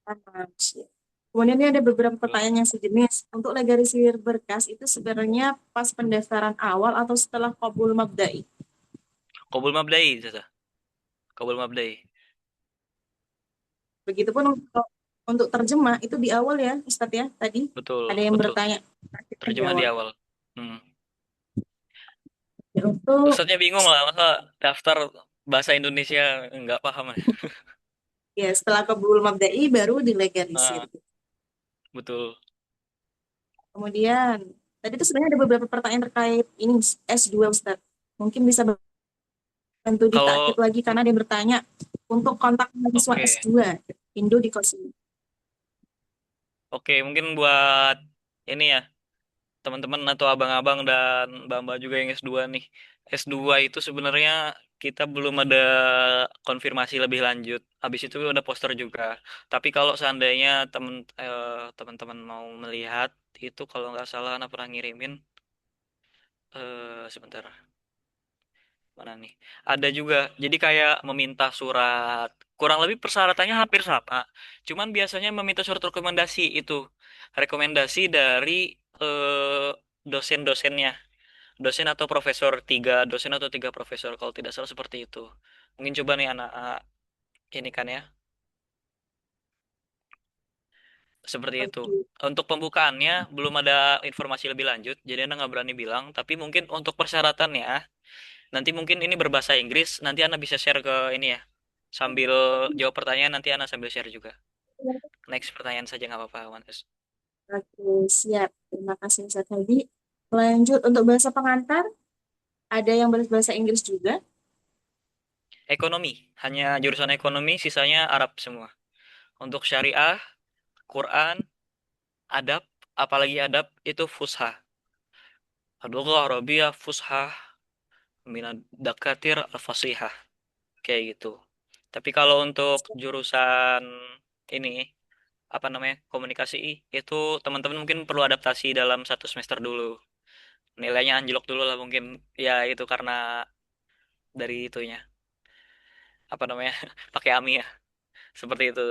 [SPEAKER 1] Ah, siap. Kemudian ini ada beberapa pertanyaan yang sejenis. Untuk legalisir berkas itu sebenarnya pas pendaftaran awal atau setelah qabul mabda'i?
[SPEAKER 5] Qabul mabdai, Zaza. Qabul mabdai.
[SPEAKER 1] Begitupun untuk terjemah itu di awal ya, Ustadz ya. Tadi
[SPEAKER 5] Betul,
[SPEAKER 1] ada yang
[SPEAKER 5] betul.
[SPEAKER 1] bertanya di
[SPEAKER 5] Terjemah di
[SPEAKER 1] awal.
[SPEAKER 5] awal. Hmm.
[SPEAKER 1] Ya, untuk
[SPEAKER 5] Ustadznya bingung lah, masa daftar bahasa Indonesia nggak paham ya.
[SPEAKER 1] ya setelah qabul mabda'i baru dilegalisir.
[SPEAKER 5] Ah, betul.
[SPEAKER 1] Kemudian tadi itu sebenarnya ada beberapa pertanyaan terkait ini S2 Ustadz. Mungkin bisa bantu
[SPEAKER 5] Kalau
[SPEAKER 1] ditakip lagi karena dia bertanya untuk kontak mahasiswa
[SPEAKER 5] oke,
[SPEAKER 1] S2 Indo di kos ini.
[SPEAKER 5] oke mungkin buat ini ya teman-teman atau abang-abang dan mbak-mbak juga yang S2 nih. S2 itu sebenarnya kita belum ada konfirmasi lebih lanjut. Habis itu ada poster juga. Tapi kalau seandainya teman-teman mau melihat itu kalau nggak salah anak pernah ngirimin sebentar. Mana nih? Ada juga. Jadi kayak meminta surat. Kurang lebih persyaratannya hampir sama. Cuman biasanya meminta surat rekomendasi itu. Rekomendasi dari dosen-dosennya. dosen atau profesor, 3 dosen atau 3 profesor kalau tidak salah seperti itu. Mungkin coba nih anak ini kan ya, seperti itu.
[SPEAKER 1] Oke.
[SPEAKER 5] Untuk pembukaannya belum ada informasi lebih lanjut, jadi Anda nggak berani bilang. Tapi mungkin untuk persyaratannya, nanti mungkin ini berbahasa Inggris, nanti Anda bisa share ke ini ya. Sambil jawab pertanyaan, nanti Anda sambil share juga. Next pertanyaan saja nggak apa-apa, Wantes.
[SPEAKER 1] Oke, siap. Terima kasih Ustaz Hadi. Lanjut untuk bahasa pengantar, ada yang bahasa Inggris juga.
[SPEAKER 5] Ekonomi, hanya jurusan ekonomi, sisanya Arab semua. Untuk syariah, Quran, adab, apalagi adab itu fusha. Ad-Lughah Arabiyah fusha minad dakatir al-fasihah. Kayak gitu. Tapi kalau untuk jurusan ini apa namanya komunikasi itu teman-teman mungkin perlu adaptasi dalam 1 semester dulu. Nilainya anjlok dulu lah mungkin ya itu karena dari itunya apa namanya pakai AMI ya seperti itu.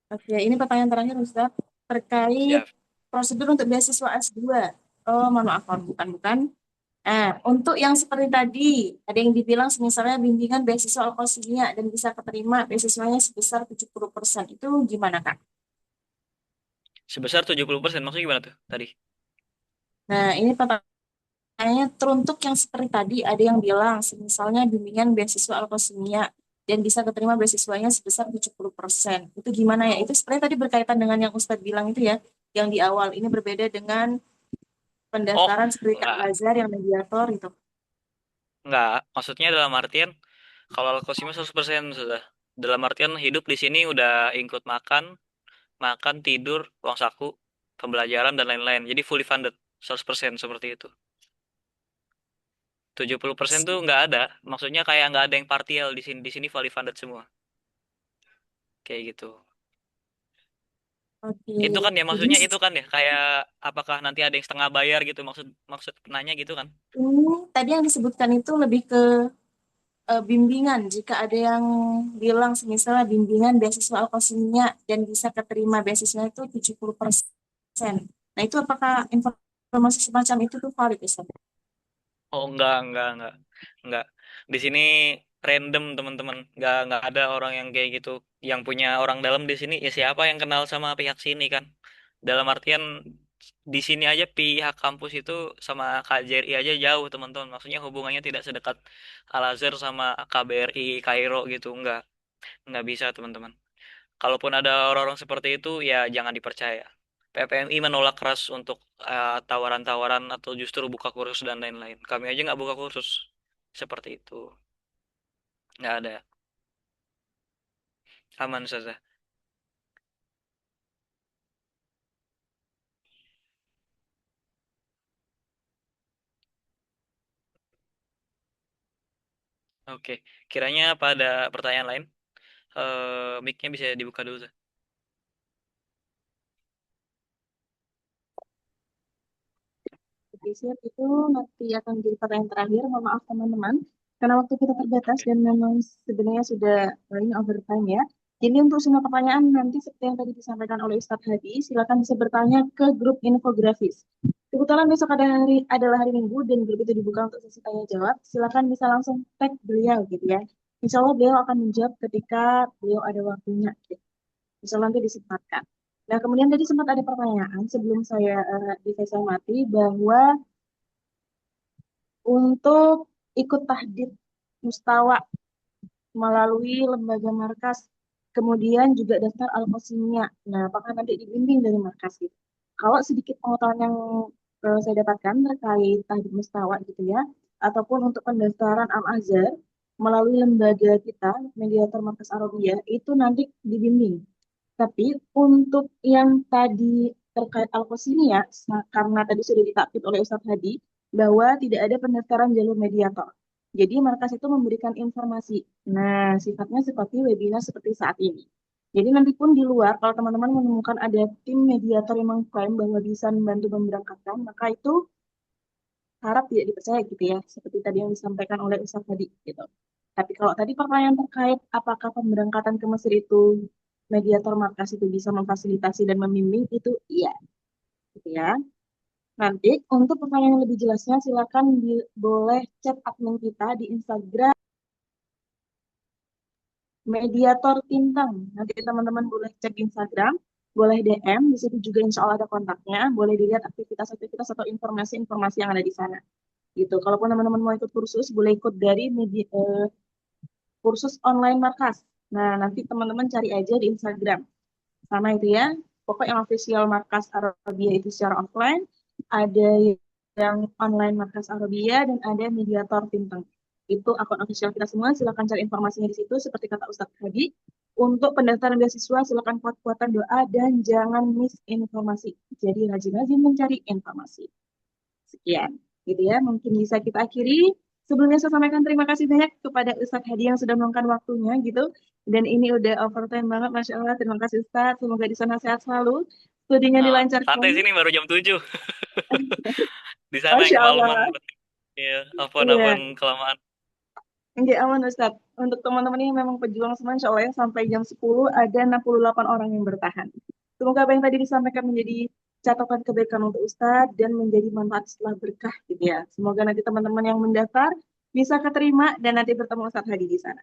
[SPEAKER 1] Oke, ini pertanyaan terakhir Ustaz. Terkait
[SPEAKER 5] Siap.
[SPEAKER 1] prosedur untuk beasiswa S2. Oh, mohon maaf, bukan. Untuk yang seperti tadi, ada yang dibilang misalnya bimbingan beasiswa Al-Qasimiyah dan bisa keterima beasiswanya sebesar 70%. Itu gimana, Kak?
[SPEAKER 5] Sebesar 70% maksudnya gimana tuh tadi?
[SPEAKER 1] Nah, ini pertanyaannya teruntuk yang seperti tadi, ada yang bilang misalnya bimbingan beasiswa Al-Qasimiyah dan bisa keterima beasiswanya sebesar 70%. Itu gimana ya? Itu sebenarnya tadi berkaitan dengan yang Ustadz bilang itu ya, yang di awal. Ini berbeda dengan
[SPEAKER 5] Oh,
[SPEAKER 1] pendaftaran seperti Kak
[SPEAKER 5] enggak.
[SPEAKER 1] Lazar yang mediator itu.
[SPEAKER 5] Enggak, maksudnya dalam artian kalau Al-Qasimah 100% sudah. Dalam artian hidup di sini udah include makan, tidur, uang saku, pembelajaran dan lain-lain. Jadi fully funded 100% seperti itu. 70% tuh nggak ada. Maksudnya kayak nggak ada yang partial di sini. Di sini fully funded semua. Kayak gitu.
[SPEAKER 1] Oke,
[SPEAKER 5] Itu kan ya
[SPEAKER 1] jadi
[SPEAKER 5] maksudnya itu kan ya kayak apakah nanti ada yang setengah bayar gitu maksud maksud penanya gitu kan?
[SPEAKER 1] ini tadi yang disebutkan itu lebih ke bimbingan. Jika ada yang bilang misalnya bimbingan beasiswa Al-Qasimiyah dan bisa keterima beasiswa itu 70%. Nah, itu apakah informasi semacam itu tuh valid, Ustaz?
[SPEAKER 5] Oh enggak. Di sini random teman-teman. Enggak ada orang yang kayak gitu. Yang punya orang dalam di sini ya siapa yang kenal sama pihak sini kan? Dalam artian di sini aja pihak kampus itu sama KJRI aja jauh teman-teman. Maksudnya hubungannya tidak sedekat Al Azhar sama KBRI Kairo gitu. Enggak bisa teman-teman. Kalaupun ada orang-orang seperti itu ya jangan dipercaya. PPMI menolak keras untuk tawaran-tawaran atau justru buka kursus dan lain-lain. Kami aja nggak buka kursus seperti itu. Nggak ada. Aman saja. Oke. Kiranya apa ada pertanyaan lain? Mic-nya bisa dibuka dulu. Zah.
[SPEAKER 1] Oke, siap. Itu nanti akan menjadi pertanyaan terakhir. Mohon maaf teman-teman, karena waktu kita terbatas
[SPEAKER 5] Oke.
[SPEAKER 1] dan memang sebenarnya sudah running overtime ya. Jadi untuk semua pertanyaan nanti seperti yang tadi disampaikan oleh Ustadz Hadi, silakan bisa bertanya ke grup infografis. Kebetulan besok adalah hari Minggu dan grup itu dibuka untuk sesi tanya jawab. Silakan bisa langsung tag beliau gitu ya. Insya Allah beliau akan menjawab ketika beliau ada waktunya. Gitu. Insya Allah nanti disempatkan. Nah, kemudian tadi sempat ada pertanyaan sebelum saya di Faisal Mati bahwa untuk ikut tahdid mustawa melalui lembaga markas, kemudian juga daftar al-qasimiyah. Nah, apakah nanti dibimbing dari markas gitu? Kalau sedikit pengetahuan yang saya dapatkan terkait tahdid mustawa gitu ya, ataupun untuk pendaftaran Al-Azhar melalui lembaga kita, mediator markas Arabia, itu nanti dibimbing. Tapi untuk yang tadi terkait Al-Qasimiyah, karena tadi sudah ditaksir oleh Ustadz Hadi, bahwa tidak ada pendaftaran jalur mediator. Jadi markas itu memberikan informasi. Nah, sifatnya seperti webinar seperti saat ini. Jadi nanti pun di luar, kalau teman-teman menemukan ada tim mediator yang mengklaim bahwa bisa membantu memberangkatkan, maka itu harap tidak dipercaya gitu ya, seperti tadi yang disampaikan oleh Ustadz tadi gitu. Tapi kalau tadi pertanyaan terkait apakah pemberangkatan ke Mesir itu mediator markas itu bisa memfasilitasi dan membimbing itu iya, gitu ya. Nanti untuk pertanyaan yang lebih jelasnya silakan boleh chat admin kita di Instagram Mediator Tintang. Nanti teman-teman boleh cek Instagram, boleh DM, di situ juga insya Allah ada kontaknya, boleh dilihat aktivitas-aktivitas atau informasi-informasi yang ada di sana. Gitu. Kalaupun teman-teman mau ikut kursus, boleh ikut dari kursus online markas. Nah, nanti teman-teman cari aja di Instagram. Sama itu ya. Pokok yang official markas Arabia itu secara offline, ada yang online markas Arabia, dan ada mediator Tintang. Itu akun official kita semua, silakan cari informasinya di situ, seperti kata Ustadz tadi. Untuk pendaftaran beasiswa, silakan kuat-kuatan doa dan jangan miss informasi. Jadi rajin-rajin mencari informasi. Sekian, gitu ya. Mungkin bisa kita akhiri. Sebelumnya saya sampaikan terima kasih banyak kepada Ustadz Hadi yang sudah meluangkan waktunya gitu. Dan ini udah overtime banget, Masya Allah. Terima kasih Ustadz. Semoga di sana sehat selalu. Studinya
[SPEAKER 5] Nah,
[SPEAKER 1] dilancarkan.
[SPEAKER 5] santai sini baru jam 7. Di sana yang
[SPEAKER 1] Masya
[SPEAKER 5] kemalaman.
[SPEAKER 1] Allah.
[SPEAKER 5] Iya,
[SPEAKER 1] Iya.
[SPEAKER 5] apaan kelamaan.
[SPEAKER 1] Enggak aman Ustadz. Untuk teman-teman ini memang pejuang semua, Insya Allah ya, sampai jam 10 ada 68 orang yang bertahan. Semoga apa yang tadi disampaikan menjadi catatan kebaikan untuk Ustadz dan menjadi manfaat setelah berkah gitu ya. Semoga nanti teman-teman yang mendaftar bisa keterima dan nanti bertemu Ustadz Hadi di sana.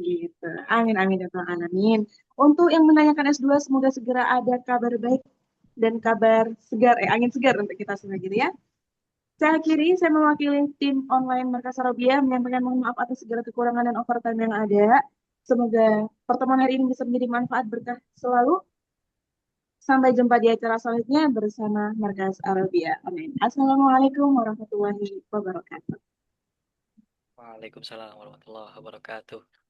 [SPEAKER 1] Gitu. Amin amin ya Tuhan alamin. Untuk yang menanyakan S2 semoga segera ada kabar baik dan kabar segar, angin segar untuk kita semua gitu ya. Saya akhiri, saya mewakili tim online Markas Arabia menyampaikan mohon maaf atas segala kekurangan dan overtime yang ada. Semoga pertemuan hari ini bisa menjadi manfaat berkah selalu. Sampai jumpa di acara selanjutnya bersama Markas Arabia. Amin. Assalamualaikum warahmatullahi wabarakatuh.
[SPEAKER 5] Waalaikumsalam warahmatullahi wabarakatuh.